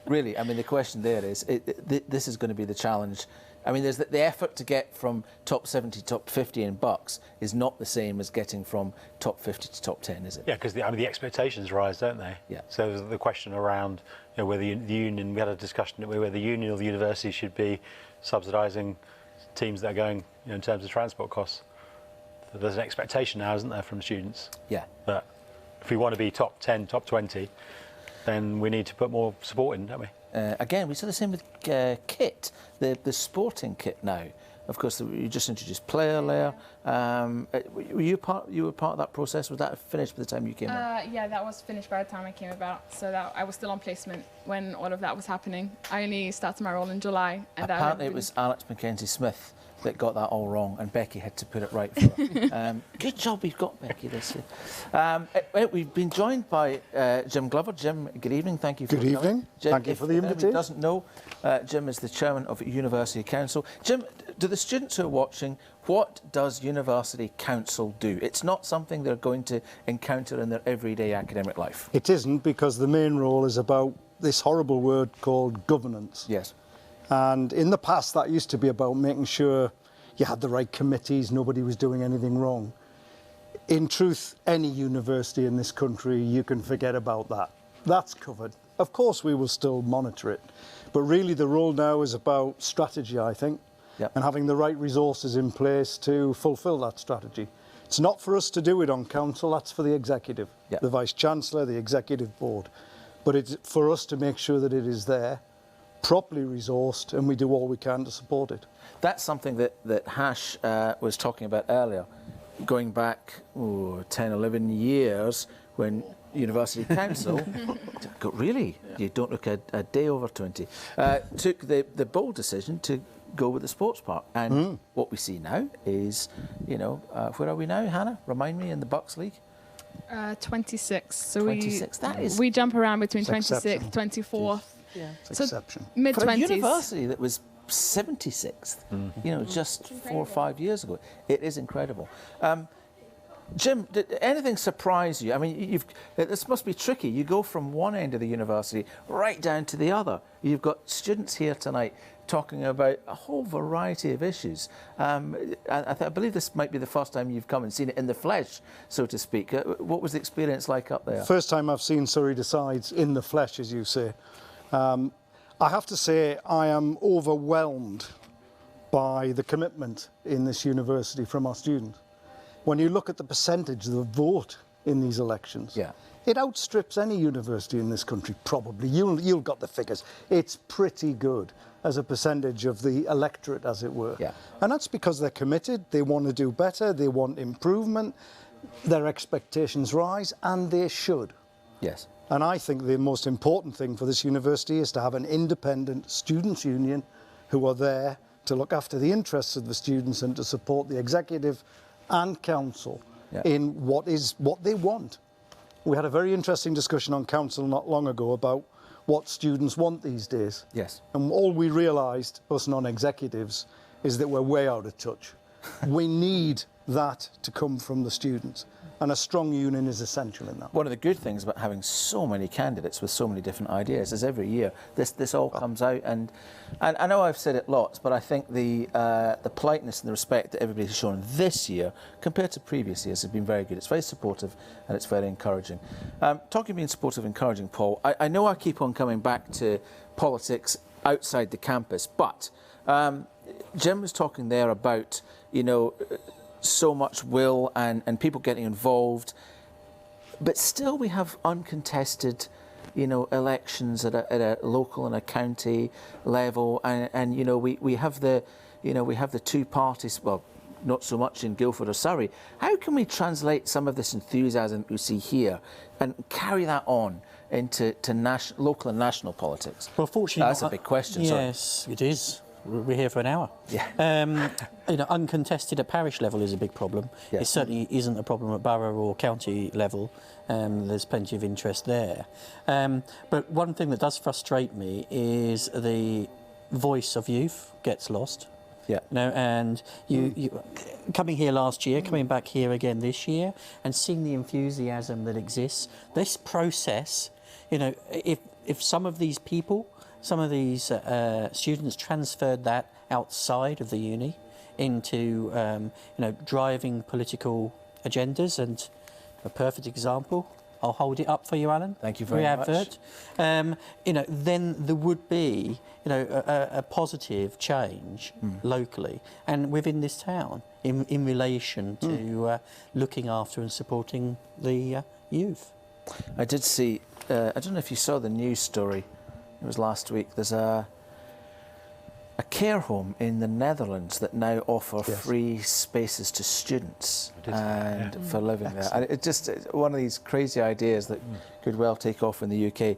really, I mean, the question there is, this is going to be the challenge. I mean, there's the effort to get from top 70 to top 50 in bucks is not the same as getting from top 50 to top 10, is it? Yeah, because the expectations rise, don't they? Yeah. So the question around, you know, whether the union, we had a discussion whether the union or the university should be subsidising teams that are going, you know, in terms of transport costs. There's an expectation now, isn't there, from students? Yeah. That if we want to be top 10, top 20, then we need to put more support in, don't we? Again, we saw the same with kit, the sporting kit now. Of course, you just introduced player layer. Were you part of that process? Was that finished by the time you came in? Yeah, that was finished by the time I came about. So that I was still on placement when all of that was happening. I only started my role in July. And apparently it was Alex Mackenzie-Smith that got that all wrong, and Becky had to put it right for her. Good job we've got Becky this year. We've been joined by Jim Glover. Jim, good evening. Thank you for coming. Good evening. Jim, thank you for the invitation. If anyone doesn't know, Jim is the chairman of University Council. Jim, to the students who are watching, what does University Council do? It's not something they're going to encounter in their everyday academic life. It isn't, because the main role is about this horrible word called governance. Yes. And in the past, that used to be about making sure you had the right committees, nobody was doing anything wrong. In truth, any university in this country, you can forget about that. That's covered. Of course, we will still monitor it. But really, the role now is about strategy, I think, and having the right resources in place to fulfil that strategy. It's not for us to do it on council, that's for the executive, the Vice-Chancellor, the executive board. But it's for us to make sure that it is there, properly resourced, and we do all we can to support it. That's something that Hash was talking about earlier, going back 10, 11 years when University Council, really, you don't look a day over 20, took the bold decision to go with the sports park. And what we see now is, you know, where are we now, Hannah? Remind me, in the Bucks League? 26. So 26, that is... We jump around between 26th, 24th. Yeah, it's so exception. Mid-20s. For a university that was 76th, you know, just 4 or 5 years ago. It is incredible. Jim, did anything surprise you? I mean, this must be tricky. You go from one end of the university right down to the other. You've got students here tonight talking about a whole variety of issues. I believe this might be the first time you've come and seen it in the flesh, so to speak. What was the experience like up there? First time I've seen SurreyDecides in the flesh, as you say. I have to say I am overwhelmed by the commitment in this university from our students. When you look at the percentage of the vote in these elections, it outstrips any university in this country, probably. You've got the figures. It's pretty good as a percentage of the electorate, as it were. And that's because they're committed, they want to do better, they want improvement, their expectations rise, and they should. Yes. And I think the most important thing for this university is to have an independent students' union who are there to look after the interests of the students and to support the executive and council in what they want. We had a very interesting discussion on council not long ago about what students want these days. Yes. And all we realised, us non-executives, is that we're way out of touch. We need that to come from the students. And a strong union is essential in that. One of the good things about having so many candidates with so many different ideas is every year this all comes out, and I know I've said it lots, but I think the politeness and the respect that everybody's shown this year compared to previous years has been very good. It's very supportive and it's very encouraging. Talking of being supportive and encouraging, Paul, I know I keep on coming back to politics outside the campus, but Jim was talking there about, you know, so much will and people getting involved, but still we have uncontested, you know, elections at a local and a county level, and you know we have the two parties. Well, not so much in Guildford or Surrey. How can we translate some of this enthusiasm we see here and carry that on into local and national politics? Well, fortunately, that's a big question. Yes, it is. We're here for an hour. Yeah. You know, uncontested at parish level is a big problem. Yeah. It certainly isn't a problem at borough or county level. There's plenty of interest there. But one thing that does frustrate me is the voice of youth gets lost. Yeah. You know, and you coming here last year, coming back here again this year, and seeing the enthusiasm that exists. This process, you know, if some of these people, some of these students transferred that outside of the uni into, you know, driving political agendas, and a perfect example, I'll hold it up for you, Alan. Thank you very much. Advert. You know, then there would be, you know, a positive change locally and within this town in relation to looking after and supporting the youth. I did see, I don't know if you saw the news story, it was last week, there's a care home in the Netherlands that now offer free spaces to students and for living there. And it's just one of these crazy ideas that could well take off in the UK.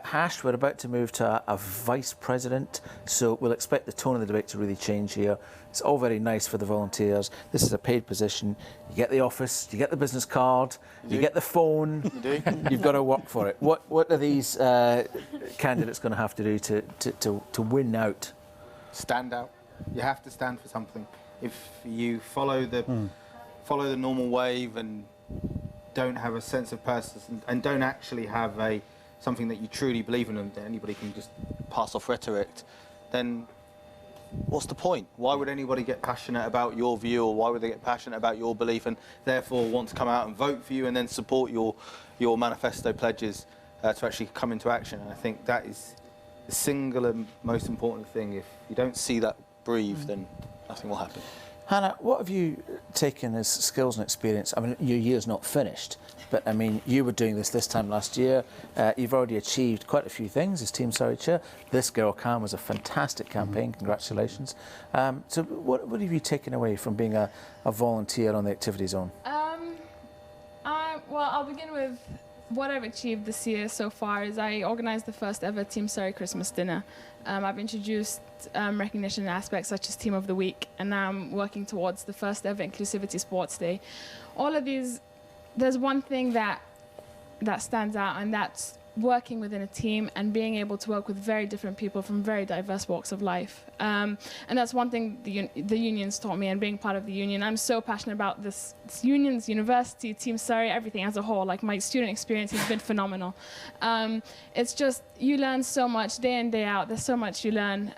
Hash, we're about to move to a vice president, so we'll expect the tone of the debate to really change here. It's all very nice for the volunteers. This is a paid position. You get the office, you get the business card, you get the phone. You do. You've got to work for it. What are these candidates going to have to do to win out? Stand out. You have to stand for something. If you follow the normal wave and don't have a sense of purpose and don't actually have something that you truly believe in and that anybody can just pass off rhetoric, then what's the point? Why would anybody get passionate about your view, or why would they get passionate about your belief and therefore want to come out and vote for you and then support your manifesto pledges to actually come into action? And I think that is the singular most important thing. If you don't see that breathe, then nothing will happen. Hannah, what have you taken as skills and experience? I mean, your year's not finished, but I mean, you were doing this time last year. You've already achieved quite a few things as Team Surrey Chair. This Girl Can was a fantastic campaign. Congratulations. So what have you taken away from being a volunteer on the activity zone? Well, I'll begin with what I've achieved this year so far. Is I organised the first ever Team Surrey Christmas dinner. I've introduced recognition aspects such as Team of the Week, and now I'm working towards the first ever Inclusivity Sports Day. All of these, there's one thing that stands out, and that's working within a team and being able to work with very different people from very diverse walks of life. And that's one thing the unions taught me, and being part of the union. I'm so passionate about this unions, university, Team Surrey, everything as a whole. Like, my student experience has been phenomenal. It's just, you learn so much day in, day out. There's so much you learn.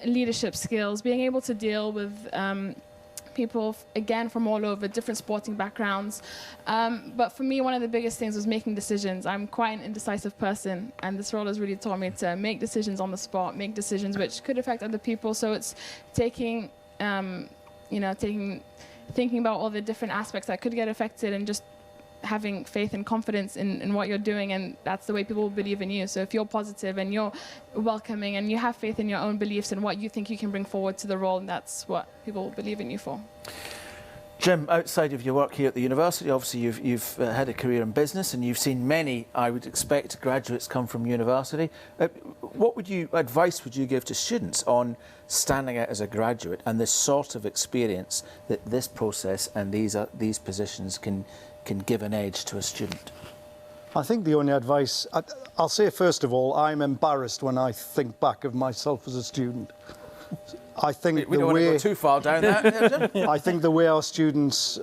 Leadership skills, being able to deal with people, again, from all over, different sporting backgrounds. But for me, one of the biggest things was making decisions. I'm quite an indecisive person, and this role has really taught me to make decisions on the spot, make decisions which could affect other people. So it's taking, thinking about all the different aspects that could get affected, and just having faith and confidence in what you're doing, and that's the way people will believe in you. So if you're positive and you're welcoming and you have faith in your own beliefs and what you think you can bring forward to the role, that's what people will believe in you for. Jim, outside of your work here at the university, obviously you've had a career in business, and you've seen many, I would expect, graduates come from university. What advice would you give to students on standing out as a graduate and the sort of experience that this process and these positions can give an edge to a student? I think the only advice, I'll say first of all, I'm embarrassed when I think back of myself as a student. I think we don't want to go too far down that. I think the way our students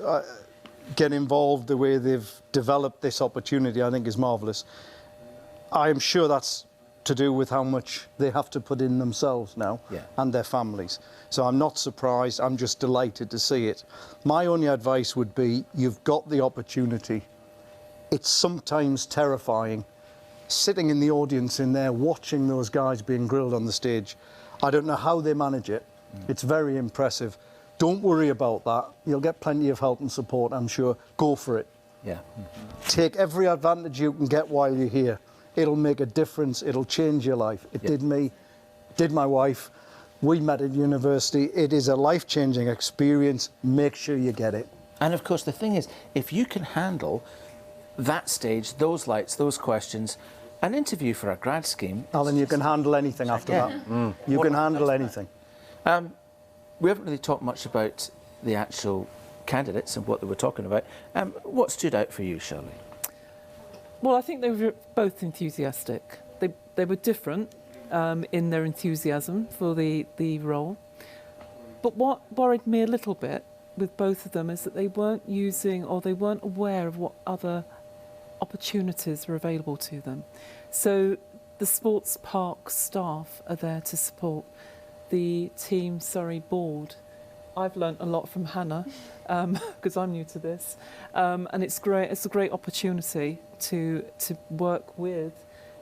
get involved, the way they've developed this opportunity, I think is marvellous. I am sure that's to do with how much they have to put in themselves now, and their families. So I'm not surprised, I'm just delighted to see it. My only advice would be, you've got the opportunity. It's sometimes terrifying, sitting in the audience in there, watching those guys being grilled on the stage. I don't know how they manage it. It's very impressive. Don't worry about that. You'll get plenty of help and support, I'm sure. Go for it. Yeah. Take every advantage you can get while you're here. It'll make a difference. It'll change your life. It did me, did my wife. We met at university. It is a life-changing experience. Make sure you get it. And of course, the thing is, if you can handle that stage, those lights, those questions, an interview for a grad scheme... Alan, you can handle anything after that. You can handle anything. We haven't really talked much about the actual candidates and what they were talking about. What stood out for you, Shirley? Well, I think they were both enthusiastic. They were different in their enthusiasm for the role. But what worried me a little bit with both of them is that they weren't using, or they weren't aware of what other opportunities were available to them. So the sports park staff are there to support the Team Surrey board. I've learnt a lot from Hannah because I'm new to this, and it's great. It's a great opportunity to work with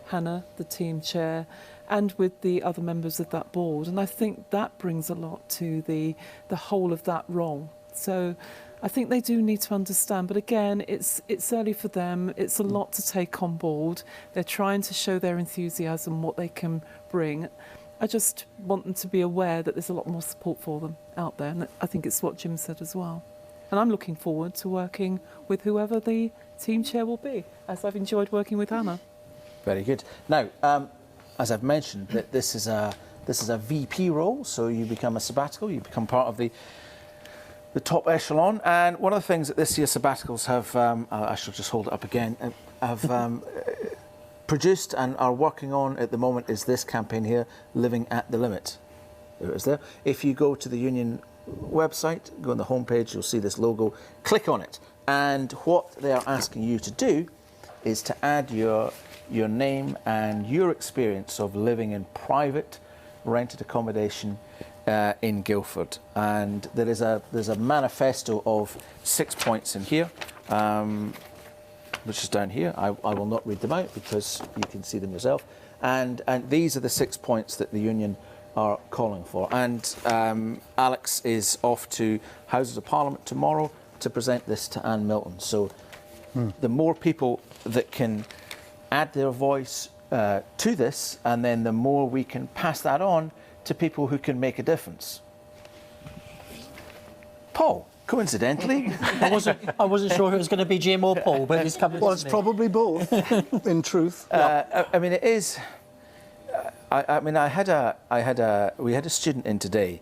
Hannah, the team chair, and with the other members of that board. And I think that brings a lot to the whole of that role. So I think they do need to understand. But again, it's early for them. It's a lot to take on board. They're trying to show their enthusiasm, what they can bring. I just want them to be aware that there's a lot more support for them out there. And I think it's what Jim said as well. And I'm looking forward to working with whoever the team chair will be, as I've enjoyed working with Hannah. Very good. Now, as I've mentioned, that this is a VP role, so you become a sabbatical, you become part of the top echelon. And one of the things that this year's sabbaticals have, I shall just hold it up again, have produced and are working on at the moment is this campaign here, Living at the Limit. There it is there. If you go to the union website, go on the homepage, you'll see this logo, click on it. And what they are asking you to do is to add your name and your experience of living in private rented accommodation in Guildford. And there's a manifesto of 6 points in here, which is down here. I will not read them out because you can see them yourself. And these are the 6 points that the union are calling for. And Alex is off to Houses of Parliament tomorrow to present this to Anne Milton. So the more people that can add their voice to this, and then the more we can pass that on to people who can make a difference. Paul, coincidentally. I wasn't sure if it was going to be Jim or Paul, but it's coming. Well, it's probably both, in truth. I mean, it is. We had a student in today,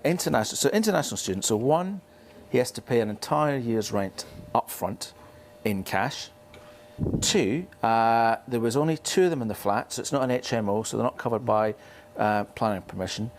international student. So one, he has to pay an entire year's rent up front in cash. 2, there was only 2 of them in the flat, so it's not an HMO, so they're not covered by planning permission.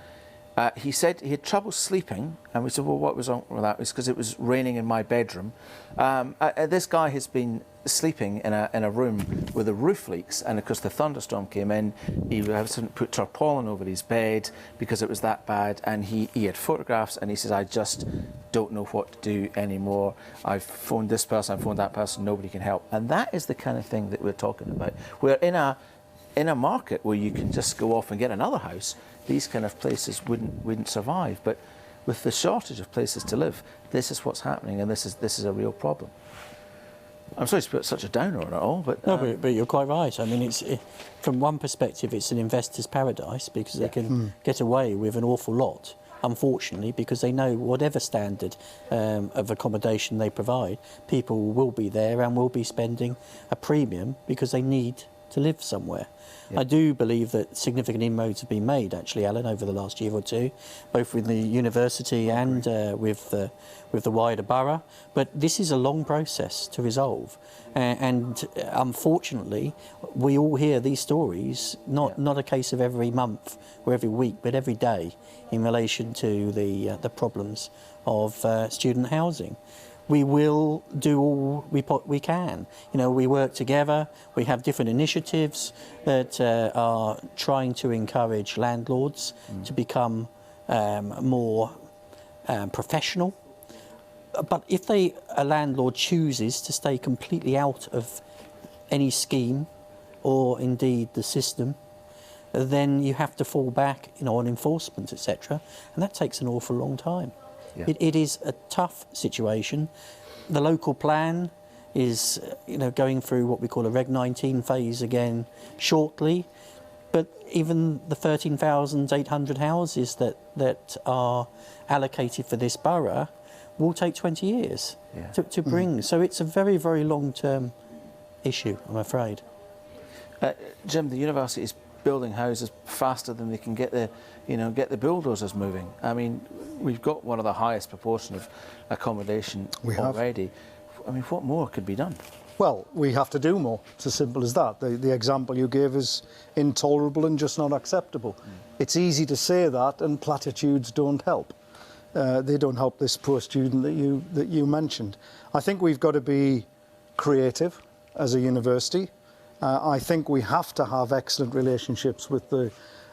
He said he had trouble sleeping, and we said, well, what was wrong with that? It's because it was raining in my bedroom. This guy has been sleeping in a room where the roof leaks, and of course the thunderstorm came in. He had put tarpaulin over his bed because it was that bad, and he had photographs, and he says, I just don't know what to do anymore. I've phoned this person, I've phoned that person, nobody can help. And that is the kind of thing that we're talking about. We're in a market where you can just go off and get another house. These kind of places wouldn't survive. But with the shortage of places to live, this is what's happening, and this is a real problem. I'm sorry to put such a downer on it all, but no, but you're quite right. I mean, from one perspective, it's an investor's paradise because they can get away with an awful lot. Unfortunately, because they know whatever standard of accommodation they provide, people will be there and will be spending a premium because they need to live somewhere. I do believe that significant inroads have been made, actually, Alan, over the last year or two, both with the university and with the wider borough. But this is a long process to resolve. And unfortunately, we all hear these stories, not a case of every month or every week, but every day in relation to the problems of student housing. We will do all we can. You know, we work together, we have different initiatives that are trying to encourage landlords to become more professional. But if a landlord chooses to stay completely out of any scheme or indeed the system, then you have to fall back, on enforcement, etc. And that takes an awful long time. Yeah. It is a tough situation. The local plan is, going through what we call a Reg 19 phase again shortly. But even the 13,800 houses that are allocated for this borough will take 20 years to bring. So it's a very, very long-term issue, I'm afraid. Jim, the university is building houses faster than they can get the bulldozers moving. I mean, we've got one of the highest proportion of accommodation already. I mean, what more could be done? Well, we have to do more. It's as simple as that. The example you gave is intolerable and just not acceptable. It's easy to say that, and platitudes don't help. They don't help this poor student that you mentioned. I think we've got to be creative as a university. I think we have to have excellent relationships with the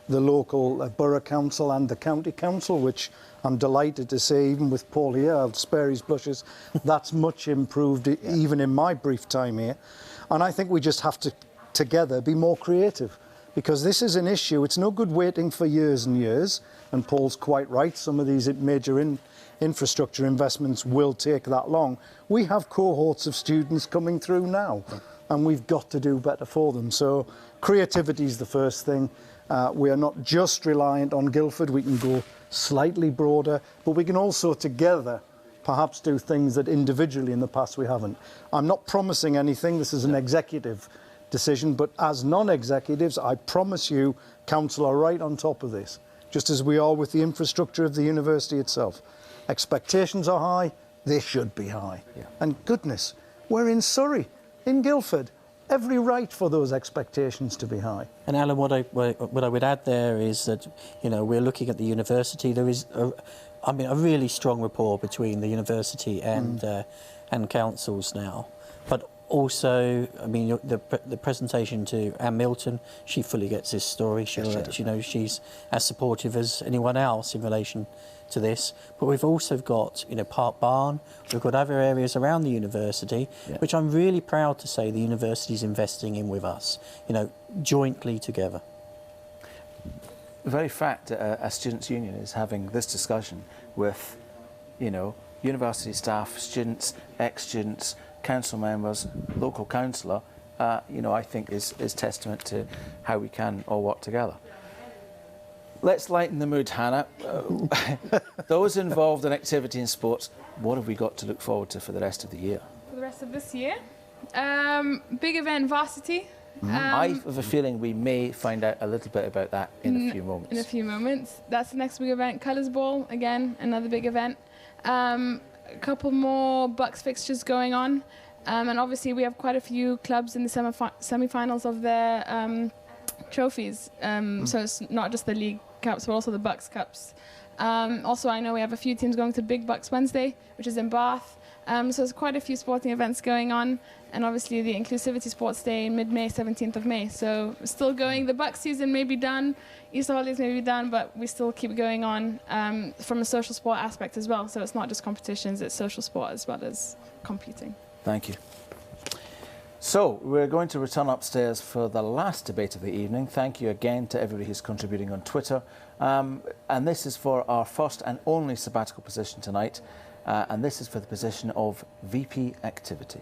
local borough council and the county council, which I'm delighted to say, even with Paul here, I'll spare his blushes, that's much improved even in my brief time here. And I think we just have to, together, be more creative, because this is an issue. It's no good waiting for years and years, and Paul's quite right, some of these major infrastructure investments will take that long. We have cohorts of students coming through now, and we've got to do better for them. So creativity is the first thing. We are not just reliant on Guildford. We can go slightly broader, but we can also together perhaps do things that individually in the past we haven't. I'm not promising anything. This is an executive decision, but as non-executives, I promise you, council are right on top of this, just as we are with the infrastructure of the university itself. Expectations are high, they should be high. And goodness, we're in Surrey, in Guildford. Every right for those expectations to be high. And Alan, what I would add there is that, we're looking at the university. There is, a really strong rapport between the university and councils now. But also, the presentation to Anne Milton, she fully gets this story. She's as supportive as anyone else in relation to this. But we've also got, Park Barn, we've got other areas around the university, which I'm really proud to say the university's investing in with us, jointly together. The very fact that a students' union is having this discussion with, university staff, students, ex-students, council members, local councillor, I think is testament to how we can all work together. Let's lighten the mood, Hannah. Those involved in activity and sports, what have we got to look forward to for the rest of the year? For the rest of this year? Big event, varsity. I have a feeling we may find out a little bit about that in a few moments. In a few moments. That's the next big event. Colours Ball, again, another big event. A couple more Bucks fixtures going on. And obviously we have quite a few clubs in the semi-finals of their trophies. So it's not just the League Cups, but also the Bucks Cups. Also, I know we have a few teams going to Big Bucks Wednesday, which is in Bath. So there's quite a few sporting events going on. And obviously the Inclusivity Sports Day in mid-May, 17th of May. So we're still going. The Bucks season may be done, Easter holidays may be done, but we still keep going on from a social sport aspect as well. So it's not just competitions, it's social sport as well as competing. Thank you. So we're going to return upstairs for the last debate of the evening. Thank you again to everybody who's contributing on Twitter. And this is for our first and only sabbatical position tonight. And this is for the position of VP Activity.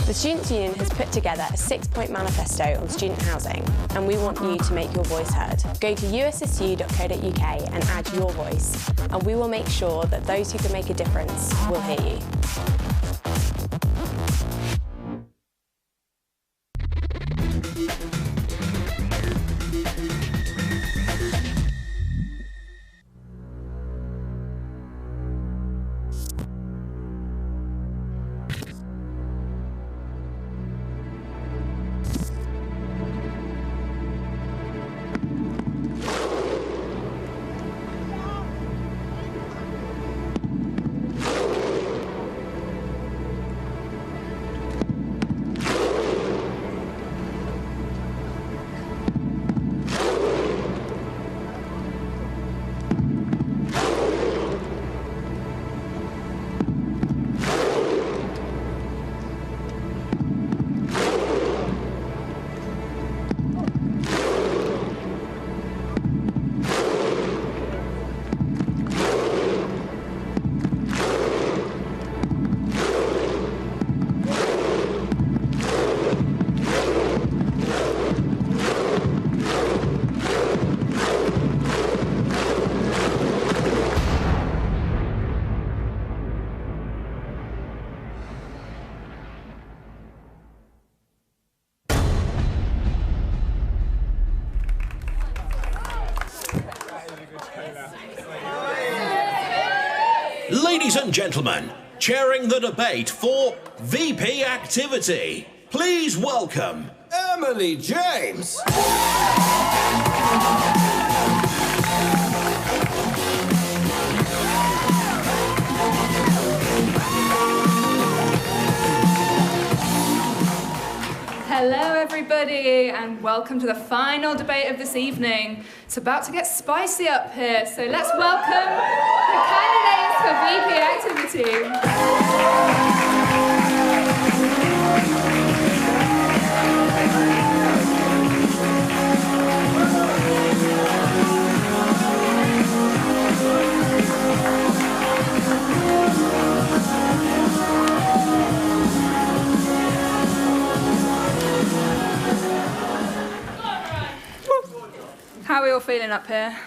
The Students' Union has put together a 6-point manifesto on student housing, and we want you to make your voice heard. Go to usssu.co.uk and add your voice, and we will make sure that those who can make a difference will hear you. Ladies and gentlemen, chairing the debate for VP Activity, please welcome Emily James. Hello everybody and welcome to the final debate of this evening. It's about to get spicy up here, so let's welcome the candidates for VP Activity. How are we all feeling up here?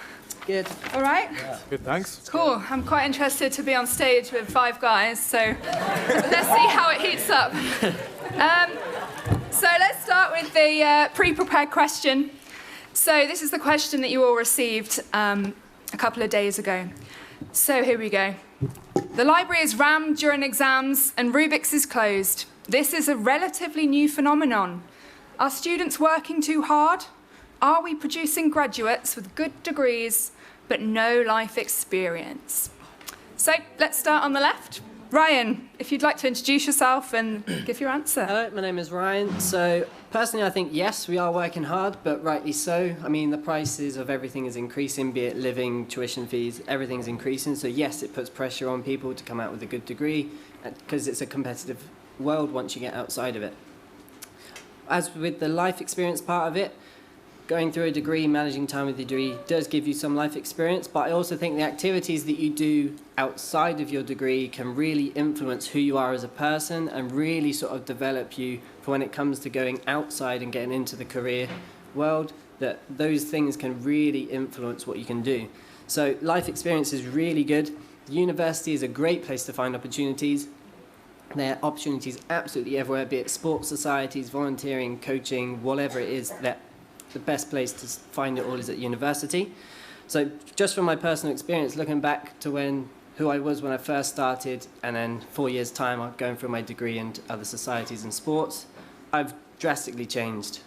Good. All right? Yeah. Good, thanks. Cool. I'm quite interested to be on stage with 5 guys, so let's see how it heats up. So let's start with the pre-prepared question. So this is the question that you all received a couple of days ago. So here we go. The library is rammed during exams and Rubix is closed. This is a relatively new phenomenon. Are students working too hard? Are we producing graduates with good degrees but no life experience? So let's start on the left. Ryan, if you'd like to introduce yourself and give your answer. Hello, my name is Ryan. So personally, I think yes, we are working hard, but rightly so. I mean, the prices of everything is increasing, be it living, tuition fees, everything's increasing. So yes, it puts pressure on people to come out with a good degree because it's a competitive world once you get outside of it. As with the life experience part of it, going through a degree, managing time with the degree does give you some life experience, but I also think the activities that you do outside of your degree can really influence who you are as a person and really sort of develop you for when it comes to going outside and getting into the career world, that those things can really influence what you can do. So life experience is really good. University is a great place to find opportunities. There are opportunities absolutely everywhere, be it sports societies, volunteering, coaching, whatever it is, that the best place to find it all is at university. So just from my personal experience, looking back to who I was when I first started, and then 4 years' time, I'm going through my degree and other societies and sports, I've drastically changed.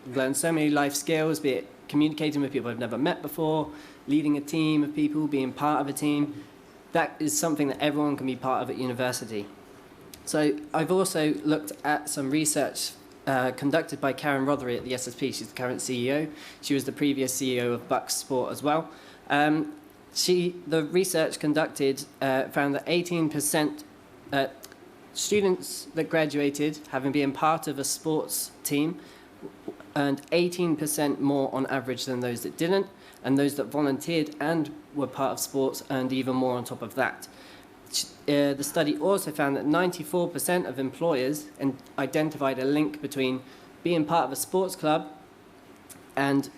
I've learned so many life skills, be it communicating with people I've never met before, leading a team of people, being part of a team. That is something that everyone can be part of at university. So I've also looked at some research conducted by Karen Rothery at the SSP. She's the current CEO. She was the previous CEO of Bucks Sport as well. The research conducted found that 18% students that graduated, having been part of a sports team, earned 18% more on average than those that didn't, and those that volunteered and were part of sports earned even more on top of that. The study also found that 94% of employers identified a link between being part of a sports club and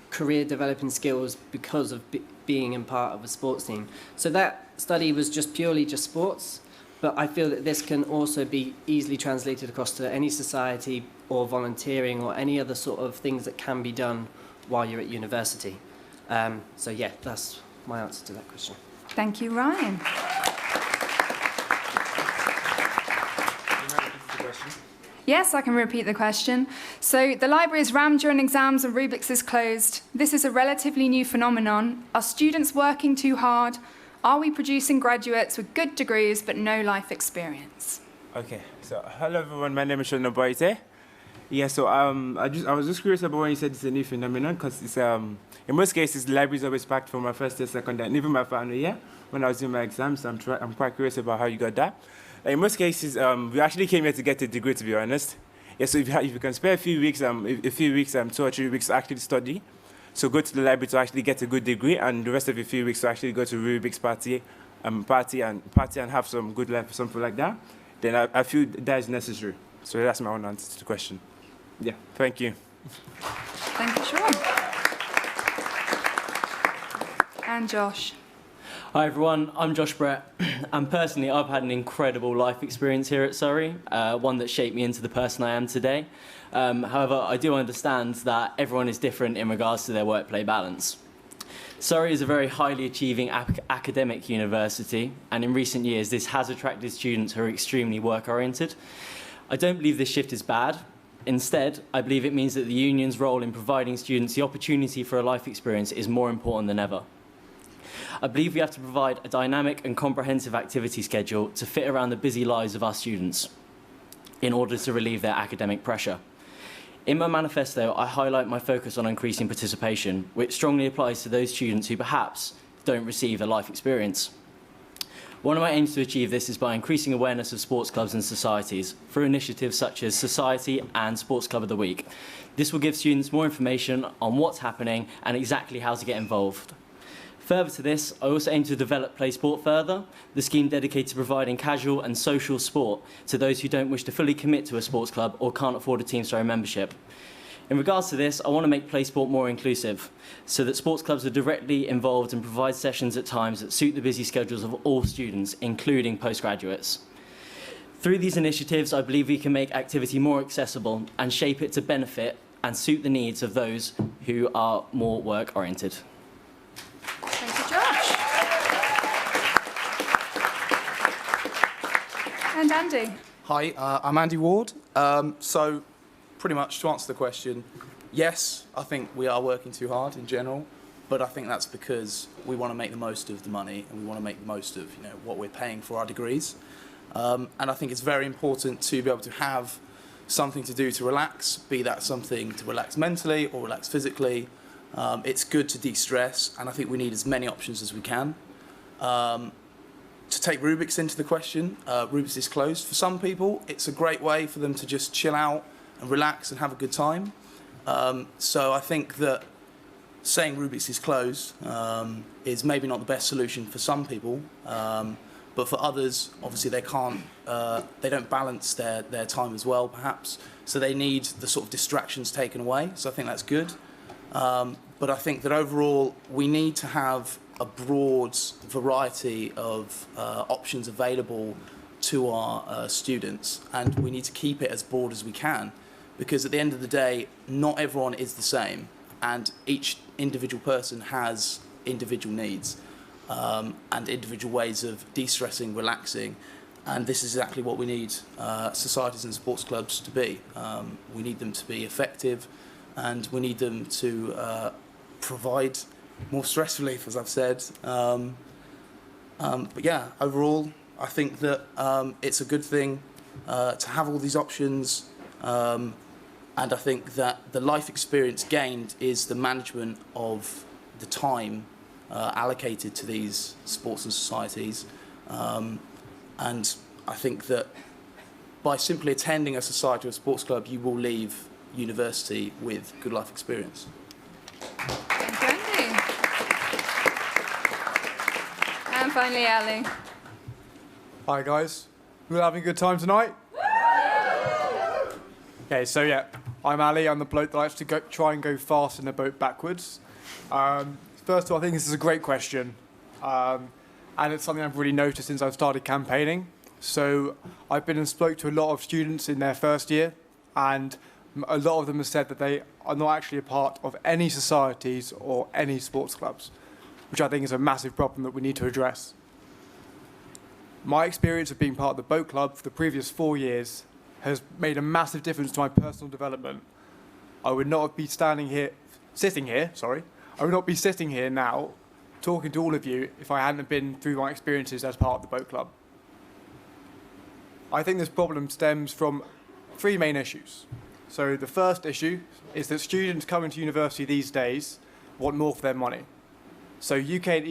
career developing skills because of being in part of a sports team. So that study was just purely sports, but I feel that this can also be easily translated across to any society or volunteering or any other sort of things that can be done while you're at university. So yeah, that's my answer to that question. Thank you, Ryan. Yes, I can repeat the question. So the library is rammed during exams and Rubix is closed. This is a relatively new phenomenon. Are students working too hard? Are we producing graduates with good degrees but no life experience? Okay, so hello everyone, my name is Shona Boite. Yeah, so I was just curious about when you said it's a new phenomenon, because it's in most cases the library is always packed for my first year, second year, and even my final year when I was doing my exams. So I'm quite curious about how you got that. In most cases, we actually came here to get a degree, to be honest. Yeah, so if you can spare a few weeks, 2 or 3 weeks to actually study, so go to the library to actually get a good degree, and the rest of the few weeks to actually go to Rubix party and have some good life or something like that, then I feel that is necessary. So that's my own answer to the question. Yeah, thank you. Thank you, Sean. And Josh. Hi everyone, I'm Josh Brett, and personally I've had an incredible life experience here at Surrey, one that shaped me into the person I am today. However, I do understand that everyone is different in regards to their work-play balance. Surrey is a very highly achieving academic university, and in recent years this has attracted students who are extremely work-oriented. I don't believe this shift is bad. Instead, I believe it means that the union's role in providing students the opportunity for a life experience is more important than ever. I believe we have to provide a dynamic and comprehensive activity schedule to fit around the busy lives of our students in order to relieve their academic pressure. In my manifesto, I highlight my focus on increasing participation, which strongly applies to those students who perhaps don't receive a life experience. One of my aims to achieve this is by increasing awareness of sports clubs and societies through initiatives such as Society and Sports Club of the Week. This will give students more information on what's happening and exactly how to get involved. Further to this, I also aim to develop Play Sport Further, the scheme dedicated to providing casual and social sport to those who don't wish to fully commit to a sports club or can't afford a Team Surrey membership. In regards to this, I want to make Play Sport more inclusive, so that sports clubs are directly involved and provide sessions at times that suit the busy schedules of all students, including postgraduates. Through these initiatives, I believe we can make activity more accessible and shape it to benefit and suit the needs of those who are more work-oriented. Thank you, Josh. And Andy. Hi, I'm Andy Ward. So, pretty much to answer the question, yes, I think we are working too hard in general. but I think that's because we want to make the most of the money and we want to make the most of what we're paying for our degrees. And I think it's very important to be able to have something to do to relax, be that something to relax mentally or relax physically. It's good to de-stress, and I think we need as many options as we can. To take Rubix into the question, Rubix is closed. For some people, it's a great way for them to just chill out and relax and have a good time. So I think that saying Rubix is closed is maybe not the best solution for some people, but for others, obviously they can't, they don't balance their time as well, perhaps. So they need the sort of distractions taken away. So I think that's good. But I think that overall, we need to have a broad variety of options available to our students, and we need to keep it as broad as we can, because at the end of the day, not everyone is the same, and each individual person has individual needs and individual ways of de-stressing, relaxing, and this is exactly what we need societies and sports clubs to be. We need them to be effective, and we need them to provide more stress relief, as I've said. But yeah, overall, I think that it's a good thing to have all these options. And I think that the life experience gained is the management of the time allocated to these sports and societies. And I think that by simply attending a society or sports club, you will leave university with good life experience. And finally, Ali. Hi guys, we're having a good time tonight? Okay, so yeah, I'm Ali, I'm the bloke that likes to try and go fast in the boat backwards. First of all, I think this is a great question, and it's something I've really noticed since I've started campaigning. So I've been and spoke to a lot of students in their first year, and a lot of them have said that they are not actually a part of any societies or any sports clubs, which I think is a massive problem that we need to address. My experience of being part of the boat club for the previous 4 years has made a massive difference to my personal development. I would not be sitting here now talking to all of you if I hadn't been through my experiences as part of the boat club. I think this problem stems from 3 main issues. So the first issue is that students coming to university these days want more for their money. So UK and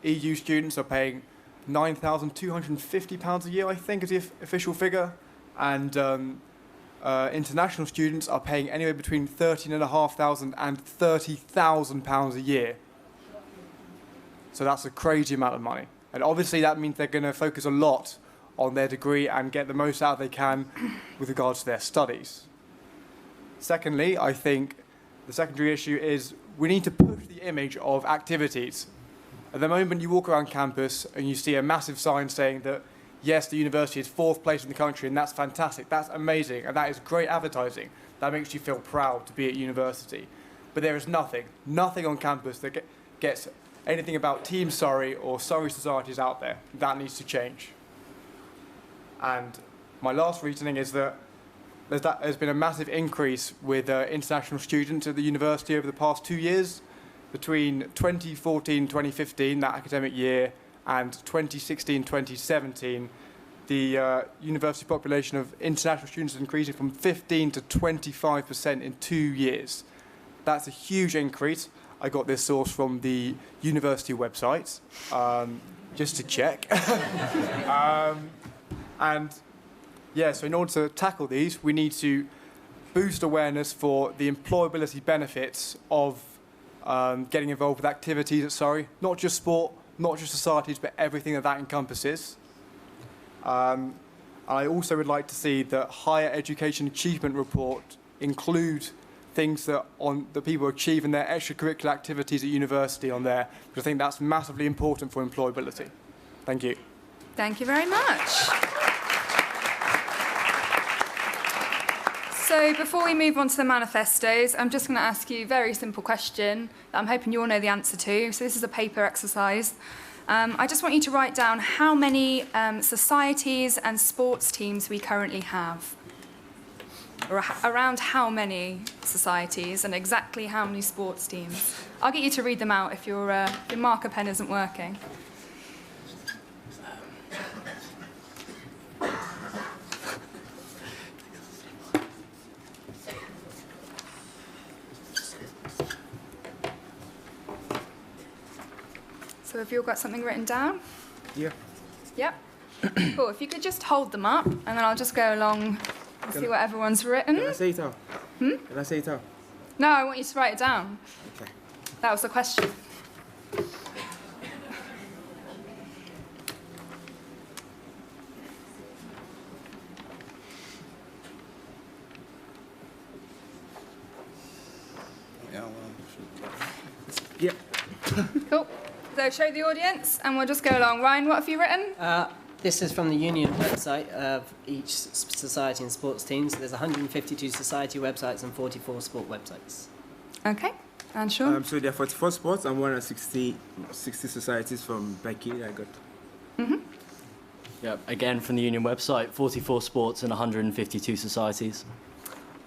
EU students are paying £9,250 a year, I think, is the official figure, and international students are paying anywhere between £13,500 and £30,000 a year. So that's a crazy amount of money, and obviously that means they're going to focus a lot on their degree and get the most out they can with regards to their studies. Secondly, I think the secondary issue is we need to push the image of activities. At the moment, you walk around campus and you see a massive sign saying that, yes, the university is 4th place in the country, and that's fantastic, that's amazing, and that is great advertising. That makes you feel proud to be at university. But there is nothing on campus that gets anything about Team Surrey or Surrey societies out there. That needs to change. And my last reasoning is that there's been a massive increase with international students at the university over the past 2 years. Between 2014-2015, that academic year, and 2016-2017, the university population of international students is increasing from 15 to 25% in 2 years. That's a huge increase. I got this source from the university website, just to check. And yeah, so in order to tackle these, we need to boost awareness for the employability benefits of getting involved with activities at Surrey, not just sport, not just societies, but everything that encompasses. I also would like to see the Higher Education Achievement Report include things that people achieve in their extracurricular activities at university on there, because I think that's massively important for employability. Thank you. Thank you very much. So before we move on to the manifestos, I'm just going to ask you a very simple question that I'm hoping you all know the answer to. So this is a paper exercise. I just want you to write down how many societies and sports teams we currently have. Or around how many societies and exactly how many sports teams. I'll get you to read them out if your marker pen isn't working. So have you all got something written down? Yeah. Yep. Cool. If you could just hold them up, and then I'll just go along and see what everyone's written. Can I say it out? Hmm? Can I say it out? No, I want you to write it down. Okay. That was the question. Yeah, well, Yep. Cool. So show the audience, and we'll just go along. Ryan, what have you written? This is from the union website of each society and sports teams. There's 152 society websites and 44 sport websites. Okay. And Sean? So there are 44 sports and 160 societies from Becky that I got. Mm-hmm. Yep, again from the union website, 44 sports and 152 societies.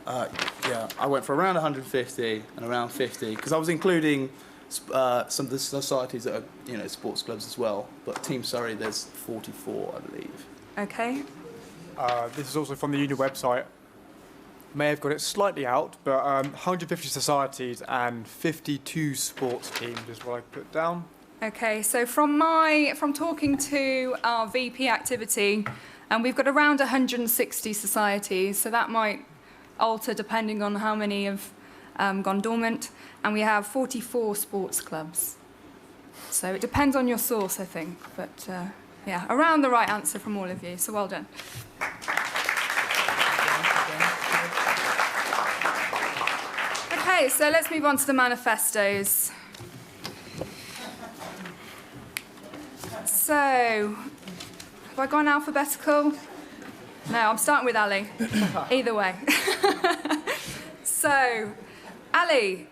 yeah, I went for around 150 and around 50 because I was including some of the societies that are, sports clubs as well. But Team Surrey, there's 44, I believe. Okay. This is also from the union website. May have got it slightly out, but 150 societies and 52 sports teams is what I put down. Okay, so from talking to our VP activity, and we've got around 160 societies, so that might alter depending on how many have gone dormant, and we have 44 sports clubs. So it depends on your source, I think, but yeah, around the right answer from all of you, so well done. Okay, so let's move on to the manifestos. So, have I gone alphabetical? No, I'm starting with Ali. Either way. So, Ali,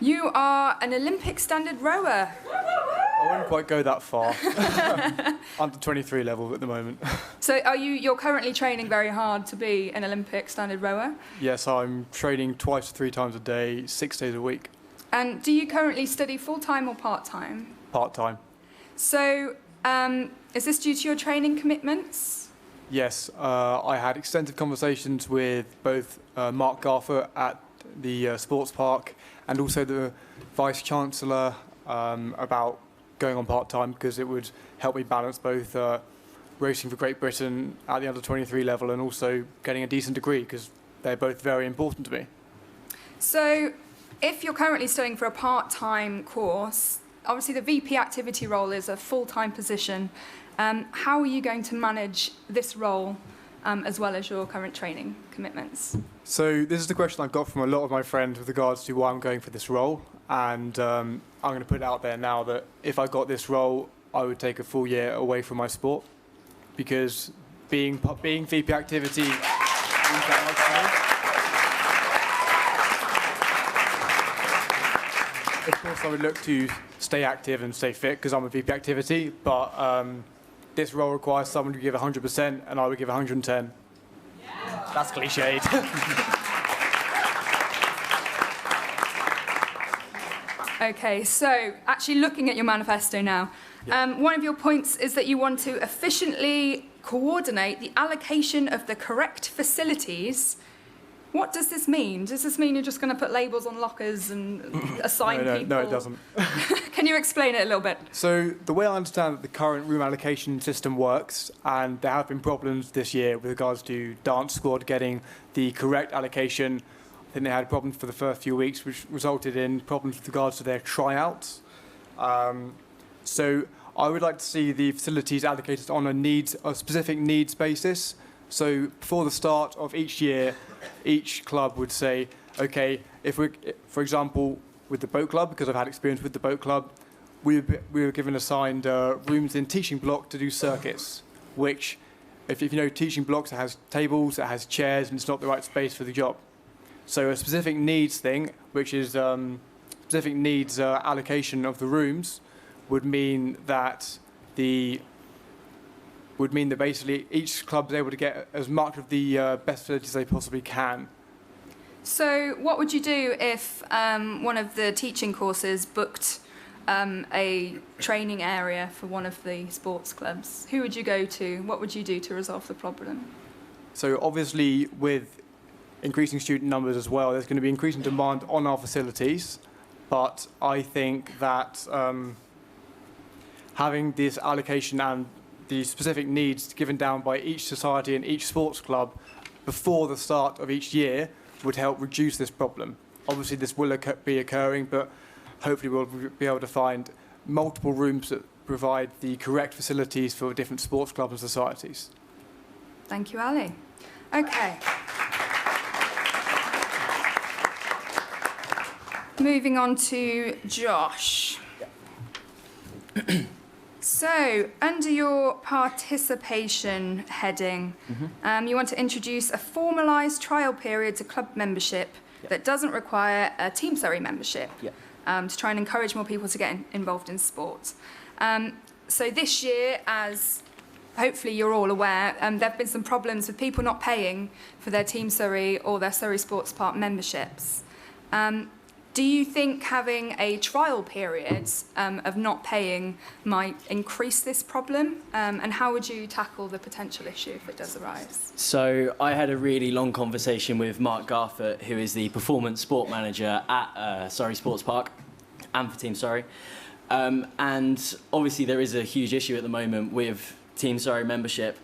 you are an Olympic standard rower. I wouldn't quite go that far. Under 23 level at the moment. So, you're currently training very hard to be an Olympic standard rower? Yes, I'm training 2 to 3 times a day, 6 days a week. And do you currently study full-time or part-time? Part-time. So, is this due to your training commitments? Yes, I had extensive conversations with both Mark Garfer at the sports park and also the Vice-Chancellor about going on part-time because it would help me balance both racing for Great Britain at the under-23 level and also getting a decent degree because they're both very important to me. So, if you're currently studying for a part-time course, obviously the VP activity role is a full-time position. How are you going to manage this role as well as your current training commitments? So this is the question I've got from a lot of my friends with regards to why I'm going for this role. And I'm going to put it out there now that if I got this role, I would take a full year away from my sport because being VP activity means that much to me. Of course, I would look to stay active and stay fit because I'm a VP activity, but this role requires someone to give 100%, and I would give 110. Yeah. That's cliched. Okay, so actually looking at your manifesto now, one of your points is that you want to efficiently coordinate the allocation of the correct facilities. What does this mean? Does this mean you're just going to put labels on lockers and assign people? No, it doesn't. Can you explain it a little bit? So the way I understand that the current room allocation system works, and there have been problems this year with regards to dance squad getting the correct allocation. I think they had problems for the first few weeks, which resulted in problems with regards to their tryouts. So I would like to see the facilities allocated on a specific needs basis. So before the start of each year, each club would say, okay, if we, for example, with the boat club, because I've had experience with the boat club, we were given assigned rooms in teaching block to do circuits, which, if you know teaching blocks, it has tables, it has chairs, and it's not the right space for the job. So a specific needs thing, which is specific needs allocation of the rooms, would mean that basically each club is able to get as much of the best facilities they possibly can. So what would you do if one of the teaching courses booked a training area for one of the sports clubs? Who would you go to? What would you do to resolve the problem? So obviously with increasing student numbers as well, there's going to be increasing demand on our facilities, but I think that having this allocation and the specific needs given down by each society and each sports club before the start of each year would help reduce this problem. Obviously this will be occurring, but hopefully we'll be able to find multiple rooms that provide the correct facilities for different sports clubs and societies. Thank you, Ali. Okay. Moving on to Josh. So, under your participation heading, you want to introduce a formalised trial period to club membership that doesn't require a Team Surrey membership to try and encourage more people to get involved in sport. So this year, as hopefully you're all aware, there have been some problems with people not paying for their Team Surrey or their Surrey Sports Park memberships. Do you think having a trial period of not paying might increase this problem? And how would you tackle the potential issue if it does arise? So I had a really long conversation with Mark Garford, who is the performance sport manager at Surrey Sports Park and for Team Surrey. And obviously there is a huge issue at the moment with Team Surrey membership.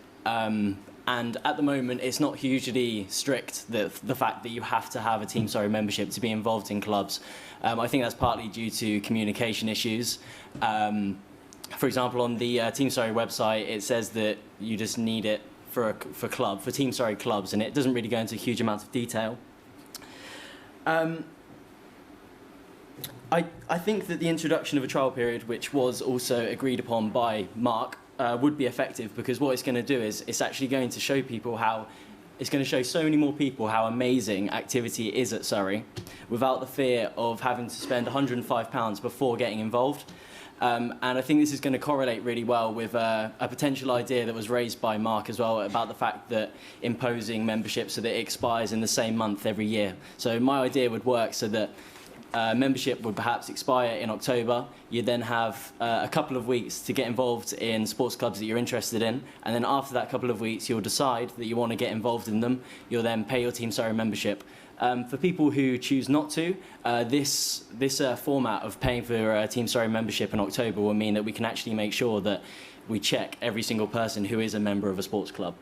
And at the moment, it's not hugely strict, the fact that you have to have a Team Surrey membership to be involved in clubs. I think that's partly due to communication issues. For example, on the Team Surrey website, it says that you just need it for Team Surrey clubs, and it doesn't really go into huge amounts of detail. I think that the introduction of a trial period, which was also agreed upon by Mark, would be effective, because what it's going to do is it's actually going to show people it's going to show so many more people how amazing activity is at Surrey without the fear of having to spend £105 before getting involved. And I think this is going to correlate really well with a potential idea that was raised by Mark as well about the fact that imposing membership so that it expires in the same month every year. So my idea would work so that membership would perhaps expire in October. You'd then have a couple of weeks to get involved in sports clubs that you're interested in, and then after that couple of weeks you'll decide that you want to get involved in them. You'll then pay your Team Surrey membership. For people who choose not to, this format of paying for a Team Surrey membership in October will mean that we can actually make sure that we check every single person who is a member of a sports club.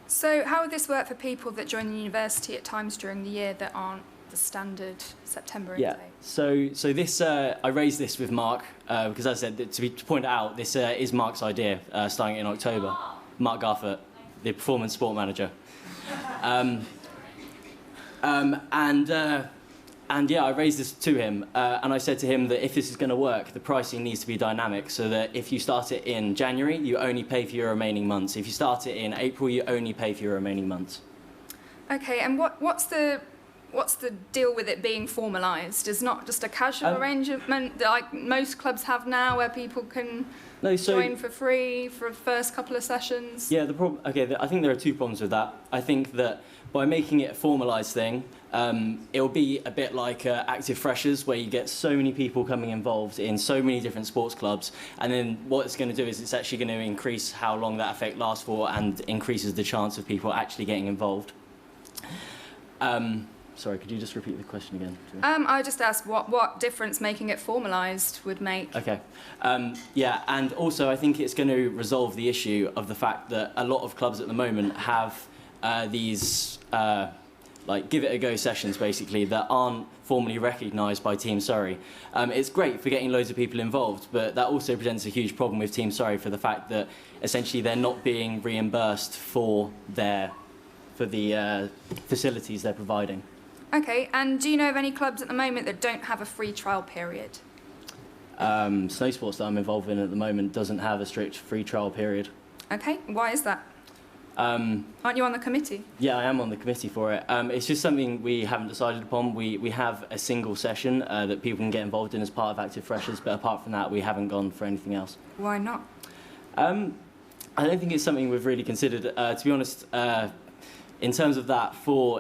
So how would this work for people that join the university at times during the year that aren't the standard September intake? So this I raised this with Mark because, as I said, to point it out, this is Mark's idea, starting in October. Mark Garford, the performance sport manager, and yeah, I raised this to him, and I said to him that if this is going to work, the pricing needs to be dynamic, so that if you start it in January, you only pay for your remaining months. If you start it in April, you only pay for your remaining months. Okay, and what's the deal with it being formalised? It's not just a casual arrangement like most clubs have now, where people can join for free for the first couple of sessions? Yeah, I think there are two problems with that. I think that by making it a formalised thing, it'll be a bit like Active Freshers, where you get so many people coming involved in so many different sports clubs, and then what it's going to do is it's actually going to increase how long that effect lasts for and increases the chance of people actually getting involved. Sorry, could you just repeat the question again? I just asked what difference making it formalised would make. Okay. Yeah, and also I think it's going to resolve the issue of the fact that a lot of clubs at the moment have these like give it a go sessions, basically, that aren't formally recognised by Team Surrey. It's great for getting loads of people involved, but that also presents a huge problem with Team Surrey for the fact that essentially they're not being reimbursed for the facilities they're providing. Okay, and do you know of any clubs at the moment that don't have a free trial period? Snow sports that I'm involved in at the moment doesn't have a strict free trial period. Okay, why is that? Aren't you on the committee? Yeah, I am on the committee for it. It's just something we haven't decided upon. We have a single session that people can get involved in as part of Active Freshers, but apart from that, we haven't gone for anything else. Why not? I don't think it's something we've really considered. To be honest, In terms of that,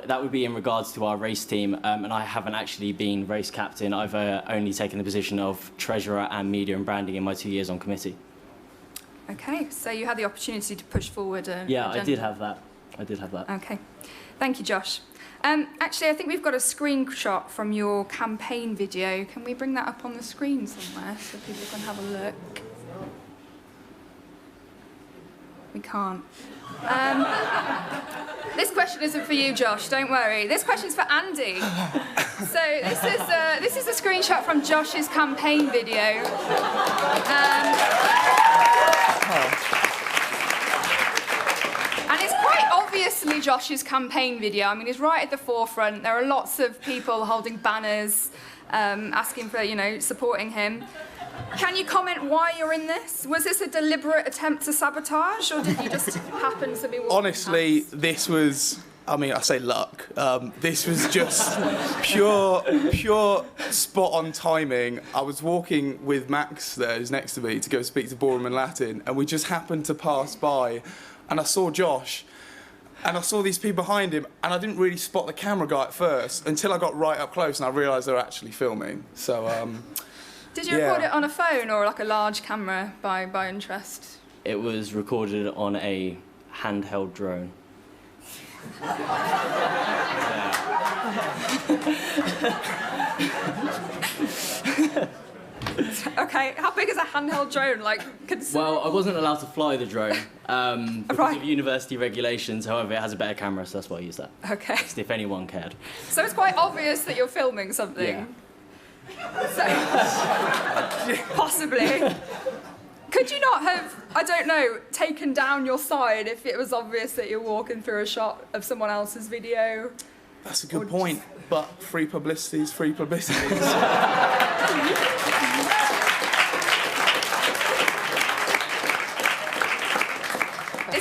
that would be in regards to our race team, and I haven't actually been race captain. I've only taken the position of treasurer and media and branding in my 2 years on committee. Okay, so you had the opportunity to push forward a Yeah, agenda. I did have that. Okay, thank you, Josh. Actually, I think we've got a screenshot from your campaign video. Can we bring that up on the screen somewhere so people can have a look? We can't. This question isn't for you, Josh, don't worry. This question's for Andy. So this is a screenshot from Josh's campaign video. And it's quite obviously Josh's campaign video. I mean, he's right at the forefront. There are lots of people holding banners, asking for, supporting him. Can you comment why you're in this? Was this a deliberate attempt to sabotage, or did you just happen to be walking Honestly, this was, I say luck. This was just pure spot on timing. I was walking with Max there, who's next to me, to go speak to Ballroom and Latin, and we just happened to pass by, and I saw Josh, and I saw these people behind him, and I didn't really spot the camera guy at first until I got right up close and I realised they were actually filming. So, Did you record it on a phone or like a large camera by interest? It was recorded on a handheld drone. Okay, how big is a handheld drone? Well, I wasn't allowed to fly the drone because of university regulations. However, it has a better camera, so that's why I used that. Okay. Just if anyone cared. So it's quite obvious that you're filming something. Yeah. So, possibly. Could you not have, I don't know, taken down your side if it was obvious that you're walking through a shot of someone else's video? that's a good point, but free publicity is free publicity. Is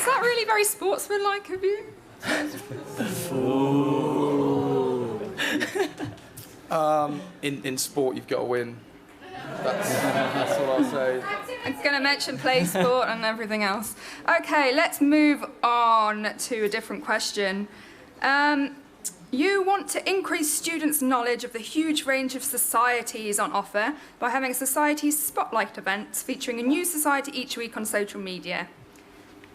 that really very sportsmanlike of you? In sport, you've got to win. That's all I'll say. I'm going to mention play sport and everything else. Okay, let's move on to a different question. You want to increase students' knowledge of the huge range of societies on offer by having societies spotlight events featuring a new society each week on social media.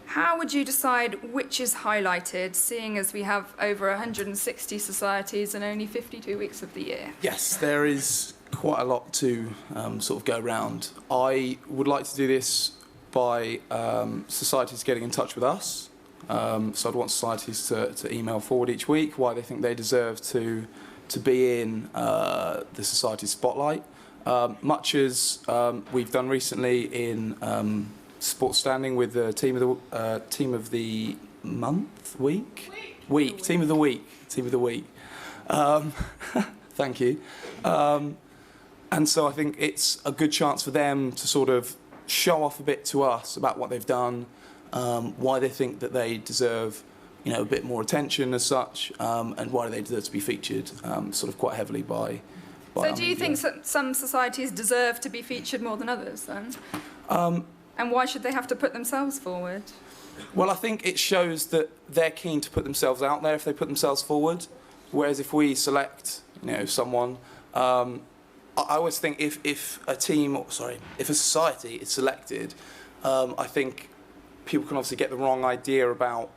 How would you decide which is highlighted, seeing as we have over 160 societies and only 52 weeks of the year? Yes, there is quite a lot to sort of go around. I would like to do this by societies getting in touch with us. So I'd want societies to email forward each week why they think they deserve to be in the society spotlight. Much as we've done recently in sports standing with the team of the month, team of the week. Thank you. And so I think it's a good chance for them to sort of show off a bit to us about what they've done, why they think that they deserve, a bit more attention as such, and why they deserve to be featured, sort of quite heavily by. So do you think some societies deserve to be featured more than others then? And why should they have to put themselves forward? Well, I think it shows that they're keen to put themselves out there if they put themselves forward. Whereas if we select, someone, I always think if a society is selected, I think people can obviously get the wrong idea about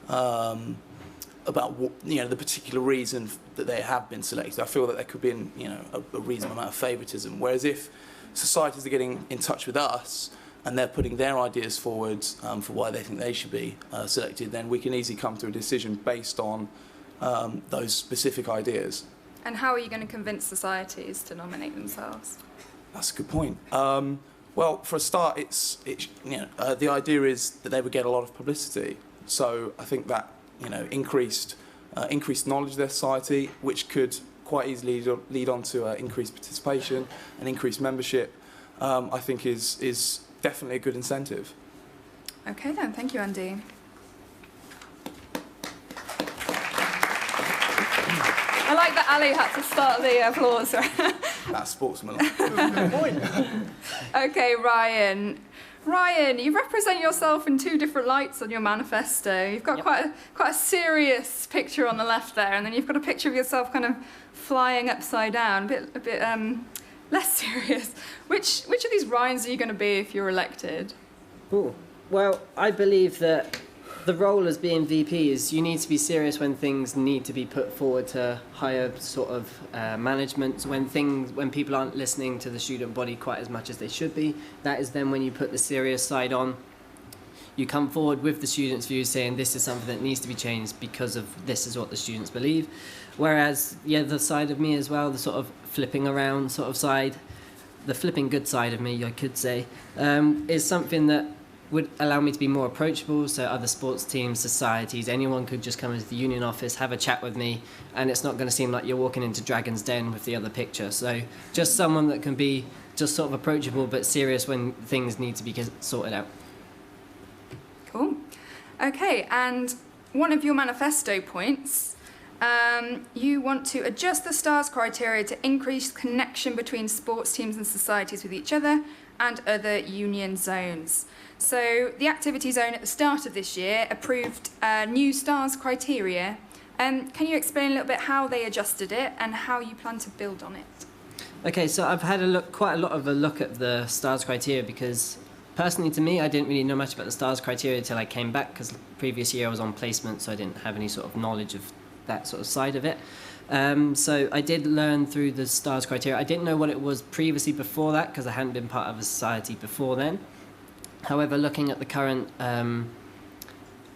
what, the particular reason that they have been selected. I feel that there could be a reasonable amount of favouritism. Whereas if societies are getting in touch with us and they're putting their ideas forward for why they think they should be selected, then we can easily come to a decision based on those specific ideas. And how are you going to convince societies to nominate themselves? That's a good point. Well, for a start, the idea is that they would get a lot of publicity. So I think that increased knowledge of their society, which could quite easily lead on to increased participation and increased membership, I think is definitely a good incentive. Okay then, thank you, Andy. I like that Ali had to start the applause. That's sportsmanlike. Good point. Okay, Ryan. Ryan, you represent yourself in two different lights on your manifesto. You've got quite a serious picture on the left there, and then you've got a picture of yourself kind of flying upside down, a bit less serious. Which of these Ryans are you going to be if you're elected? Ooh. Well, I believe that the role as being VP is you need to be serious when things need to be put forward to higher sort of management. When people aren't listening to the student body quite as much as they should be, that is then when you put the serious side on. You come forward with the students' views saying this is something that needs to be changed because of this is what the students believe. Whereas the other side of me as well, the sort of flipping around sort of side, the flipping good side of me, I could say, is something that would allow me to be more approachable, so other sports teams, societies, anyone could just come into the union office, have a chat with me, and it's not going to seem like you're walking into Dragon's Den with the other picture. So just someone that can be just sort of approachable but serious when things need to be sorted out. Cool. Okay, and one of your manifesto points, you want to adjust the STARS criteria to increase connection between sports teams and societies with each other and other union zones. So the activity zone at the start of this year approved new STARS criteria. Can you explain a little bit how they adjusted it and how you plan to build on it? Okay, so I've had quite a lot of a look at the STARS criteria because personally to me, I didn't really know much about the STARS criteria until I came back because the previous year I was on placement, so I didn't have any sort of knowledge of that sort of side of it. So I did learn through the STARS criteria. I didn't know what it was previously before that because I hadn't been part of a society before then. However, looking at the current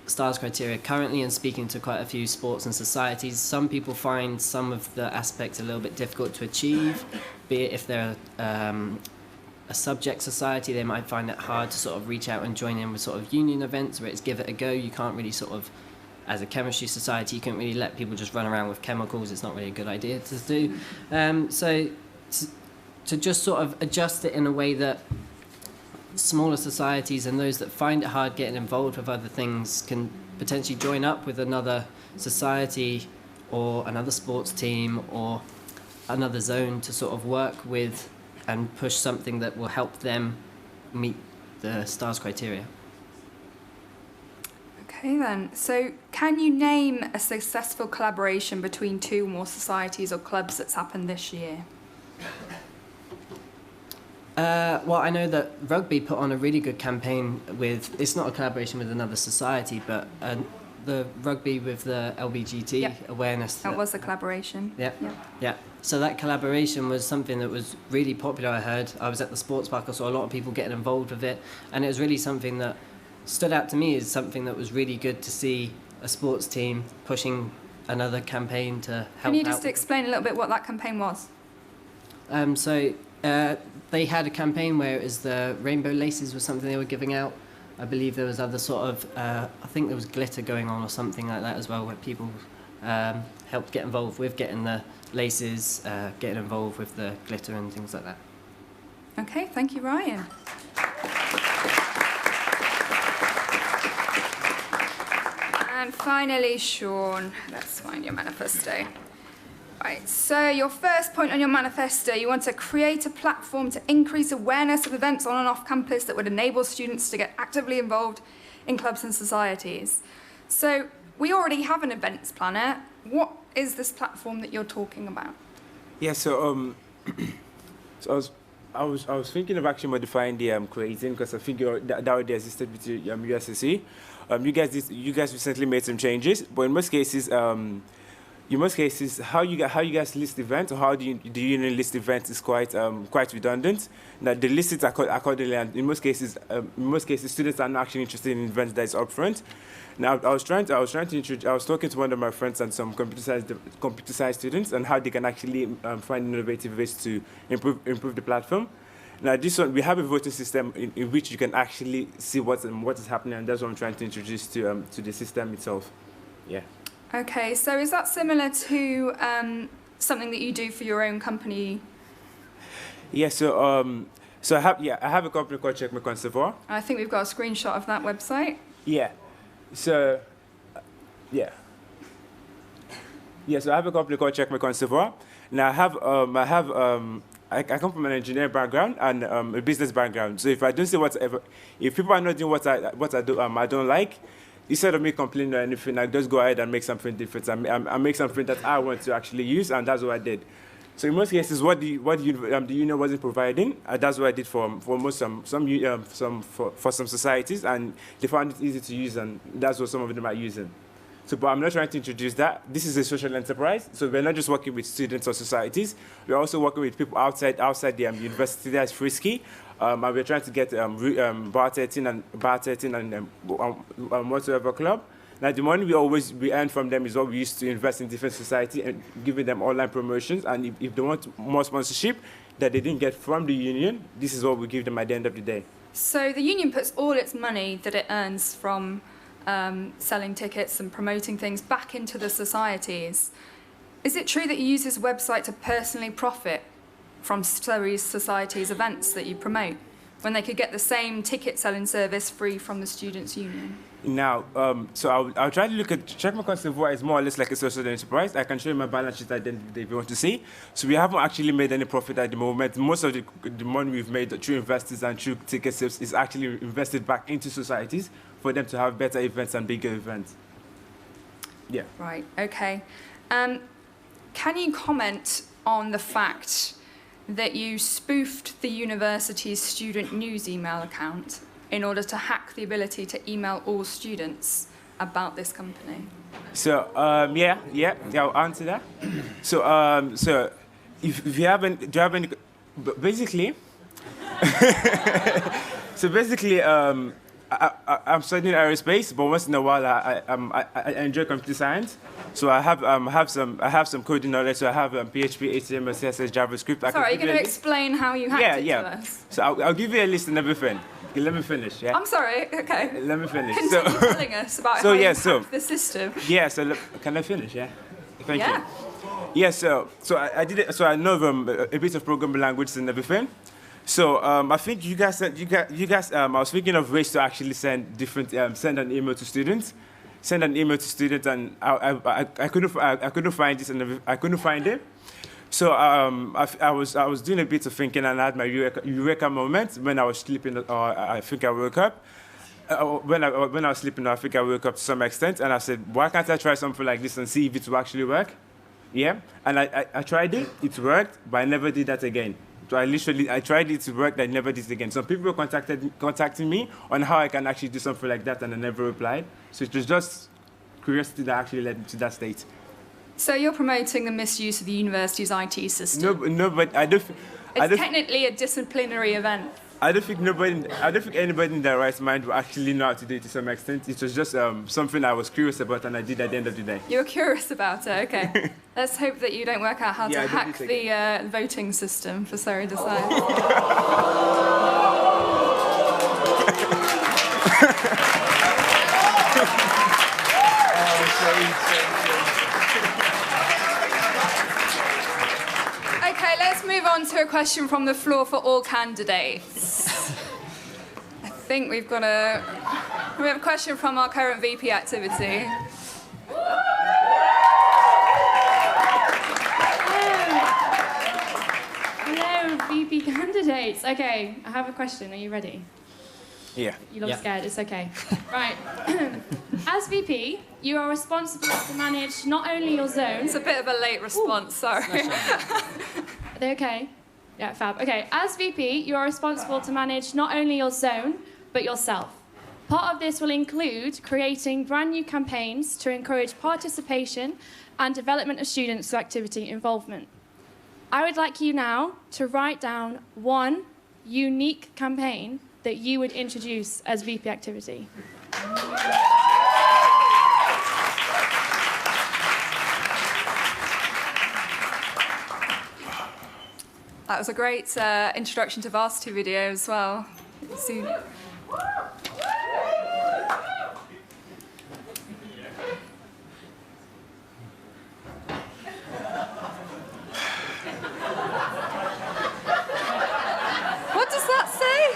STARS criteria currently and speaking to quite a few sports and societies, some people find some of the aspects a little bit difficult to achieve, be it if they're a subject society, they might find it hard to sort of reach out and join in with sort of union events where it's give it a go. You can't really sort of, as a chemistry society, you can't really let people just run around with chemicals. It's not really a good idea to do. So to just sort of adjust it in a way that smaller societies and those that find it hard getting involved with other things can potentially join up with another society or another sports team or another zone to sort of work with and push something that will help them meet the STARS criteria. Okay then, so can you name a successful collaboration between two or more societies or clubs that's happened this year? Well, I know that rugby put on a really good campaign with, it's not a collaboration with another society, but the rugby with the LBGT awareness. That was a collaboration. Yeah. So that collaboration was something that was really popular, I heard. I was at the sports park, I saw a lot of people getting involved with it, and it was really something that stood out to me as something that was really good to see a sports team pushing another campaign to help out. Can you just explain a little bit what that campaign was? They had a campaign where it was the rainbow laces was something they were giving out. I believe there was other sort of, I think there was glitter going on or something like that as well, where people helped get involved with getting the laces, getting involved with the glitter and things like that. Okay, thank you, Ryan. And finally, Sean, let's find your manifesto. Right, so your first point on your manifesto, you want to create a platform to increase awareness of events on and off campus that would enable students to get actively involved in clubs and societies. So we already have an events planner. What is this platform that you're talking about? Yeah, so I was thinking of actually modifying the creating because I think that already existed with USSC. You guys recently made some changes, but in most cases, how you guys list events or how do you list events is quite redundant. Now they list it accordingly, and in most cases, students are not actually interested in events that is upfront. Now I was talking to one of my friends and some computer science students on how they can actually find innovative ways to improve the platform. Now this one, we have a voting system in which you can actually see what is happening, and that's what I'm trying to introduce to the system itself. Yeah. Okay, so is that similar to something that you do for your own company? Yeah, so I have a company called Check My Conservoir. I think we've got a screenshot of that website. Yeah. So I have a company called Check My Conservoir. Now I have I come from an engineering background and a business background. So if I don't say whatever, if people are not doing what I do, I don't like, instead of me complaining or anything, I just go ahead and make something different. I make something that I want to actually use, and that's what I did. So in most cases, what the union wasn't providing, that's what I did for some societies, and they found it easy to use, and that's what some of them are using. So, but I'm not trying to introduce that. This is a social enterprise, so we're not just working with students or societies. We're also working with people outside the university that's frisky, and we're trying to get bar 13 and whatsoever club. Now, the money we earn from them is what we used to invest in different society and giving them online promotions. And if they want more sponsorship that they didn't get from the union, this is what we give them at the end of the day. So the union puts all its money that it earns from selling tickets and promoting things back into the societies. Is it true that you use this website to personally profit from Surrey's society's events that you promote, when they could get the same ticket selling service free from the Students' Union? Now, so I'll try to check my concept of what is more or less like a social enterprise. I can show you my balance sheet at the end of the day if you want to see. So we haven't actually made any profit at the moment. Most of the money we've made through investors and through ticket sales is actually invested back into societies for them to have better events and bigger events. Yeah. Right, okay. Can you comment on the fact that you spoofed the university's student news email account in order to hack the ability to email all students about this company? So, yeah, I'll answer that. So, if you haven't, do you have any, basically, so basically, I'm studying aerospace, but once in a while I enjoy computer science. So I have some coding knowledge. So I have PHP, HTML, CSS, JavaScript. Sorry, are you going to explain how you hacked it to us? So I'll give you a list and everything. Okay, let me finish. Yeah. I'm sorry. Okay. Let me finish. Continue telling us about how you hacked the system. Yeah. So can I finish? Yeah. Thank you. Yeah. Yeah. So I did it. So I know a bit of programming languages and everything. So I think you guys. I was thinking of ways to actually send an email to students. Send an email to students, and I couldn't find this, and I couldn't find it. So I was doing a bit of thinking, and I had my eureka moment when I was sleeping. I think I woke up. When I was sleeping, I think I woke up to some extent, and I said, why can't I try something like this and see if it will actually work? Yeah, and I tried it. It worked, but I never did that again. So I tried it to work, I never did it again. Some people contacting me on how I can actually do something like that, and I never replied. So it was just curiosity that actually led me to that state. So you're promoting the misuse of the university's IT system? No, but I don't. It's technically a disciplinary event. I don't think anybody in their right mind will actually know how to do it to some extent. It was just something I was curious about, and I did at the end of the day. You were curious about it, okay. Let's hope that you don't work out how to hack the voting system for SurreyDecides. Okay, let's move on to a question from the floor for all candidates. I think we have a question from our current VP activity. Hello, VP candidates. Okay, I have a question. Are you ready? Yeah. You look scared. It's okay. Right. As VP, you are responsible to manage not only your zone... It's a bit of a late response, sorry. Are they okay? Yeah, fab. Okay, as VP, you are responsible to manage not only your zone, but yourself. Part of this will include creating brand new campaigns to encourage participation and development of students through activity involvement. I would like you now to write down one unique campaign that you would introduce as VP activity. That was a great introduction to Varsity video as well. See. What does that say?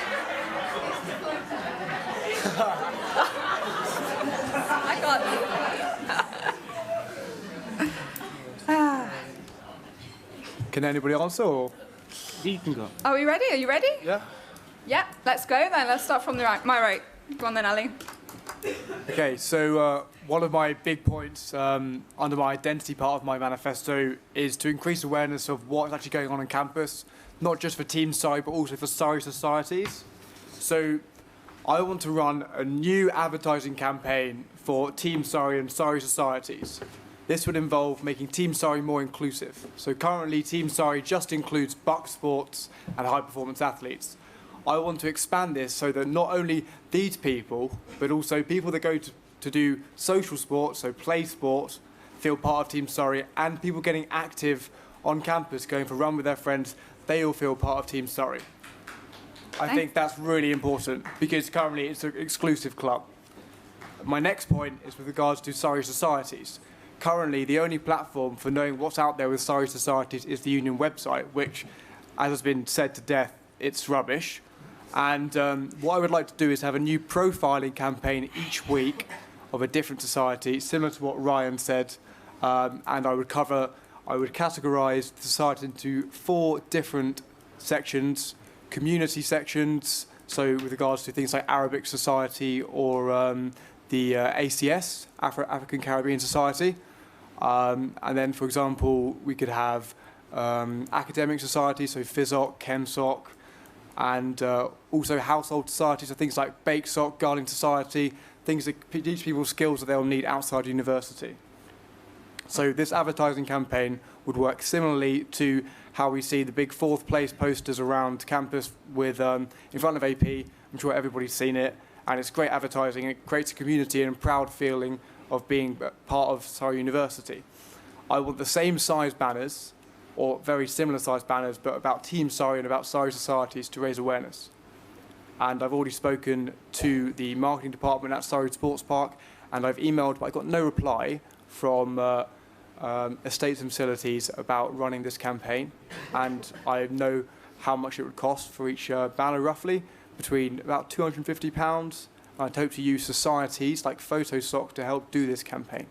I got Can anybody answer? Or? You can go. Are we ready? Are you ready? Yeah. Yeah, let's go then. Let's start from the right. My right. Go on then, Ali. Okay, so one of my big points under my identity part of my manifesto is to increase awareness of what's actually going on campus, not just for Team Surrey, but also for Surrey societies. So I want to run a new advertising campaign for Team Surrey and Surrey societies. This would involve making Team Surrey more inclusive. So currently Team Surrey just includes buck sports and high performance athletes. I want to expand this so that not only these people, but also people that go to do social sports, so play sport, feel part of Team Surrey, and people getting active on campus, going for a run with their friends, they all feel part of Team Surrey. I think that's really important because currently it's an exclusive club. My next point is with regards to Surrey societies. Currently, the only platform for knowing what's out there with Surrey societies is the union website, which, as has been said to death, it's rubbish. And what I would like to do is have a new profiling campaign each week of a different society, similar to what Ryan said, and I would categorise the society into 4 different sections: community sections, so with regards to things like Arabic Society or the ACS, African Caribbean Society. And then, for example, we could have academic society, so FISOC, ChemSoc, and also household society, so things like BakeSoc, Guarding Society, things that teach people skills that they'll need outside university. So this advertising campaign would work similarly to how we see the big 4th place posters around campus with in front of AP. I'm sure everybody's seen it, and it's great advertising. It creates a community and a proud feeling of being part of Surrey University. I want the same size banners, or very similar size banners, but about Team Surrey and about Surrey societies to raise awareness. And I've already spoken to the marketing department at Surrey Sports Park, and I've emailed, but I got no reply from estates and facilities about running this campaign. And I know how much it would cost for each banner, roughly, between about £250. I'd hope to use societies like PhotoSoc to help do this campaign.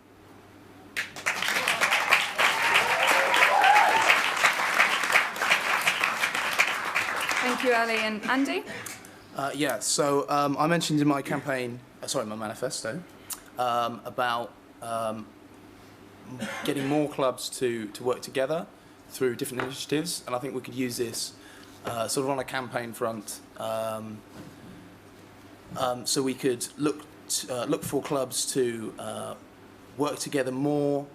Thank you, Ali. And Andy? Yeah, so I mentioned in my campaign, my manifesto, about getting more clubs to work together through different initiatives, and I think we could use this sort of on a campaign front. So we could look for clubs to work together more.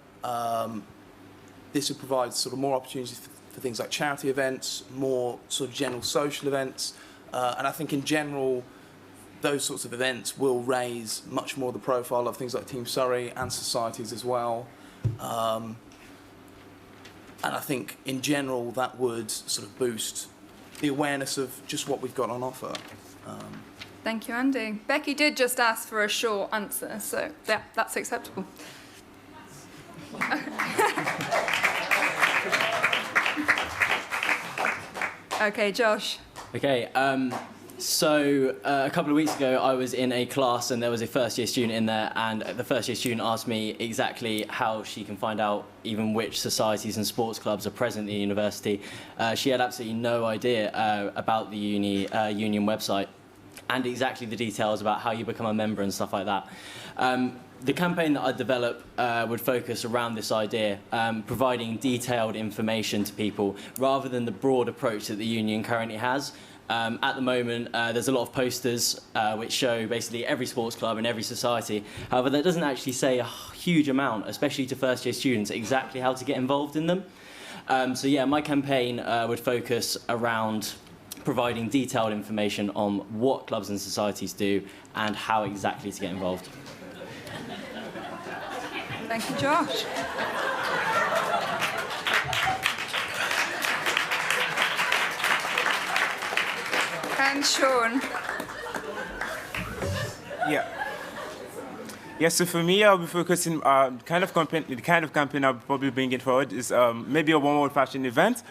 This would provide sort of more opportunities for things like charity events, more sort of general social events, and I think in general those sorts of events will raise much more the profile of things like Team Surrey and societies as well. And I think in general that would sort of boost the awareness of just what we've got on offer. Thank you, Andy. Becky did just ask for a short answer, so yeah, that's acceptable. Okay, Josh. Okay, so a couple of weeks ago I was in a class and there was a first year student in there, and the first year student asked me exactly how she can find out even which societies and sports clubs are present at the university. She had absolutely no idea about the union website and exactly the details about how you become a member and stuff like that. The campaign that I developed would focus around this idea, providing detailed information to people rather than the broad approach that the union currently has. At the moment, there's a lot of posters which show basically every sports club and every society. However, that doesn't actually say a huge amount, especially to first-year students, exactly how to get involved in them. So yeah, my campaign would focus around providing detailed information on what clubs and societies do and how exactly to get involved. Thank you, Josh. And Sean. Yeah. Yeah, so for me, I'll be focusing the kind of campaign I'll be probably bringing forward is maybe a one-word fashion event.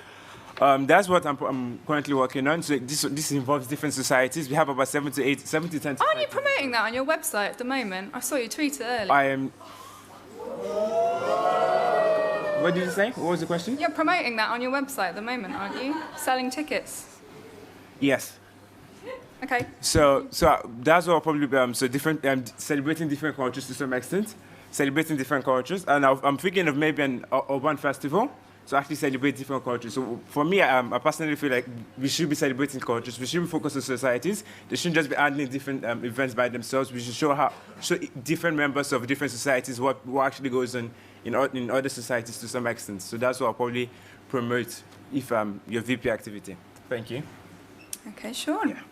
That's what I'm currently working on. So this involves different7 to 10. Aren't you promoting that on your website at the moment? I saw you tweet it earlier. I am. What did you say? What was the question? You're promoting that on your website at the moment, aren't you? Selling tickets. Yes. Okay. So that's what probably so different celebrating different cultures to some extent, celebrating different cultures, and I'm thinking of maybe an urban festival. So actually celebrate different cultures. So for me, I personally feel like we should be celebrating cultures. We should be focused on societies. They shouldn't just be handling different events by themselves. We should show different members of different societies what actually goes on in other societies to some extent. So that's what I'll probably promote if your VP activity. Thank you. Okay, Sean. Yeah.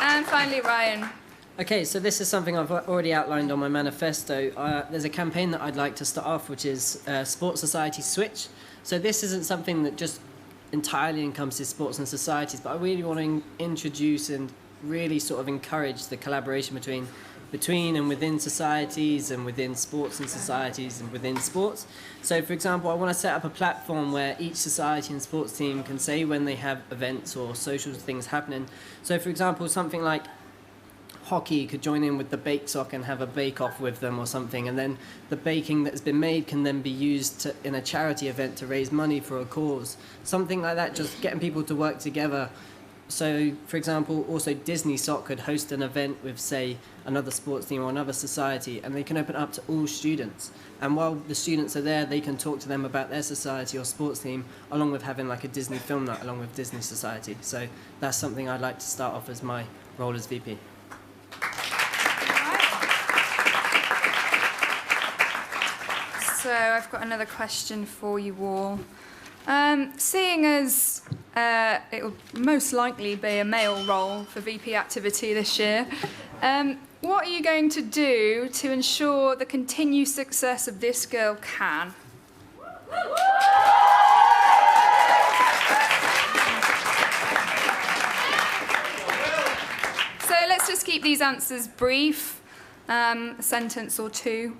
And finally, Ryan. Okay, so this is something I've already outlined on my manifesto. There's a campaign that I'd like to start off, which is Sports Society Switch. So this isn't something that just entirely encompasses sports and societies, but I really want to introduce and really sort of encourage the collaboration between and within societies and within sports and societies and within sports. So for example, I want to set up a platform where each society and sports team can say when they have events or social things happening. So for example, something like hockey could join in with the bake sock and have a bake-off with them or something, and then the baking that has been made can then be used in a charity event to raise money for a cause. Something like that, just getting people to work together. So, for example, also Disney Sock could host an event with, say, another sports team or another society, and they can open up to all students. And while the students are there, they can talk to them about their society or sports team, along with having like a Disney film night along with Disney Society. So that's something I'd like to start off as my role as VP. So I've got another question for you all. Seeing as it will most likely be a male role for VP activity this year, what are you going to do to ensure the continued success of This Girl Can? So let's just keep these answers brief, a sentence or two.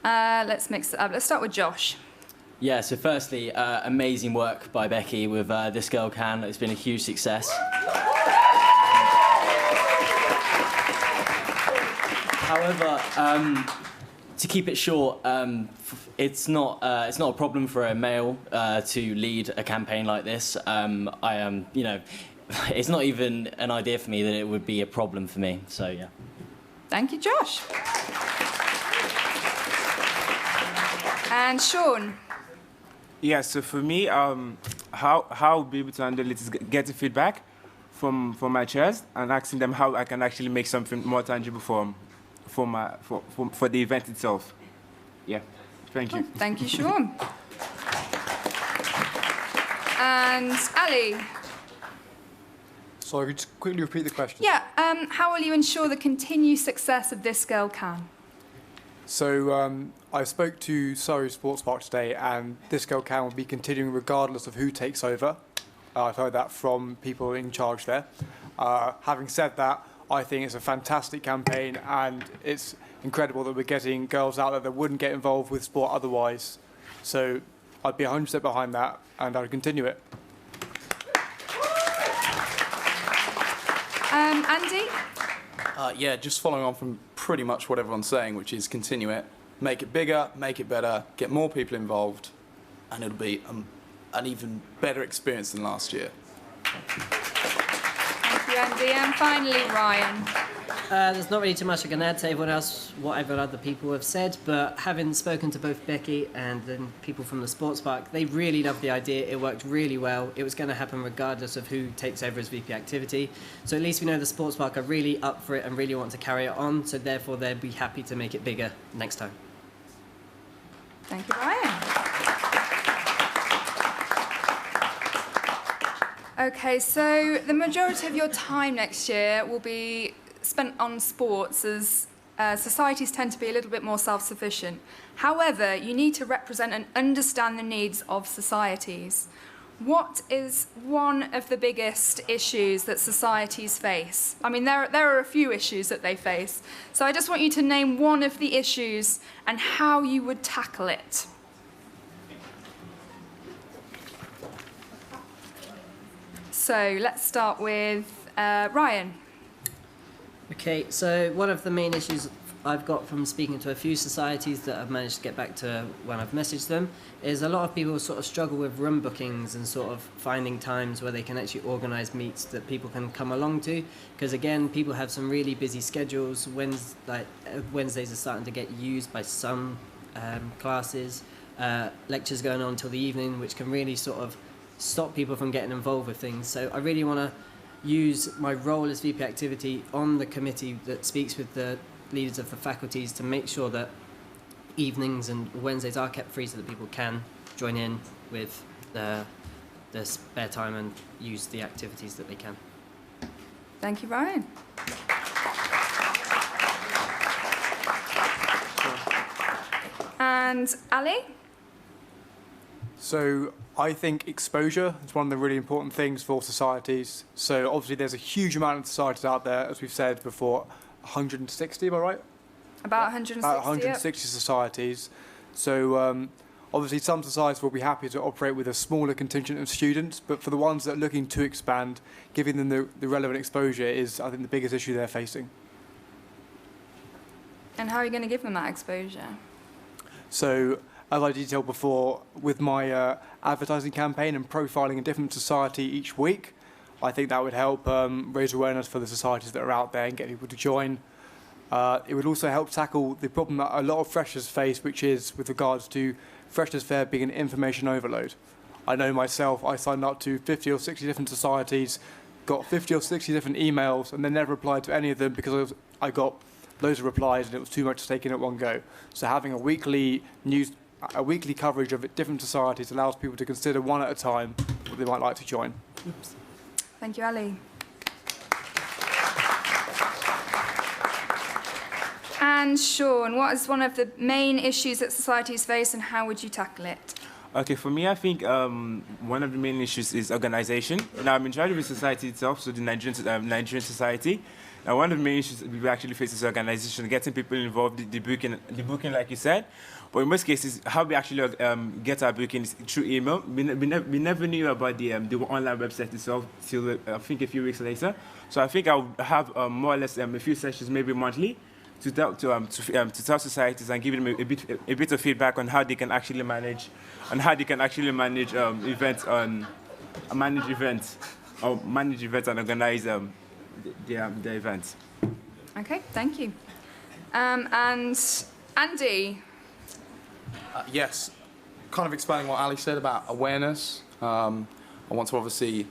Let's mix it up. Let's start with Josh. Yeah, so firstly, amazing work by Becky with This Girl Can. It's been a huge success. However, to keep it short, it's not a problem for a male to lead a campaign like this. It's not even an idea for me that it would be a problem for me. So yeah. Thank you, Josh. And Sean. Yeah, so for me, how I'll be able to handle it is getting feedback from my chairs and asking them how I can actually make something more tangible for the event itself. Yeah, thank you. Thank you, Sean. And Ali. Sorry, could you just quickly repeat the question? Yeah, how will you ensure the continued success of This Girl Can? So I spoke to Surrey Sports Park today, and This Girl Can will be continuing regardless of who takes over. I've heard that from people in charge there. Having said that, I think it's a fantastic campaign, and it's incredible that we're getting girls out there that wouldn't get involved with sport otherwise. So I'd be 100% behind that, and I'd continue it. Andy? Yeah, just following on from pretty much what everyone's saying, which is continue it, make it bigger, make it better, get more people involved, and it'll be an even better experience than last year. Thank you, Andy. And finally, Ryan. There's not really too much I can add to everyone else, whatever other people have said, but having spoken to both Becky and then people from the sports park, they really loved the idea. It worked really well. It was going to happen regardless of who takes over as VP activity. So at least we know the sports park are really up for it and really want to carry it on, so therefore they'd be happy to make it bigger next time. Thank you, Ryan. Okay, so the majority of your time next year will be spent on sports, as societies tend to be a little bit more self-sufficient. However, you need to represent and understand the needs of societies. What is one of the biggest issues that societies face? I mean, there are a few issues that they face. So I just want you to name one of the issues and how you would tackle it. So let's start with Ryan. Okay, so one of the main issues I've got from speaking to a few societies that I've managed to get back to when I've messaged them is a lot of people sort of struggle with room bookings and sort of finding times where they can actually organise meets that people can come along to. Because again, people have some really busy schedules. Wednesdays are starting to get used by some classes. Lectures going on till the evening, which can really sort of stop people from getting involved with things. So I really want to use my role as VP Activity on the committee that speaks with the leaders of the faculties to make sure that evenings and Wednesdays are kept free so that people can join in with their spare time and use the activities that they can. Thank you, Ryan. And Ali? So I think exposure is one of the really important things for societies. So obviously there's a huge amount of societies out there, as we've said before, 160, am I right? About 160, About 160 societies. So obviously some societies will be happy to operate with a smaller contingent of students, but for the ones that are looking to expand, giving them the relevant exposure is, I think, the biggest issue they're facing. And how are you going to give them that exposure? So, as I detailed before, with my advertising campaign and profiling a different society each week, I think that would help raise awareness for the societies that are out there and get people to join. It would also help tackle the problem that a lot of freshers face, which is with regards to freshers' fair being an information overload. I know myself, I signed up to 50 or 60 different societies, got 50 or 60 different emails, and then never replied to any of them because I got loads of replies and it was too much to take in at one go. So having a weekly coverage of different societies allows people to consider one at a time what they might like to join. Oops. Thank you, Ali. And Sean, what is one of the main issues that societies face and how would you tackle it? Okay, for me, I think one of the main issues is organization. Now, I'm in charge of the society itself, so the Nigerian society. Now, one of the main issues we actually face is organization, getting people involved, the booking, like you said. But in most cases, how we actually get our bookings through email. We never knew about the online website itself till I think a few weeks later. So I think I'll have more or less a few sessions, maybe monthly, to tell societies and give them a bit of feedback on how they can actually manage events and organize the events. Okay, thank you. And Andy. Yes, kind of explaining what Ali said about awareness. I want to obviously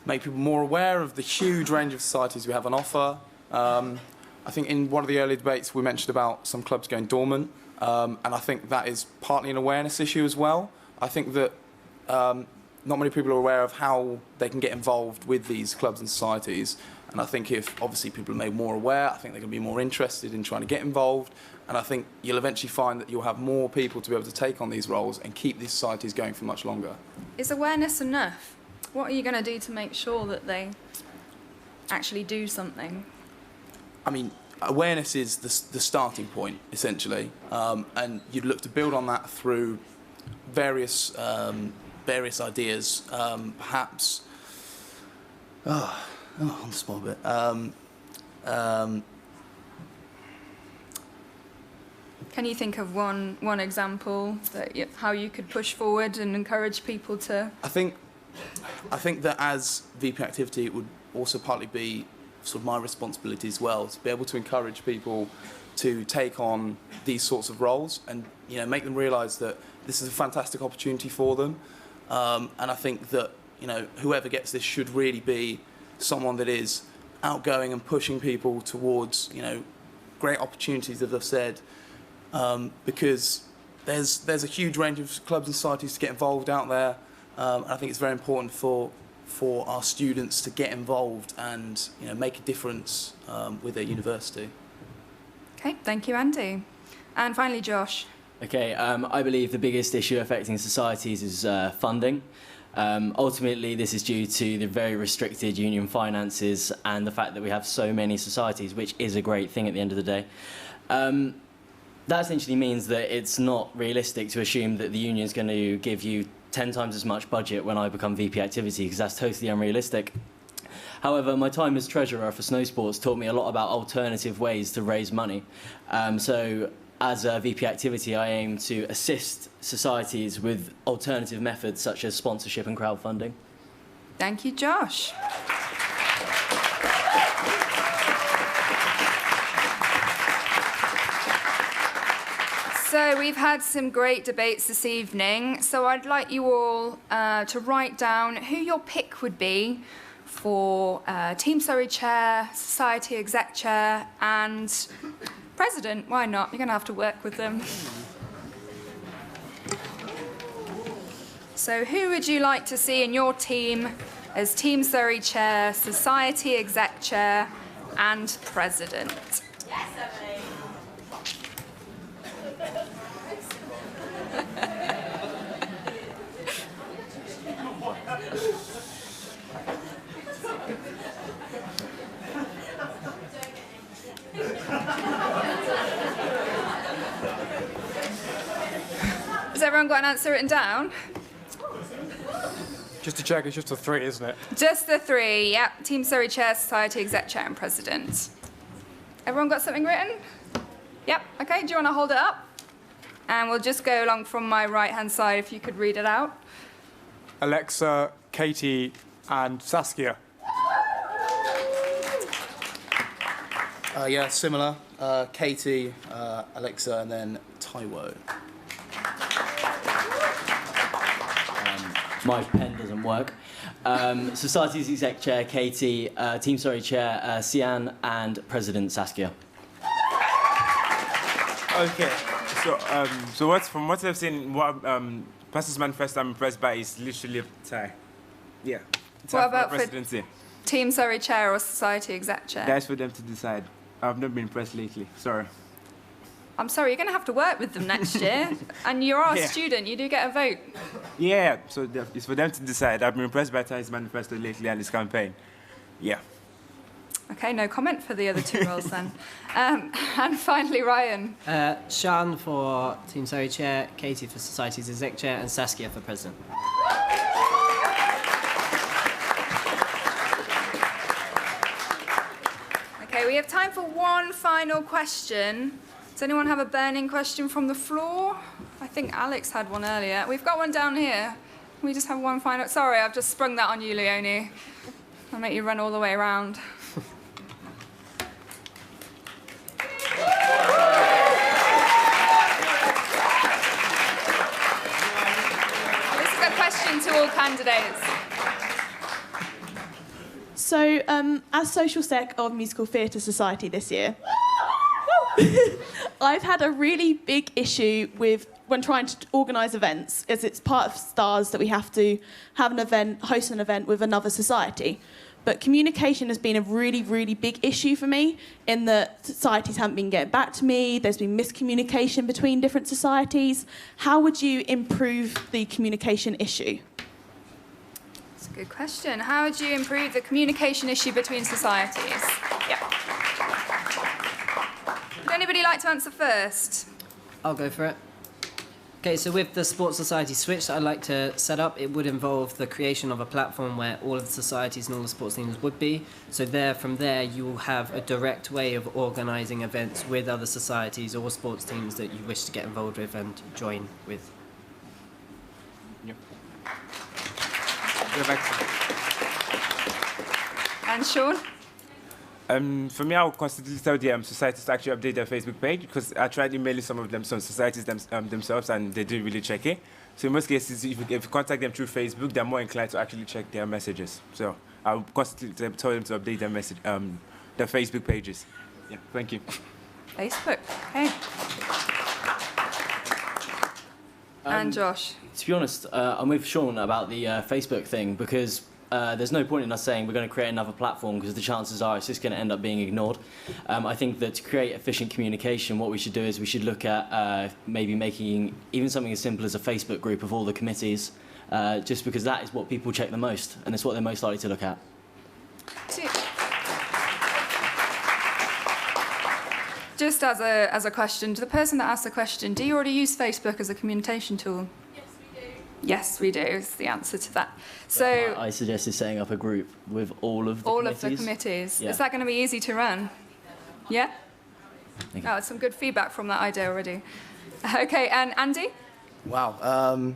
make people more aware of the huge range of societies we have on offer. I think in one of the early debates we mentioned about some clubs going dormant, and I think that is partly an awareness issue as well. I think that not many people are aware of how they can get involved with these clubs and societies, and I think if obviously people are made more aware, I think they're going to be more interested in trying to get involved, and I think you'll eventually find that you'll have more people to be able to take on these roles and keep these societies going for much longer. Is awareness enough? What are you going to do to make sure that they actually do something? I mean, awareness is the starting point, essentially, and you'd look to build on that through various ideas, perhaps. On the spot a bit. Can you think of one example that how you could push forward and encourage people to? I think that as VP Activity, it would also partly be sort of my responsibility as well to be able to encourage people to take on these sorts of roles and make them realise that this is a fantastic opportunity for them. And I think that whoever gets this should really be someone that is outgoing and pushing people towards great opportunities, as I've said, because there's a huge range of clubs and societies to get involved out there. And I think it's very important for our students to get involved and make a difference with their university. Okay, thank you, Andy. And finally, Josh. Okay, I believe the biggest issue affecting societies is funding. Ultimately, this is due to the very restricted union finances and the fact that we have so many societies, which is a great thing at the end of the day. That essentially means that it's not realistic to assume that the union is going to give you 10 times as much budget when I become VP Activity, because that's totally unrealistic. However, my time as treasurer for snow sports taught me a lot about alternative ways to raise money. So as a VP activity, I aim to assist societies with alternative methods such as sponsorship and crowdfunding. Thank you, Josh. So we've had some great debates this evening. So I'd like you all to write down who your pick would be for Team Surrey Chair, Society Exec Chair, and President. Why not? You're going to have to work with them. So who would you like to see in your team as Team Surrey Chair, Society Exec Chair, and President? Yes, Emily. Has everyone got an answer written down? Just to check, it's just a 3, isn't it? Just the 3, yep. Team Surrey Chair, Society Exec Chair, and President. Everyone got something written? Yep, okay, do you want to hold it up? And we'll just go along from my right-hand side if you could read it out. Alexa, Katie, and Saskia. Yeah, similar. Katie, Alexa, and then Taiwo. My pen doesn't work. Society's Exec Chair, Katie, Team Surrey Chair, Sian, and President Saskia. Okay, so from what I've seen, what Pastor's Manifesto I'm impressed by is literally a tie. Yeah. What about for presidency? Team Surrey Chair or Society Exec Chair? That's for them to decide. I've not been impressed lately. Sorry. I'm sorry, you're going to have to work with them next year. And you're our student, you do get a vote. Yeah, so it's for them to decide. I've been impressed by his manifesto lately and his campaign. Yeah. Okay, no comment for the other 2 roles then. And finally, Ryan. Sian for Team Surrey Chair, Katie for Society's Exec Chair, and Saskia for President. Okay, we have time for one final question. Does anyone have a burning question from the floor? I think Alex had one earlier. We've got one down here. Can we just have one final? Sorry, I've just sprung that on you, Leonie. I'll make you run all the way around. This is a question to all candidates. So, as Social Sec of Musical Theatre Society this year, I've had a really big issue with when trying to organise events, as it's part of STARS that we have to have an event, host an event with another society. But communication has been a really, really big issue for me in that societies haven't been getting back to me, there's been miscommunication between different societies. How would you improve the communication issue? That's a good question. How would you improve the communication issue between societies? Yeah. Would anybody like to answer first? I'll go for it. Okay, so with the Sports Society switch that I'd like to set up, it would involve the creation of a platform where all of the societies and all the sports teams would be. So from there, you will have a direct way of organising events with other societies or sports teams that you wish to get involved with and join with. Yep. And Sean? For me, I would constantly tell the societies to actually update their Facebook page because I tried emailing some of them, some societies themselves, and they didn't really check it. So in most cases, if you contact them through Facebook, they're more inclined to actually check their messages. So I would constantly tell them to update their their Facebook pages. Yeah, thank you. Facebook, okay. And Josh? To be honest, I'm with Sean about the Facebook thing because there's no point in us saying we're going to create another platform because the chances are it's just going to end up being ignored. I think that to create efficient communication, what we should do is we should look at maybe making even something as simple as a Facebook group of all the committees, just because that is what people check the most and it's what they're most likely to look at. Just as a question, to the person that asked the question, do you already use Facebook as a communication tool? Yes, we do. Yes, we do, is the answer to that. So I suggested setting up a group with all of the all committees. of the committees. Yeah. Is that going to be easy to run? Yeah? Oh, some good feedback from that idea already. Okay, and Andy? Wow.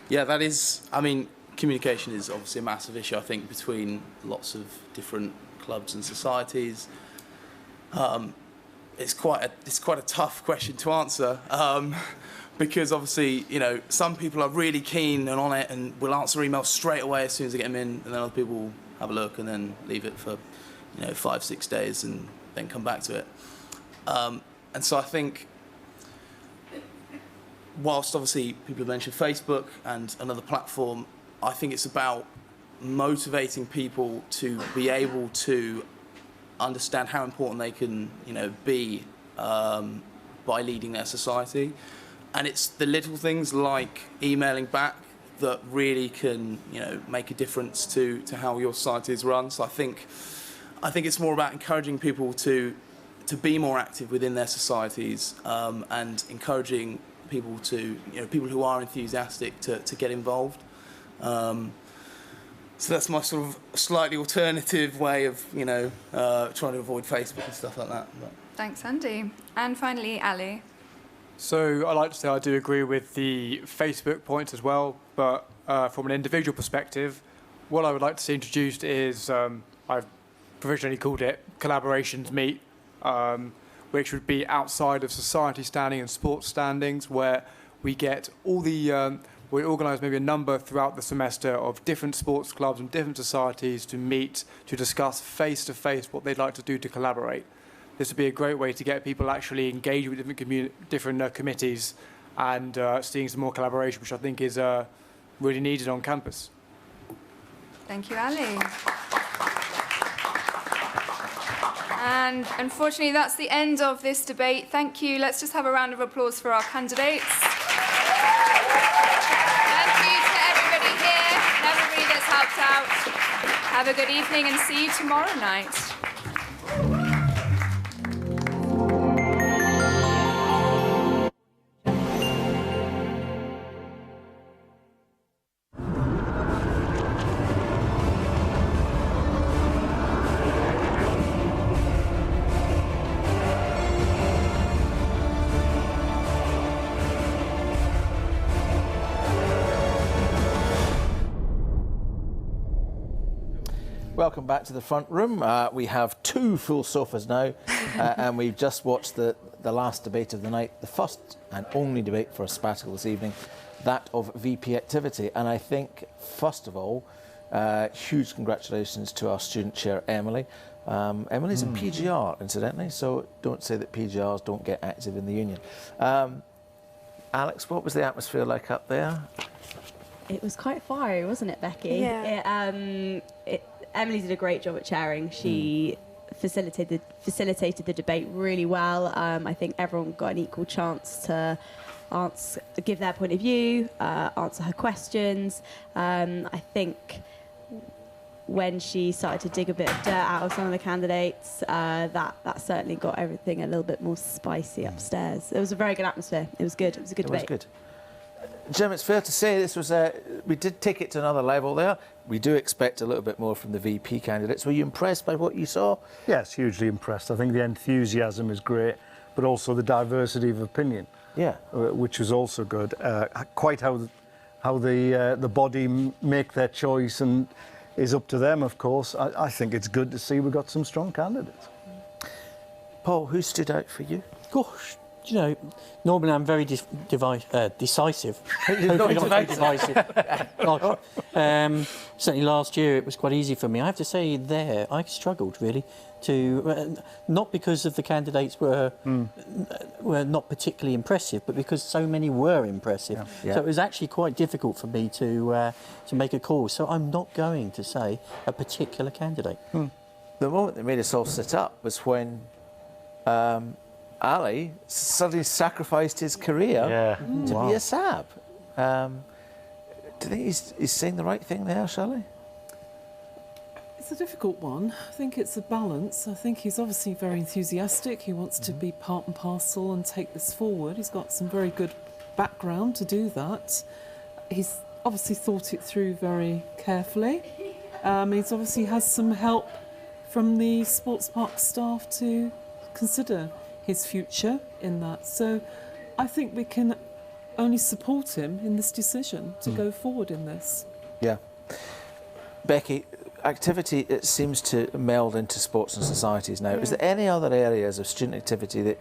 Yeah, that is, I mean, communication is obviously a massive issue, I think, between lots of different clubs and societies. It's quite a tough question to answer, because obviously, you know, some people are really keen and on it and will answer emails straight away as soon as they get them in, and then other people will have a look and then leave it for, you know, 5-6 days and then come back to it. And so I think, whilst obviously people have mentioned Facebook and another platform, I think it's about motivating people to be able to understand how important they can, you know, be by leading their society. And it's the little things like emailing back that really can, you know, make a difference to how your society is run. So I think it's more about encouraging people to be more active within their societies, and encouraging people to, you know, people who are enthusiastic to get involved. So that's my sort of slightly alternative way of, you know, trying to avoid Facebook and stuff like that. But. Thanks, Andy. And finally, Ali. So I like to say I do agree with the Facebook points as well, but from an individual perspective, what I would like to see introduced is, I've provisionally called it Collaborations Meet, which would be outside of society standing and sports standings, where we get all the, we organise maybe a number throughout the semester of different sports clubs and different societies to meet, to discuss face-to-face what they'd like to do to collaborate. This would be a great way to get people actually engaged with different committees and seeing some more collaboration, which I think is really needed on campus. Thank you, Ali. And unfortunately, that's the end of this debate. Thank you. Let's just have a round of applause for our candidates. Thank you to everybody here and everybody that's helped out. Have a good evening and see you tomorrow night. Welcome back to the front room. We have 2 full sofas now, and we've just watched the last debate of the night, the first and only debate for a sabbatical this evening, that of VP activity. And I think, first of all, huge congratulations to our student chair, Emily. Emily's a PGR, incidentally, so don't say that PGRs don't get active in the union. Alex, what was the atmosphere like up there? It was quite fiery, wasn't it, Becky? Yeah. Emily did a great job at chairing. She facilitated the debate really well. I think everyone got an equal chance to give their point of view, answer her questions. I think when she started to dig a bit of dirt out of some of the candidates, that certainly got everything a little bit more spicy upstairs. It was a very good atmosphere. It was good. It was a good debate. It was good. Jim, it's fair to say this was we did take it to another level there. We do expect a little bit more from the VP candidates. Were you impressed by what you saw? Yes, hugely impressed. I think the enthusiasm is great, but also the diversity of opinion. Yeah, which was also good. Quite how the body make their choice and is up to them, of course. I think it's good to see we've got some strong candidates. Paul, who stood out for you? Gosh, you know, normally I'm very decisive. Not divisive. Certainly last year it was quite easy for me. I have to say there I struggled really to, not because of the candidates were not particularly impressive, but because so many were impressive. Yeah. So it was actually quite difficult for me to make a call. So I'm not going to say a particular candidate. The moment that made us all sit up was when Ali suddenly sacrificed his career to be a SAB. Do you think he's saying the right thing there, Shelley? It's a difficult one. I think it's a balance. I think he's obviously very enthusiastic. He wants to be part and parcel and take this forward. He's got some very good background to do that. He's obviously thought it through very carefully. He's obviously has some help from the sports park staff to consider his future in that. So I think we can only support him in this decision to go forward in this. Yeah. Becky, activity, it seems to meld into sports and societies now. Is there any other areas of student activity that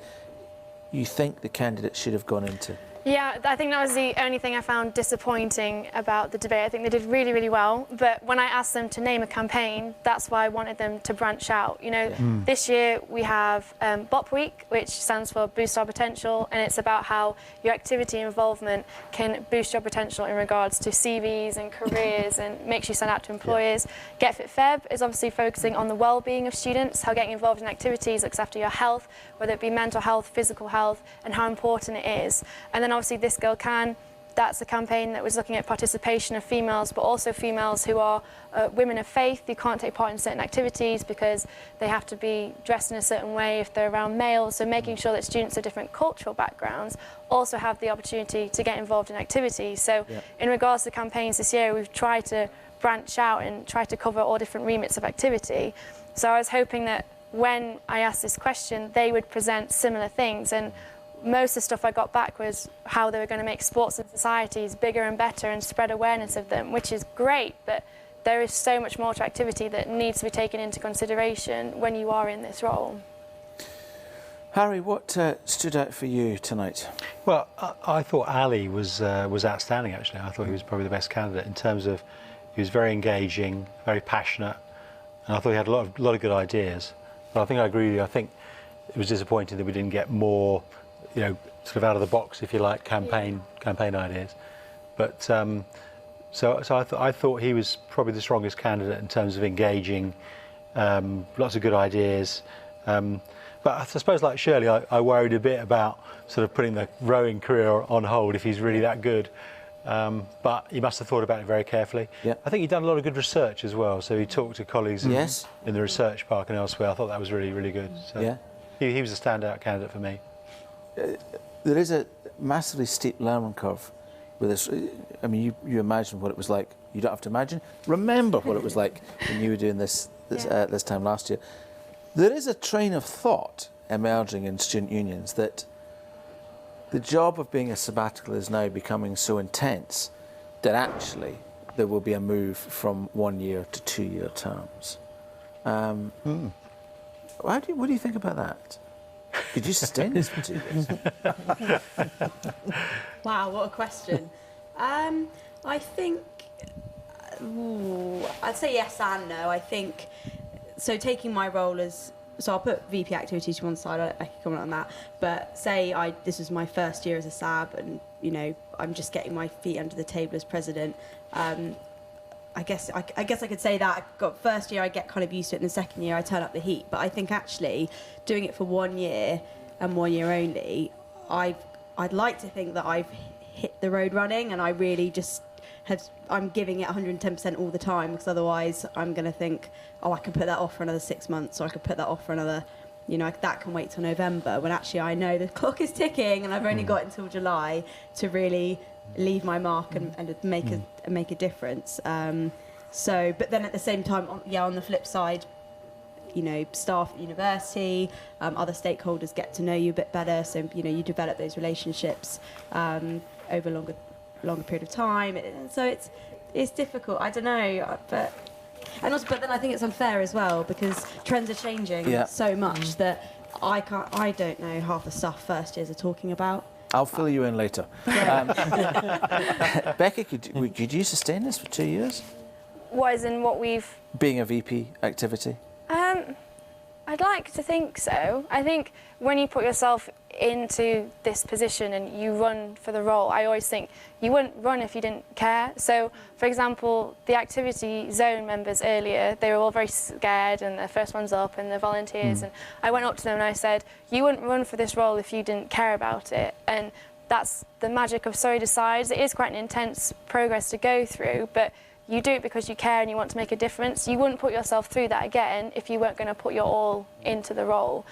you think the candidates should have gone into? Yeah, I think that was the only thing I found disappointing about the debate. I think they did really, really well, but when I asked them to name a campaign, that's why I wanted them to branch out. You know, this year we have BOP Week, which stands for Boost Our Potential, and it's about how your activity involvement can boost your potential in regards to CVs and careers and makes you stand out to employers. Get Fit Feb is obviously focusing on the well-being of students, how getting involved in activities looks after your health, whether it be mental health, physical health, and how important it is. And then obviously This Girl Can, that's a campaign that was looking at participation of females, but also females who are women of faith who can't take part in certain activities because they have to be dressed in a certain way if they're around males. So making sure that students of different cultural backgrounds also have the opportunity to get involved in activities. So in regards to campaigns this year, we've tried to branch out and try to cover all different remits of activity. So I was hoping that when I asked this question, they would present similar things. And most of the stuff I got back was how they were going to make sports and societies bigger and better and spread awareness of them, which is great, but there is so much more to activity that needs to be taken into consideration when you are in this role. Harry, what stood out for you tonight? Well, I thought Ali was outstanding, actually. I thought he was probably the best candidate in terms of he was very engaging, very passionate, and I thought he had a lot of good ideas. But I think I agree with you. I think it was disappointing that we didn't get more, you know, sort of out of the box, if you like, campaign ideas. But so I thought he was probably the strongest candidate in terms of engaging, lots of good ideas. But I suppose, like Shirley, I worried a bit about sort of putting the rowing career on hold if he's really that good. But he must have thought about it very carefully. I think he'd done a lot of good research as well. So he talked to colleagues in the research park and elsewhere. I thought that was really, really good. So he was a standout candidate for me. There is a massively steep learning curve with this. I mean, you imagine what it was like. You don't have to imagine. Remember what it was like when you were doing this time last year. There is a train of thought emerging in student unions that the job of being a sabbatical is now becoming so intense that actually there will be a move from 1 year to 2 year terms. What do you think about that? Could you sustain this for 2 years? Wow, what a question. I think, I'd say yes and no. I think, so taking my role as, so I'll put VP activities to one side, I can comment on that, but say this was my first year as a SAB and, you know, I'm just getting my feet under the table as president. I guess I could say that first year I get kind of used to it, and the second year I turn up the heat. But I think actually doing it for 1 year and 1 year only, I'd like to think that I've hit the road running, and I really just I'm giving it 110% all the time, because otherwise I'm going to think, oh, I can put that off for another 6 months, or I could put that off for another, you know, that can wait till November, when actually I know the clock is ticking and I've only got until July to really leave my mark and make a difference. But then at the same time, on the flip side, you know, staff at university, other stakeholders get to know you a bit better, so you know you develop those relationships over a longer period of time. So it's difficult. I don't know, but then I think it's unfair as well, because trends are changing so much that I don't know half the stuff first years are talking about. I'll fill you in later. Becca, could you sustain this for 2 years? What is in what we've... Being a VP activity? I'd like to think so. I think when you put yourself into this position and you run for the role, I always think you wouldn't run if you didn't care. So, for example, the activity zone members earlier, they were all very scared, and the first one's up and the volunteers, and I went up to them and I said, you wouldn't run for this role if you didn't care about it. And that's the magic of SurreyDecides. It is quite an intense progress to go through, but you do it because you care and you want to make a difference. You wouldn't put yourself through that again if you weren't going to put your all into the role,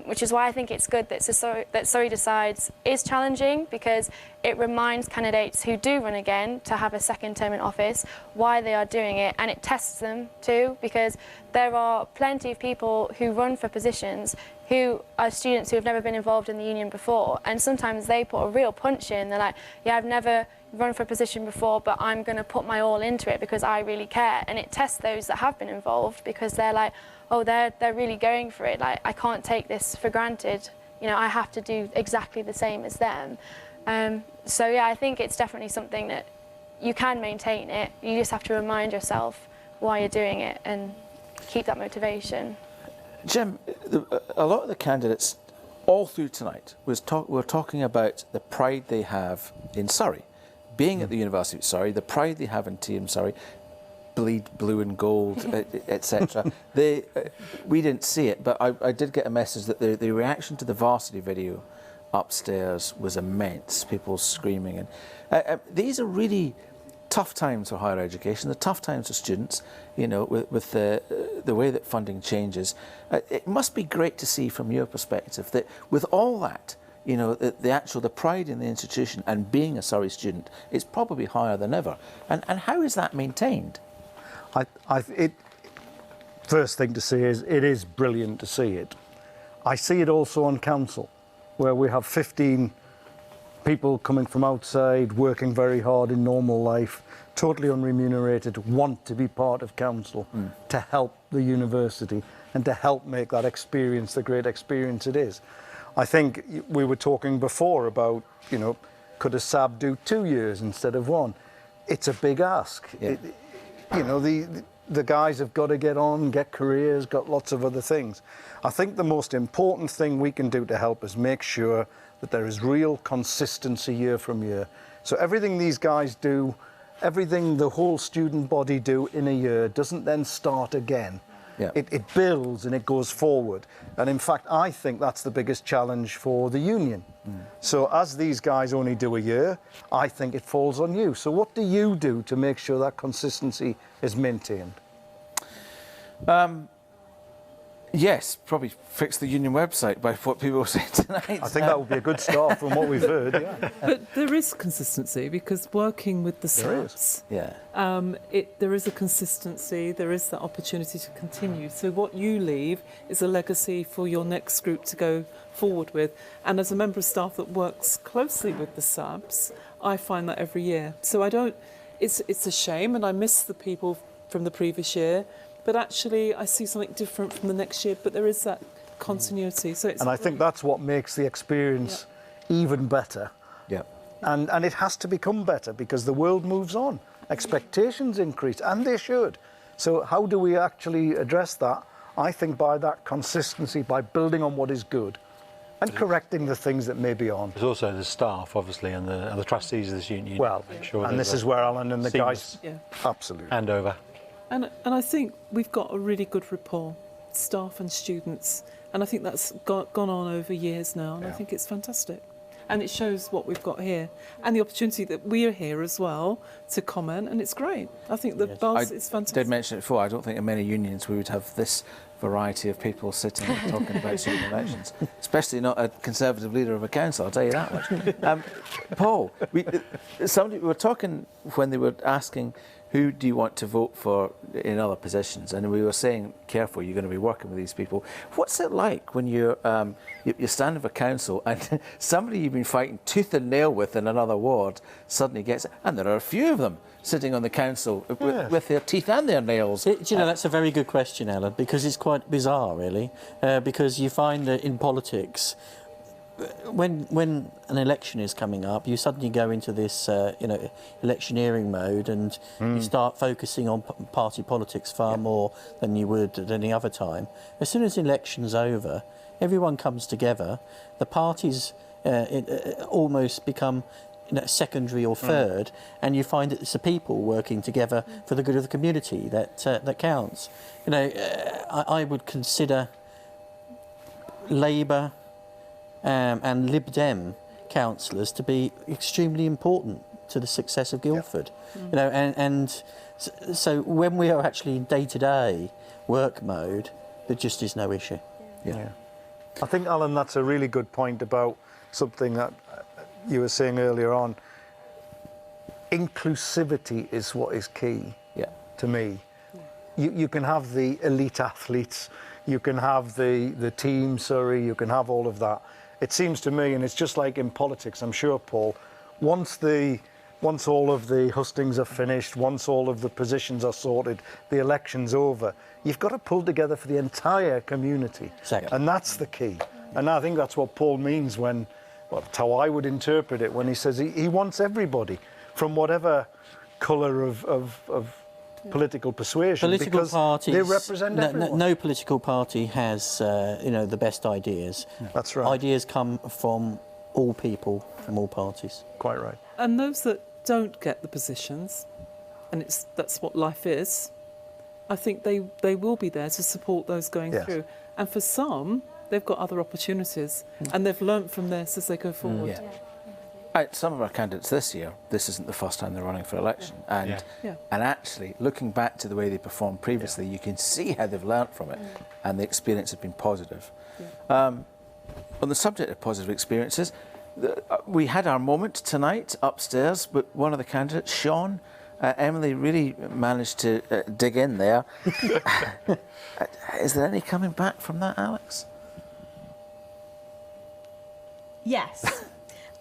which is why I think it's good that SurreyDecides is challenging, because it reminds candidates who do run again to have a second term in office why they are doing it, and it tests them too, because there are plenty of people who run for positions who are students who have never been involved in the union before, and sometimes they put a real punch in. They're like, yeah, I've never run for a position before, but I'm going to put my all into it because I really care. And it tests those that have been involved, because they're like, oh, they're really going for it. Like, I can't take this for granted. You know, I have to do exactly the same as them. So yeah, I think it's definitely something that you can maintain it. You just have to remind yourself why you're doing it and keep that motivation. Jim, a lot of the candidates all through tonight were talking about the pride they have in Surrey, being at the University of Surrey, the pride they have in Team Surrey, bleed blue and gold, etc. We didn't see it, but I did get a message that the reaction to the varsity video upstairs was immense. People screaming, and these are really tough times for higher education. They're tough times for students. You know, with the way that funding changes, it must be great to see from your perspective that with all that, you know, the pride in the institution and being a Surrey student is probably higher than ever. And how is that maintained? First thing to say is it is brilliant to see it. I see it also on council, where we have 15 people coming from outside, working very hard in normal life, totally unremunerated, want to be part of council to help the university and to help make that experience the great experience it is. I think we were talking before about, you know, could a SAB do 2 years instead of 1? It's a big ask. Yeah. You know, the guys have got to get on, get careers, got lots of other things. I think the most important thing we can do to help is make sure that there is real consistency year from year. So everything these guys do, everything the whole student body do in a year doesn't then start again. Yeah. It builds and it goes forward. And in fact, I think that's the biggest challenge for the union. So as these guys only do a year, I think it falls on you. So what do you do to make sure that consistency is maintained? Yes, probably fix the union website by what people were saying tonight. I think that would be a good start from what we've heard, yeah. But there is consistency, because working with the SABs, there is a consistency, there is that opportunity to continue. So what you leave is a legacy for your next group to go forward with. And as a member of staff that works closely with the SABs, I find that every year. So it's a shame, and I miss the people from the previous year, but actually I see something different from the next year, but there is that continuity. So it's, and I think that's what makes the experience even better. Yeah. And it has to become better, because the world moves on. Expectations increase, and they should. So how do we actually address that? I think by that consistency, by building on what is good and correcting the things that may be on. There's also the staff, obviously, and the trustees of this union. Well, make sure and this is where Alan and the guys... Yeah. Absolutely. Hand over. And I think we've got a really good rapport, staff and students, and I think that's gone on over years now, and I think it's fantastic. And it shows what we've got here, and the opportunity that we are here as well to comment, and it's great. I think the buzz is fantastic. I did mention it before, I don't think in many unions we would have this variety of people sitting and talking about student elections, especially not a Conservative leader of a council, I'll tell you that much. Paul, somebody we were talking when they were asking, who do you want to vote for in other positions? And we were saying, careful, you're going to be working with these people. What's it like when you're standing for council and somebody you've been fighting tooth and nail with in another ward suddenly gets it? And there are a few of them sitting on the council with their teeth and their nails. Do you know, that's a very good question, Alan, because it's quite bizarre, really. Because you find that in politics, when an election is coming up, you suddenly go into this, electioneering mode, and you start focusing on party politics far more than you would at any other time. As soon as the election's over, everyone comes together. The parties almost become secondary or third, and you find that it's the people working together for the good of the community that counts. I would consider Labour and Lib Dem councillors to be extremely important to the success of Guildford. You know, and so when we are actually in day-to-day work mode, there just is no issue. Yeah. I think, Alan, that's a really good point about something that you were saying earlier on. Inclusivity is what is key to me. You can have the elite athletes, you can have the team Surrey, you can have all of that. It seems to me, and it's just like in politics, I'm sure, Paul, once all of the hustings are finished, once all of the positions are sorted, the election's over, you've got to pull together for the entire community. Exactly. And that's the key. And I think that's what Paul means when, well, that's how I would interpret it, when he says he wants everybody from whatever colour of political persuasion, Political because parties, they represent everyone. No political party has, you know, the best ideas. That's right. Ideas come from all people, from all parties. Quite right. And those that don't get the positions, and that's what life is, I think they will be there to support those going through. And for some, they've got other opportunities, and they've learnt from this as they go forward. Some of our candidates this year, this isn't the first time they're running for election, and actually looking back to the way they performed previously, you can see how they've learnt from it, and the experience has been positive. On the subject of positive experiences, we had our moment tonight upstairs, but one of the candidates, Sean, Emily really managed to dig in there. Is there any coming back from that, Alex? Yes.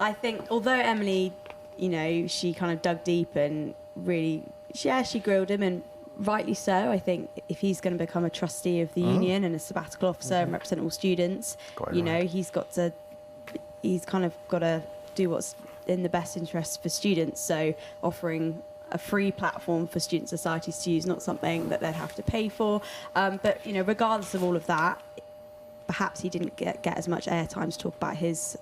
I think, although Emily, you know, she kind of dug deep and really, she grilled him, and rightly so. I think if he's going to become a trustee of the union and a sabbatical officer and represent all students, you know, he's kind of got to do what's in the best interest for students. So offering a free platform for student societies to use, not something that they'd have to pay for. But, you know, regardless of all of that, perhaps he didn't get as much airtime to talk about his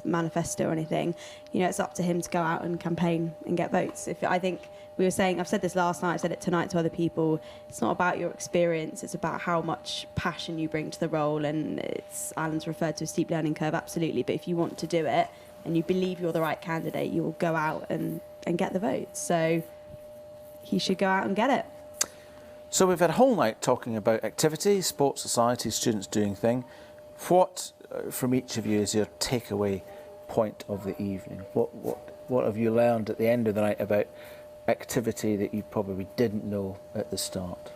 manifesto or anything. You know, it's up to him to go out and campaign and get votes. I think we were saying, I've said this last night, I've said it tonight to other people, it's not about your experience, it's about how much passion you bring to the role, and Alan's referred to a steep learning curve, absolutely, but if you want to do it and you believe you're the right candidate, you will go out and get the votes. So he should go out and get it. So we've had a whole night talking about activity, sports society, students doing thing. What, from each of you, is your takeaway point of the evening? What have you learned at the end of the night about activity that you probably didn't know at the start?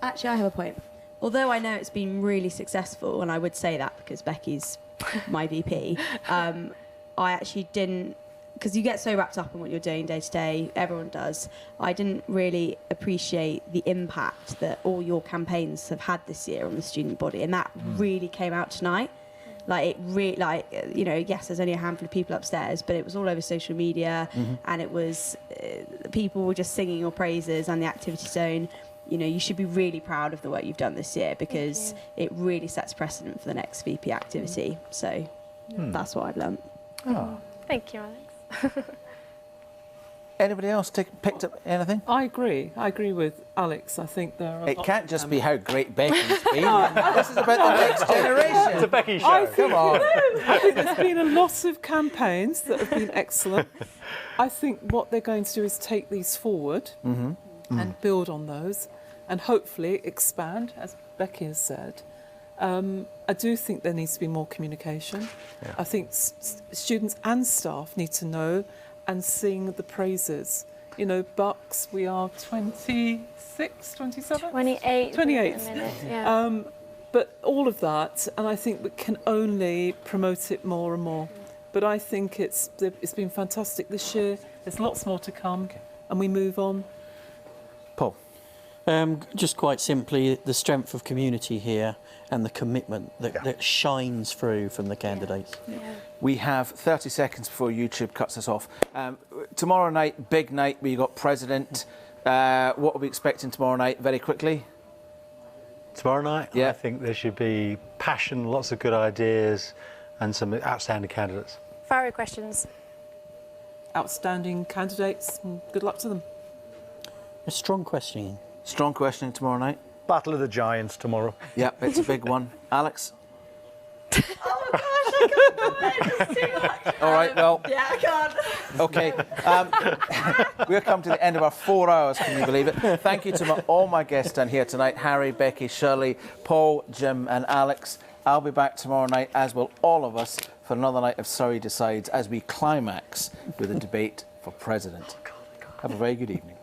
Actually, I have a point. Although I know it's been really successful, and I would say that because Becky's my VP, I actually didn't, because you get so wrapped up in what you're doing day to day, everyone does, I didn't really appreciate the impact that all your campaigns have had this year on the student body, and that really came out tonight. Like, it really, like, you know, yes, there's only a handful of people upstairs, but it was all over social media, and it was, people were just singing your praises, and the activity zone. You know, you should be really proud of the work you've done this year, because it really sets precedent for the next VP activity. So that's what I've learnt. Oh. Thank you, Alex. Anybody else picked up anything? I agree with Alex. I think there are. It can't just be how great Becky's been. This is about the next generation. It's a Becky show. Come on. I think there's been a lot of campaigns that have been excellent. I think what they're going to do is take these forward and build on those, and hopefully expand, as Becky has said. I do think there needs to be more communication. I think students and staff need to know and sing the praises. You know, Bucks, we are 26, 27? 28. 28. At the minute, yeah. But all of that, and I think we can only promote it more and more. But I think it's been fantastic this year. There's lots more to come, and we move on. Paul? Just quite simply, the strength of community here and the commitment that shines through from the candidates. We have 30 seconds before YouTube cuts us off. Tomorrow night, big night, we got President. What are we expecting tomorrow night, very quickly? Tomorrow night, I think there should be passion, lots of good ideas, and some outstanding candidates. Fiery questions. Outstanding candidates, and good luck to them. A strong questioning. Strong questioning tomorrow night. Battle of the Giants tomorrow. Yeah, it's a big one. Alex? Oh my gosh, All right, well. Yeah, I can't. Okay. We've come to the end of our 4 hours, can you believe it? Thank you to all my guests down here tonight, Harry, Becky, Shirley, Paul, Jim and Alex. I'll be back tomorrow night, as will all of us, for another night of Surrey Decides as we climax with a debate for President. Have a very good evening.